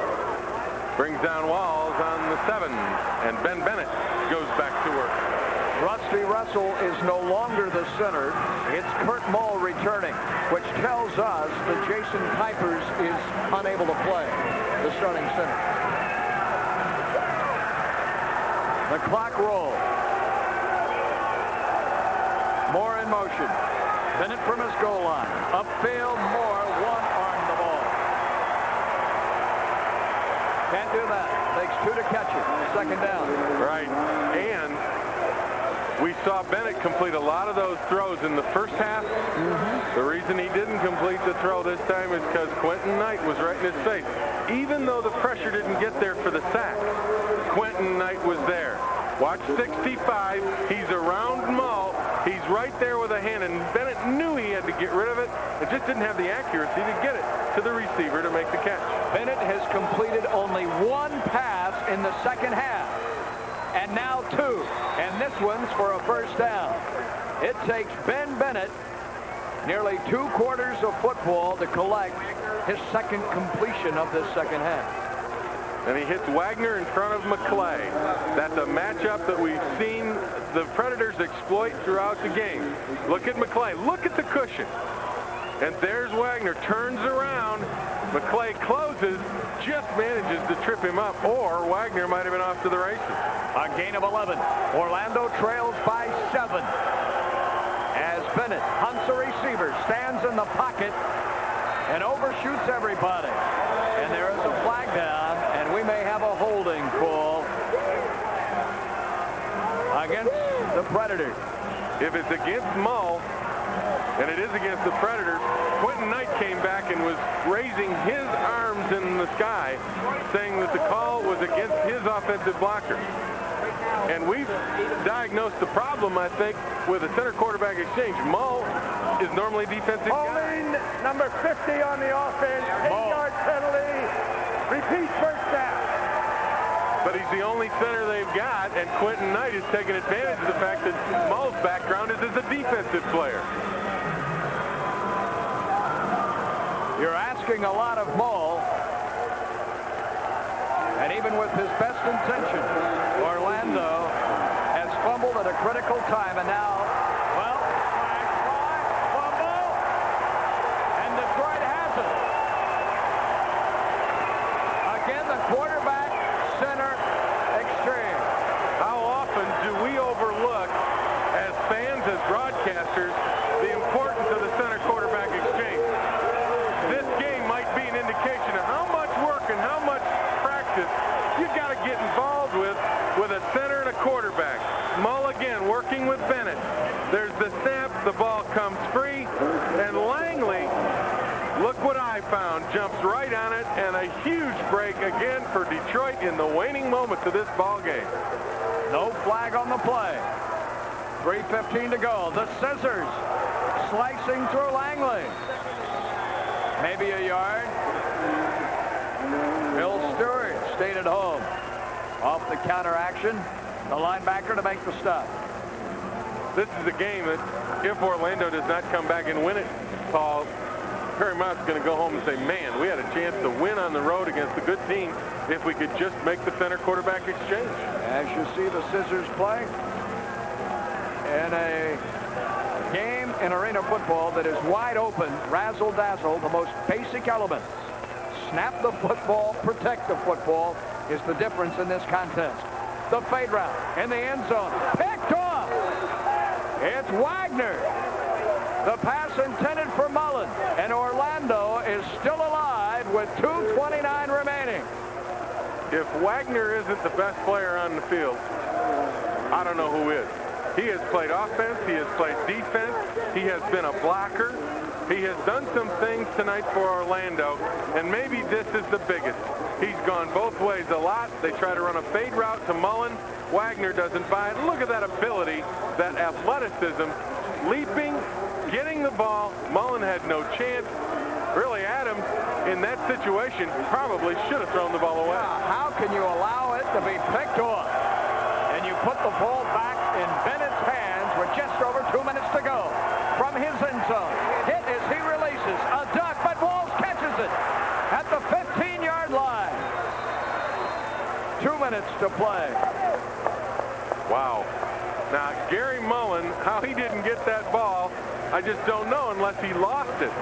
brings down Walls on the 7, and Ben Bennett goes back to work. Rusty Russell is no longer the center. It's Kurt Mull returning, which tells us that Jason Kuipers is unable to play, the starting center. The clock rolls. Moore in motion. Bennett from his goal line. Upfield, Moore one-armed the ball. Can't do that. Takes 2 to catch it. 2nd down. Right. And we saw Bennett complete a lot of those throws in the first half. The reason he didn't complete the throw this time is because Quentin Knight was right in his face. Even though the pressure didn't get there for the sack, Quentin Knight was there. Watch 65. He's around Mull. He's right there with a hand, and Bennett knew he had to get rid of it. It just didn't have the accuracy to get it to the receiver to make the catch. Bennett has completed only 1 pass in the 2nd half, and now 2. And this one's for a 1st down. It takes Ben Bennett nearly 2 quarters of football to collect his 2nd completion of this 2nd half. And he hits Wagner in front of McClay. That's a matchup that we've seen the Predators exploit throughout the game. Look at McClay. Look at the cushion. And there's Wagner. Turns around. McClay closes. Just manages to trip him up. Or Wagner might have been off to the races. A gain of 11. Orlando trails by 7. As Bennett hunts the receiver, stands in the pocket, and overshoots everybody. And there is a flag down, and we may have a holding call against the Predators. If it's against Mull, and it is against the Predators, Quentin Knight came back and was raising his arms in the sky, saying that the call was against his offensive blocker. And we've diagnosed the problem, I think, with a center quarterback exchange. Mull is normally defensive guy. Number 50 on the offense, 8-yard penalty, repeat 1st down. but he's the only center they've got, and Quentin Knight is taking advantage of the fact that Mull's background is as a defensive player. You're asking a lot of Mull, and even with his best intentions, Orlando has fumbled at a critical time, and now, well, fumble, and Detroit has it. Again, the quarterback center exchange. How often do we overlook, as fans, as broadcasters, the importance of the center quarterback exchange? This game might be an indication of how much work and how much practice you've got to get involved with a center and a quarterback. Mull again working with Bennett. There's the snap, the ball comes free, and Langley, look what I found, jumps right on it, and a huge break again for Detroit in the waning moments of this ball game. No flag on the play. 3:15 to go. The scissors slicing through Langley. Maybe a yard. Bill Stewart stayed at home. Off the counter action, the linebacker to make the stop. This is a game that if Orlando does not come back and win it, Paul, Perry Moss is going to go home and say, man, we had a chance to win on the road against a good team if we could just make the center quarterback exchange. As you see the scissors play in a game in arena football that is wide open, razzle-dazzle, the most basic elements. Snap the football, protect the football is the difference in this contest. The fade route in the end zone. Picked off. It's Wagner. The pass intended for Mullen. And Orlando is still alive with 2:29 remaining. If Wagner isn't the best player on the field, I don't know who is. He has played offense. He has played defense. He has been a blocker. He has done some things tonight for Orlando, and maybe this is the biggest. He's gone both ways a lot. They try to run a fade route to Mullen. Wagner doesn't buy it. Look at that ability, that athleticism, leaping, getting the ball. Mullen had no chance. Really, Adams, in that situation, probably should have thrown the ball away. How can you allow it to be picked off? And you put the ball back in Bennett's hands with just over 2 minutes to go. From his end zone. Hit as he releases. A duck, but Walls catches it at the 15-yard line. 2 minutes to play. Wow. Now, Gary Mullen, how he didn't get that ball, I just don't know unless he lost it.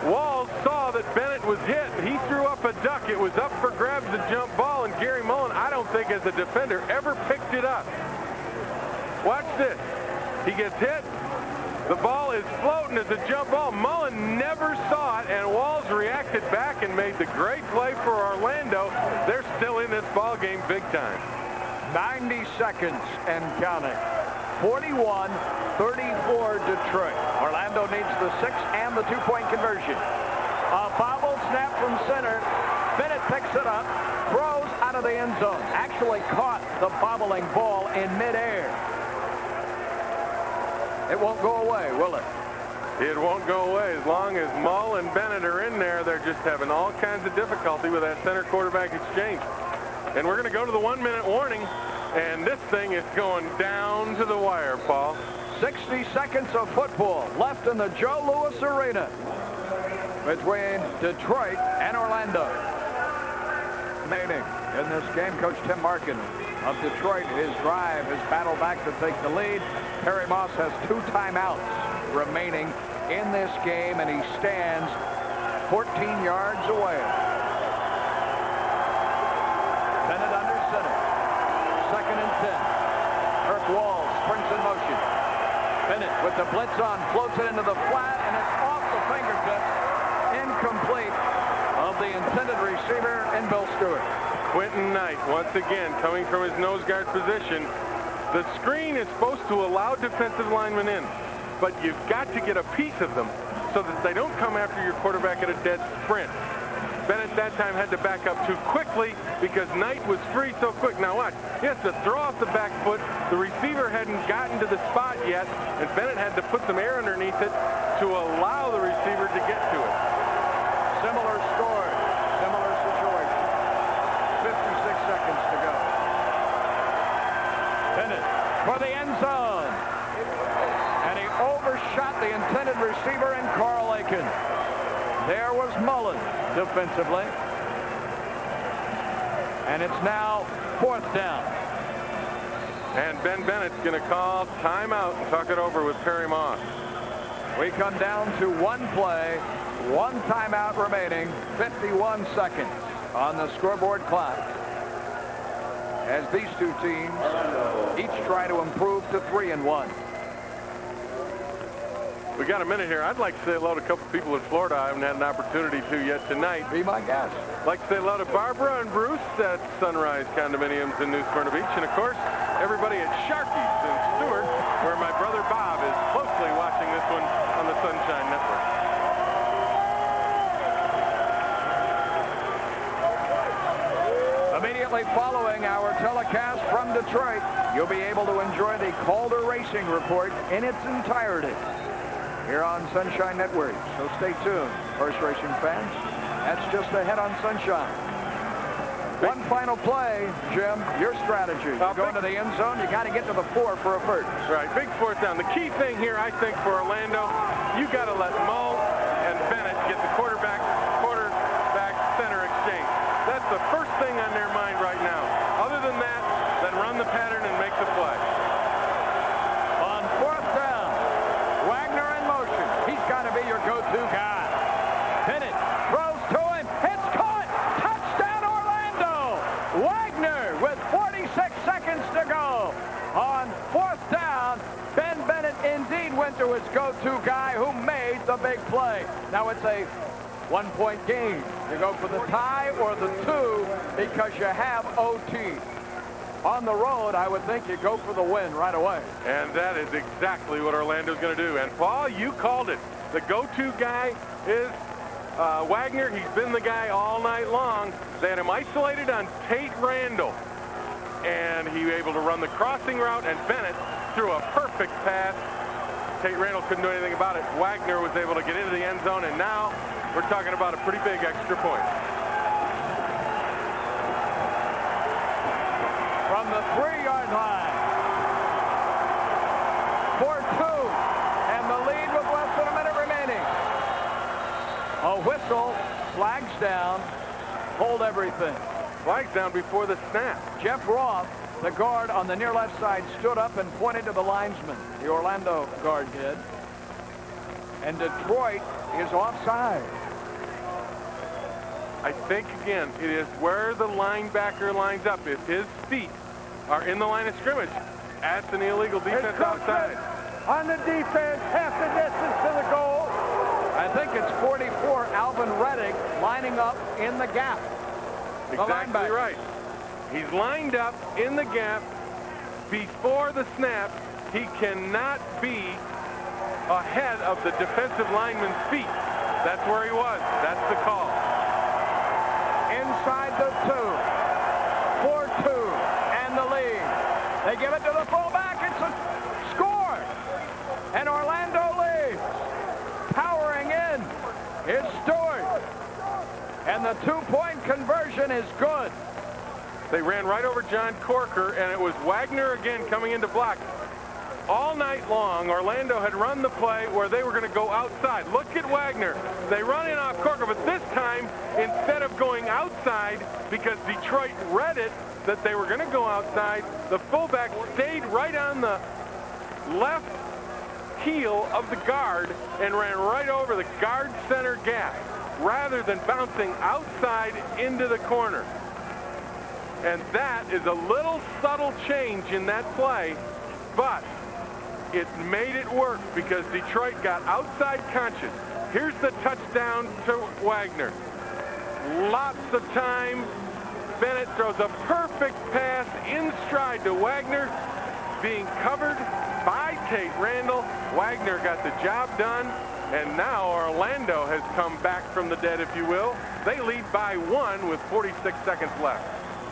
Walls saw that Bennett was hit. He threw up a duck. It was up for grabs, the jump ball, and Gary Mullen, I don't think as a defender, ever picked it up. Watch this. He gets hit. The ball is floating as a jump ball. Mullen never saw it, and Walls reacted back and made the great play for Orlando. They're still in this ball game big time. 90 seconds and counting. 41-34 Detroit. Orlando needs the 6 and the 2-point conversion. A bobble snap from center. Bennett picks it up, throws out of the end zone. Actually caught the bobbling ball in midair. It won't go away, will it? It won't go away. As long as Mull and Bennett are in there, they're just having all kinds of difficulty with that center quarterback exchange. And we're going to go to the 1-minute warning, and this thing is going down to the wire, Paul. 60 seconds of football left in the Joe Louis Arena between Detroit and Orlando. Remaining in this game, Coach Tim Markin of Detroit, his drive has battled back to take the lead. Perry Moss has 2 timeouts remaining in this game, and he stands 14 yards away. Bennett under center. 2nd and 10. Kirk Walls sprints in motion. Bennett with the blitz on, floats it into the flat, and it's off the fingertips. Incomplete of the intended receiver in Bill Stewart. Quentin Knight, once again, coming from his nose guard position. The screen is supposed to allow defensive linemen in, but you've got to get a piece of them so that they don't come after your quarterback at a dead sprint. Bennett that time had to back up too quickly because Knight was free so quick. Now watch, he has to throw off the back foot. The receiver hadn't gotten to the spot yet, and Bennett had to put some air underneath it to allow the receiver to get to it. Similar score, similar situation. 56 seconds to go. Bennett for the end zone. And he overshot the intended receiver in Carl Aiken. There was Mullen defensively. And it's now 4th down. And Ben Bennett's going to call timeout and talk it over with Perry Moss. We come down to one play, one timeout remaining, 51 seconds on the scoreboard clock. As these two teams each try to improve to 3-1. We got a minute here. I'd like to say hello to a couple people in Florida I haven't had an opportunity to yet tonight. Be my guest. I'd like to say hello to Barbara and Bruce at Sunrise Condominiums in New Smyrna Beach. And, of course, everybody at Sharky's in Stewart, where my brother Bob is closely watching this one on the Sunshine Network. Immediately following our telecast from Detroit, you'll be able to enjoy the Calder Racing Report in its entirety here on Sunshine Network. So stay tuned, horse racing fans. That's just ahead on Sunshine. One final play, Jim, your strategy. You're going to the end zone, you got to get to the 4 for a first. Right, big 4th down. The key thing here, I think, for Orlando, you got to let Mull and Bennett get the quarterback center exchange. That's the first thing on their mind right now. Other than that, then run the pattern and make the play. On 4th down, Wagner in motion. He's got to be your go-to guy. Bennett throws to him. It's caught. Touchdown, Orlando. Wagner with 46 seconds to go. On 4th down, Ben Bennett indeed went to his go-to guy who made the big play. Now it's a 1-point game. You go for the tie or the 2 because you have OT. On the road, I would think you go for the win right away. And that is exactly what Orlando's going to do. And Paul, you called it. The go-to guy is Wagner. He's been the guy all night long. They had him isolated on Tate Randall. And he was able to run the crossing route, and Bennett threw a perfect pass. Tate Randall couldn't do anything about it. Wagner was able to get into the end zone, and now we're talking about a pretty big extra point. From the 3-yard line. 4-2. And the lead with less than a minute remaining. A whistle. Flags down. Hold everything. Flags down before the snap. Jeff Roth, the guard on the near left side, stood up and pointed to the linesman. The Orlando guard did. And Detroit is offside. I think, again, it is where the linebacker lines up. If his feet are in the line of scrimmage, that's an illegal defense outside. On the defense, half the distance to the goal. I think it's 44, Alvin Reddick, lining up in the gap. Exactly right. He's lined up in the gap before the snap. He cannot be ahead of the defensive lineman's feet. That's where he was. That's the call. Inside the 2. 4-2 and the lead. They give it to the fullback. It's a score. And Orlando leads. Powering in is Stewart. And the 2-point conversion is good. They ran right over John Corker, and it was Wagner again coming into block. All night long, Orlando had run the play where they were going to go outside. Look at Wagner. They run in off Corker, but this time, instead of going outside, because Detroit read it that they were going to go outside, the fullback stayed right on the left heel of the guard and ran right over the guard center gap, rather than bouncing outside into the corner. And that is a little subtle change in that play, but it made it work because Detroit got outside conscious. Here's the touchdown to Wagner. Lots of time. Bennett throws a perfect pass in stride to Wagner, being covered by Tate Randall. Wagner got the job done, and now Orlando has come back from the dead, if you will. They lead by 1 with 46 seconds left.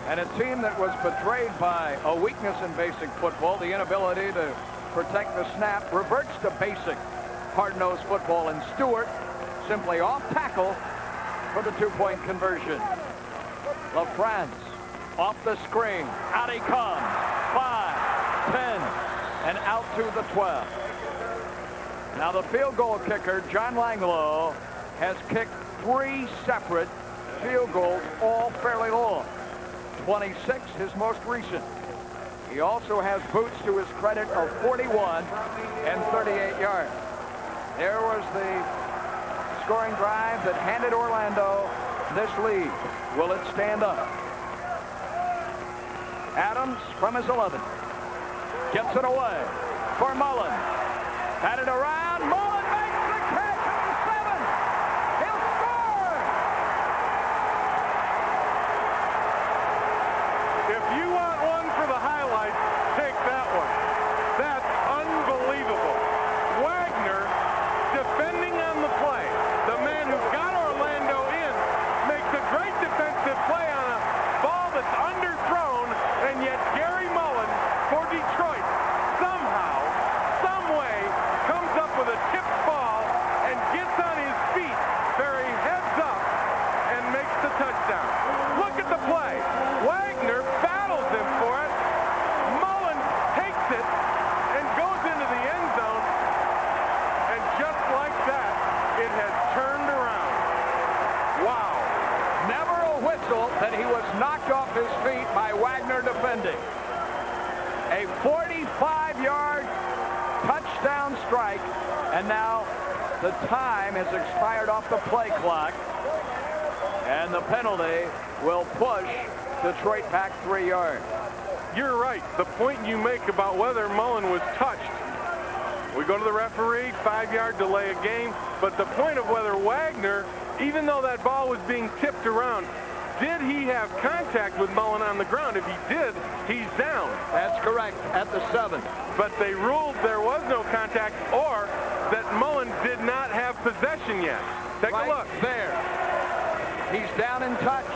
And a team that was betrayed by a weakness in basic football, the inability to protect the snap, reverts to basic hard-nosed football, and Stewart simply off tackle for the 2-point conversion. LaFrance Off the screen. Out he comes. 5, 10, and out to the 12. Now the field goal kicker, John Langlow, has kicked 3 separate field goals, all fairly long. 26, his most recent. He also has boots to his credit of 41 and 38 yards. There was the scoring drive that handed Orlando this lead. Will it stand up? Adams from his 11. Gets it away for Mullen. Had it around. Mullen makes the catch at the 7. He'll score! If you want one for the highlights, take that one. That's unbelievable. Wagner defending on the play. The man who got Orlando in makes a great defensive play on a ball that's underthrown, and yet Gary Mullen for Detroit somehow, some way, comes up with a tipped ball and gets on his feet, very heads up, and makes the touchdown. Look at the play. Wagner battles him for it. Mullen takes it and goes into the end zone, and just like that, it has turned around. Wow. Never a whistle that he was knocked off his feet by Wagner defending. A 45-yard touchdown strike, and now the time has expired off the play clock, and the penalty will push Detroit back 3 yards. You're right. The point you make about whether Mullen was touched, we go to the referee, 5-yard delay of game, but the point of whether Wagner, even though that ball was being tipped around, did he have contact with Mullen on the ground? If he did, he's down. That's correct, at the 7. But they ruled there was no contact, or that Mullen did not have possession yet. Take a look. There. He's down and touched.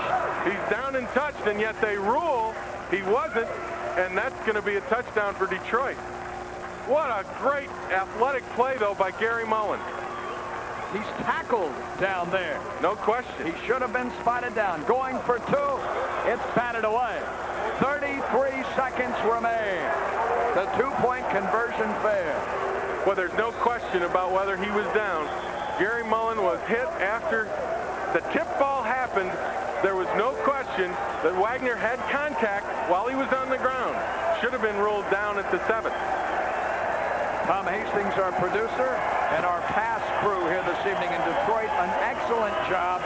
He's down and touched, and yet they rule he wasn't, and that's going to be a touchdown for Detroit. What a great athletic play, though, by Gary Mullen. He's tackled down there. No question. He should have been spotted down. Going for 2. It's batted away. 33 seconds remain. The 2-point conversion failed. Well, there's no question about whether he was down. Gary Mullen was hit after the tip ball happened. There was no question that Wagner had contact while he was on the ground. Should have been ruled down at the 7th. Tom Hastings, our producer, and our pass crew here this evening in Detroit, an excellent job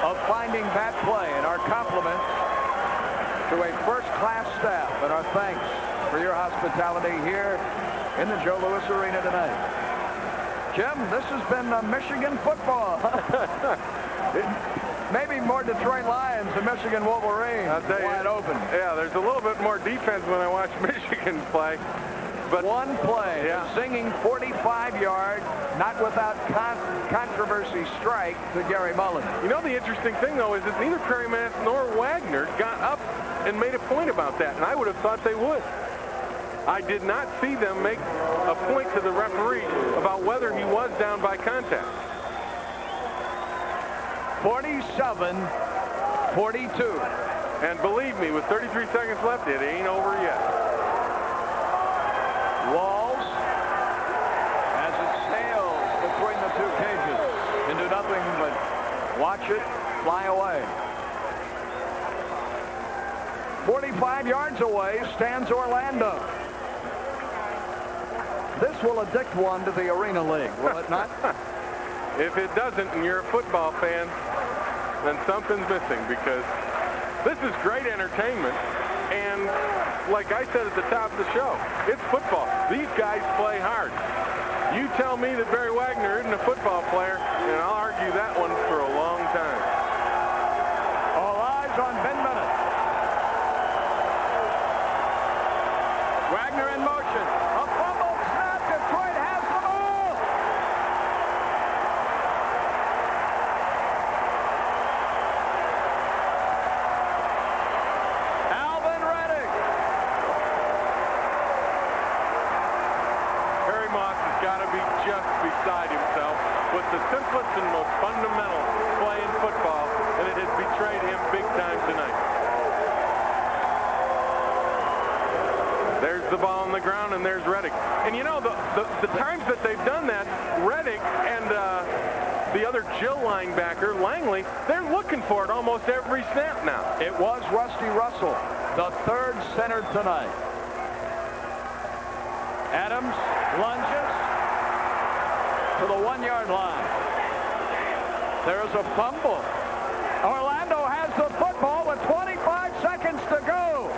of finding that play, and our compliments to a first-class staff, and our thanks for your hospitality here in the Joe Louis Arena tonight. Jim, this has been Michigan football. Maybe more Detroit Lions than Michigan Wolverines. I'll tell you, wide open. Yeah, there's a little bit more defense when I watch Michigan play. But one play, yeah. A singing 45-yard, not without controversy strike to Gary Mullen. You know, the interesting thing, though, is that neither Perryman nor Wagner got up and made a point about that, and I would have thought they would. I did not see them make a point to the referee about whether he was down by contact. 47-42. And believe me, with 33 seconds left, it ain't over yet. Walls, as it sails between the 2 cages, can do nothing but watch it fly away. 45 yards away stands Orlando. This will addict one to the Arena League, will it not? If it doesn't, and you're a football fan, then something's missing, because this is great entertainment. And like I said at the top of the show, it's football. These guys play hard. You tell me that Barry Wagner isn't a football player, and I'll argue that one for a long time. All eyes on Ben Bennett. Wagner in motion. A fumble snap. Detroit has the ball. Alvin Reddick. Harry Moss has got to be just beside himself with the simplest and most fundamental play in football, and it has betrayed him big time tonight. There's the ball on the ground, and there's Reddick. And you know, the times that they've done that, Reddick and the other Jill linebacker, Langley, they're looking for it almost every snap now. It was Rusty Russell, the third center tonight. Adams lunges to the 1-yard line. There's a fumble. Orlando has the football with 25 seconds to go.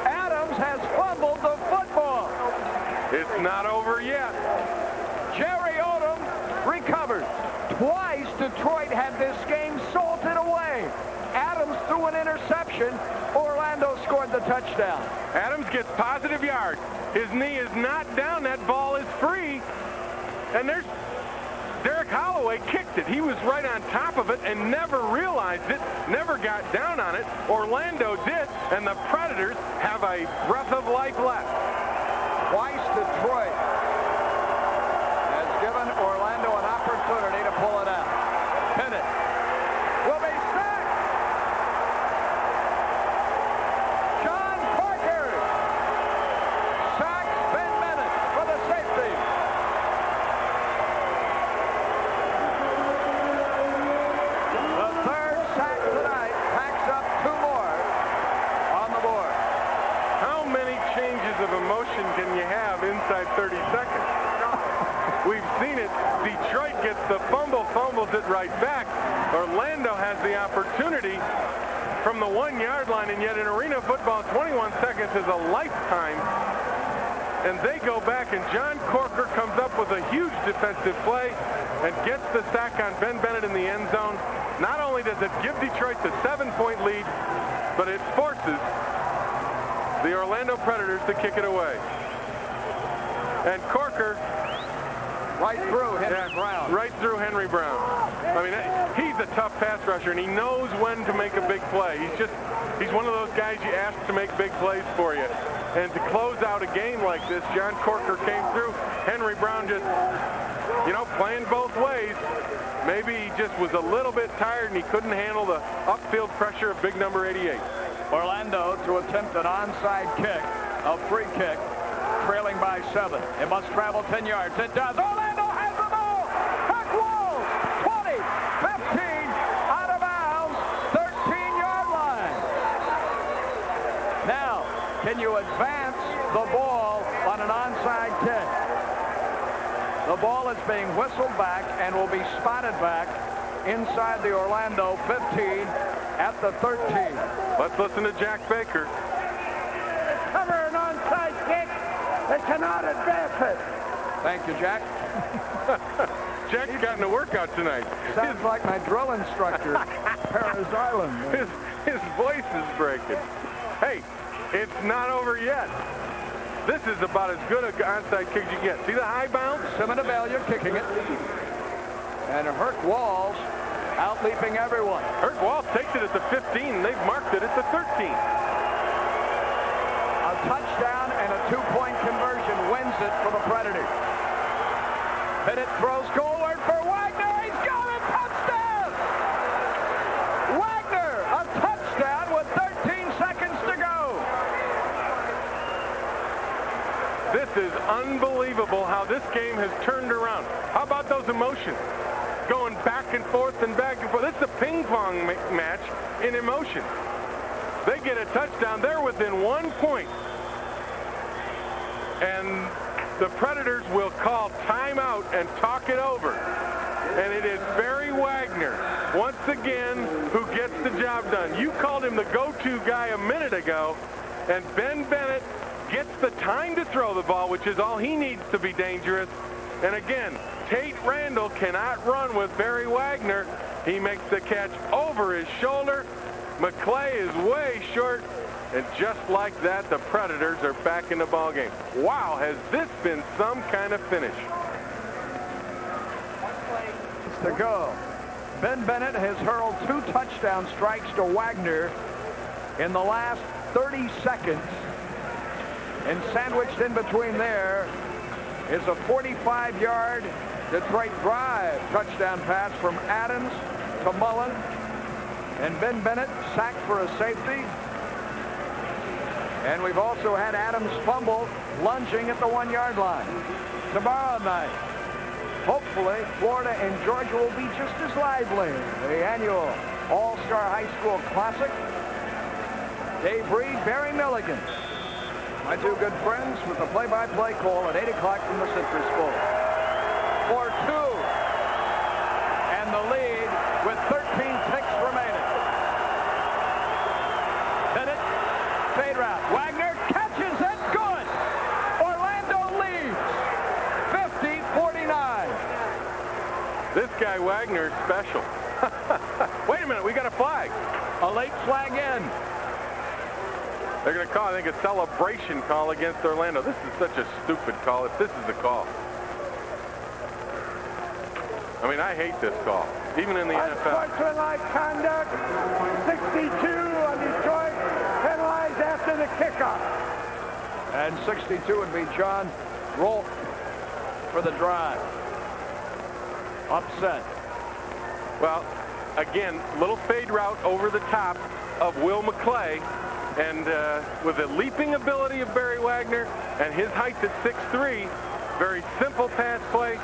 Adams has fumbled the football. It's not over yet. Jerry Odom recovered. Twice Detroit had this game salted away. Adams threw an interception. Orlando scored the touchdown. Adams gets positive yards. His knee is not down. That ball is free. And there's Derek Holloway kicked it. He was right on top of it and never realized it, never got down on it. Orlando did, and the Predators have a breath of life left. Twice Detroit has given Orlando an opportunity to pull it out. Bennett will be sacked. John Parker sacks Ben Bennett for the safety. The third sack tonight packs up 2 more on the board. How many changes of emotion can you have inside 30 seconds? We've seen it. Detroit gets the fumble, fumbles it right back. Orlando has the opportunity from the 1-yard line, and yet in arena football, 21 seconds is a lifetime. And they go back, and John Corker comes up with a huge defensive play and gets the sack on Ben Bennett in the end zone. Not only does it give Detroit the 7-point lead, but it forces the Orlando Predators to kick it away. And Corker right through Henry Brown. Right through Henry Brown. I mean, he's a tough pass rusher, and he knows when to make a big play. He's one of those guys you ask to make big plays for you. And to close out a game like this, John Corker came through. Henry Brown just, playing both ways. Maybe he just was a little bit tired, and he couldn't handle the upfield pressure of big number 88. Orlando to attempt an onside kick, a free kick, trailing by 7. It must travel 10 yards. It does. Orlando has the ball. Back Walls. 20, 15, out of bounds, 13-yard line. Now, can you advance the ball on an onside kick? The ball is being whistled back and will be spotted back inside the Orlando 15 at the 13. Let's listen to Jack Baker. Cover an onside kick. They cannot advance it. Thank you, Jack. Jack's gotten a workout tonight. Sounds like my drill instructor, Paris Island. His voice is breaking. Hey, it's not over yet. This is about as good an onside kick as you get. See the high bounce? Simonabellia kicking it. And Herc Walls out leaping everyone. Herc Walls takes it at the 15. They've marked it at the 13. A touchdown and a 2-point conversion wins it for the Predators. Bennett throws goalward for Wagner. He's got a touchdown! Wagner, a touchdown with 13 seconds to go. This is unbelievable how this game has turned around. How about those emotions? Going back and forth and back and forth. This is a ping pong match in emotion. They get a touchdown. They're within 1 point. And the Predators will call timeout and talk it over. And it is Barry Wagner, once again, who gets the job done. You called him the go-to guy a minute ago, and Ben Bennett gets the time to throw the ball, which is all he needs to be dangerous. And again, Tate Randall cannot run with Barry Wagner. He makes the catch over his shoulder. McClay is way short. And just like that, the Predators are back in the ballgame. Wow, has this been some kind of finish? To go. Ben Bennett has hurled 2 touchdown strikes to Wagner in the last 30 seconds. And sandwiched in between there is a 45-yard Detroit drive touchdown pass from Adams to Mullen. And Ben Bennett sacked for a safety. And we've also had Adams fumble lunging at the 1-yard line. Tomorrow night, hopefully, Florida and Georgia will be just as lively. The annual All-Star High School Classic. Dave Reed, Barry Milligan. My two good friends with the play-by-play call at 8 o'clock from the Citrus Bowl. For 2. And the lead with 13 ticks remaining. Hit it. Fade route. Wagner catches it. Good. Orlando leads. 50-49. This guy Wagner is special. Wait a minute. We got a flag. A late flag in. They're going to call, I think, a celebration call against Orlando. This is such a stupid call if this is the call. I mean, I hate this call, even in the NFL. Unsportsmanlike conduct, 62 on Detroit, penalized after the kickoff. And 62 would be John Rolfe for the drive. Upset. Well, again, little fade route over the top of Will McClay. And with the leaping ability of Barry Wagner and his height at 6'3", very simple pass play.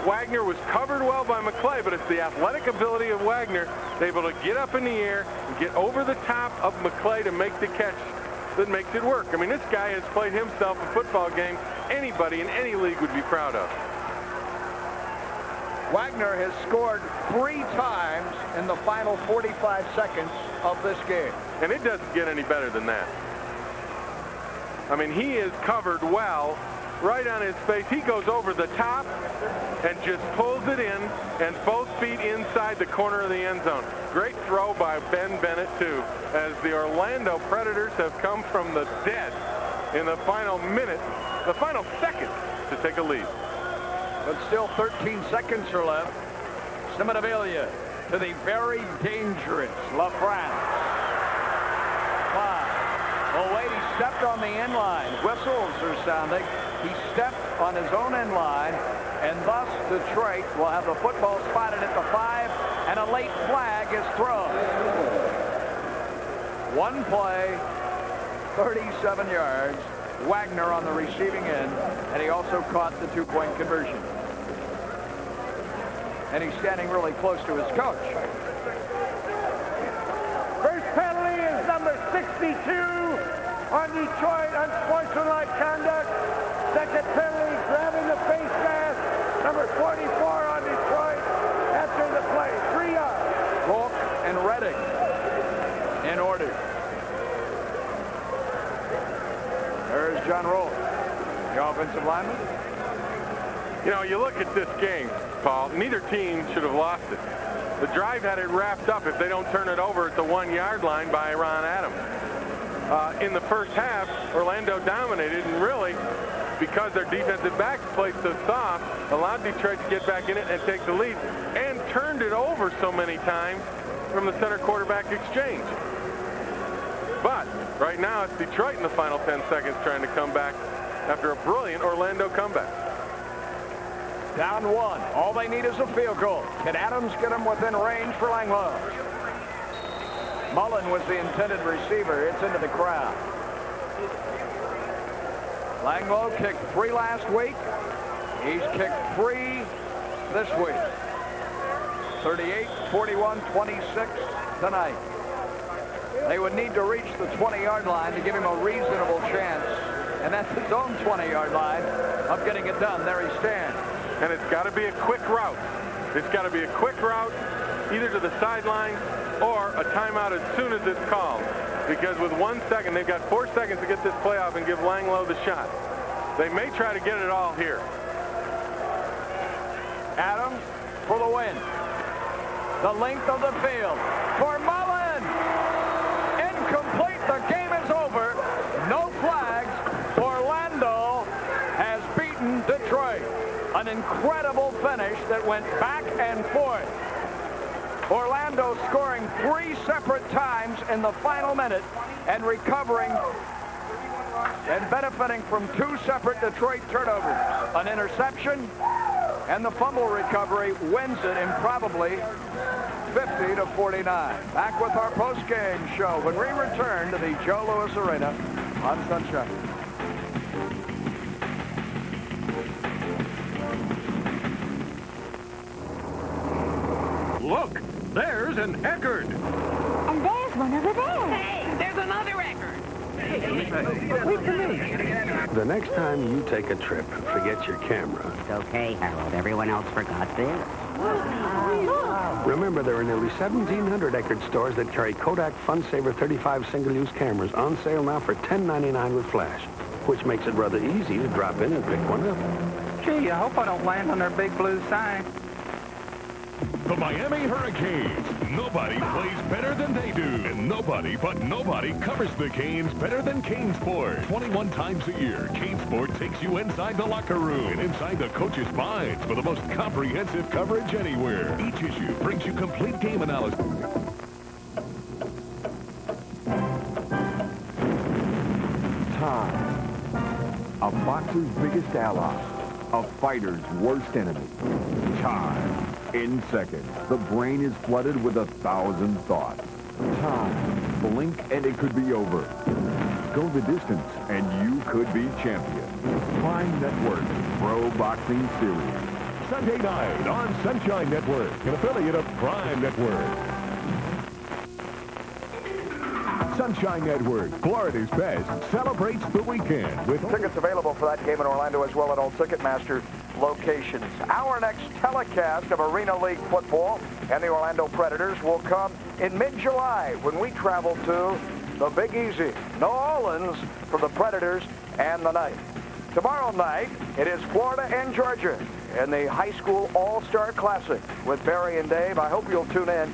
Wagner was covered well by McClay, but it's the athletic ability of Wagner able to get up in the air and get over the top of McClay to make the catch that makes it work. I mean, this guy has played himself a football game anybody in any league would be proud of. Wagner has scored 3 times in the final 45 seconds of this game. And it doesn't get any better than that. I mean, he is covered well right on his face. He goes over the top and just pulls it in, and both feet inside the corner of the end zone. Great throw by Ben Bennett, too, as the Orlando Predators have come from the dead in the final minute, the final second, to take a lead. But still 13 seconds are left. Simonavilla to the very dangerous LaFrance. 5. Oh, wait, he stepped on the end line. Whistles are sounding. He stepped on his own end line, and thus Detroit will have the football spotted at the 5, and a late flag is thrown. One play, 37 yards. Wagner on the receiving end, and he also caught the 2-point conversion. And he's standing really close to his coach. First penalty is number 62 on Detroit, unsportsmanlike conduct. Second penalty, grabbing the face mask, number 44 on Detroit after the play. 3 yards. Rolfe and Reddick in order. There's John Rolfe, the offensive lineman. You know, you look at this game, Paul, neither team should have lost it. The drive had it wrapped up if they don't turn it over at the 1-yard line by Ron Adams. In the first half, Orlando dominated, and really, because their defensive backs played so soft, allowed Detroit to get back in it and take the lead, and turned it over so many times from the center quarterback exchange. But right now, it's Detroit in the final 10 seconds trying to come back after a brilliant Orlando comeback. Down 1. All they need is a field goal. Can Adams get them within range for Langloh? Mullen was the intended receiver. It's into the crowd. Langloh kicked 3 last week. He's kicked 3 this week. 38, 41, 26 tonight. They would need to reach the 20-yard line to give him a reasonable chance. And that's his own 20-yard line of getting it done. There he stands. And it's got to be a quick route. It's got to be a quick route, either to the sideline or a timeout as soon as it's called. Because with 1 second, they've got 4 seconds to get this play off and give Langloh the shot. They may try to get it all here. Adams for the win. The length of the field for Mullen. Incomplete. The game is over. No flags. Orlando has beaten Detroit. An incredible finish that went back and forth. Orlando scoring 3 separate times in the final minute and recovering and benefiting from 2 separate Detroit turnovers. An interception and the fumble recovery wins it in probably 50-49. Back with our post-game show when we return to the Joe Louis Arena on Sunshine. Look, there's an Eckerd. And there's one over there. Hey, there's another record. Wait for me. The next time you take a trip, forget your camera. It's okay, Harold. Everyone else forgot this. Remember, there are nearly 1,700 Eckerd stores that carry Kodak FunSaver 35 single-use cameras on sale now for $10.99 with flash, which makes it rather easy to drop in and pick one up. Gee, I hope I don't land on their big blue sign. The Miami Hurricanes. Nobody plays better than they do. And nobody covers the Canes better than CaneSport. 21 times a year, CaneSport takes you inside the locker room and inside the coaches' minds for the most comprehensive coverage anywhere. Each issue brings you complete game analysis. Time. A boxer's biggest ally. A fighter's worst enemy. Time. In seconds, the brain is flooded with 1,000 thoughts. Time. Blink and it could be over. Go the distance and you could be champion. Prime Network Pro Boxing Series. Sunday night on Sunshine Network, an affiliate of Prime Network. Sunshine Network, Florida's best, celebrates the weekend with Tickets available for that game in Orlando as well at all Ticketmaster locations. Our next telecast of Arena League football and the Orlando Predators will come in mid-July when we travel to the Big Easy, New Orleans, for the Predators and the Knights. Tomorrow night, it is Florida and Georgia in the High School All-Star Classic with Barry and Dave. I hope you'll tune in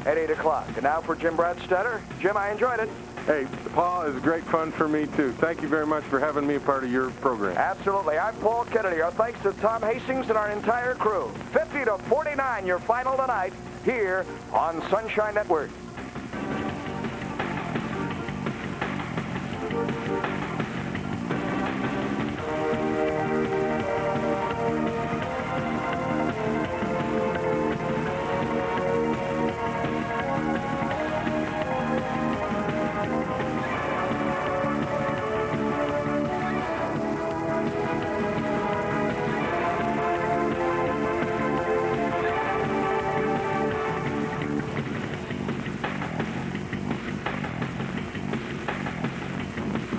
at 8 o'clock. And now for Jim Brandstatter. Jim, I enjoyed it. Hey, Paul, it was great fun for me, too. Thank you very much for having me a part of your program. Absolutely. I'm Paul Kennedy. Our thanks to Tom Hastings and our entire crew. 50-49, your final tonight here on Sunshine Network.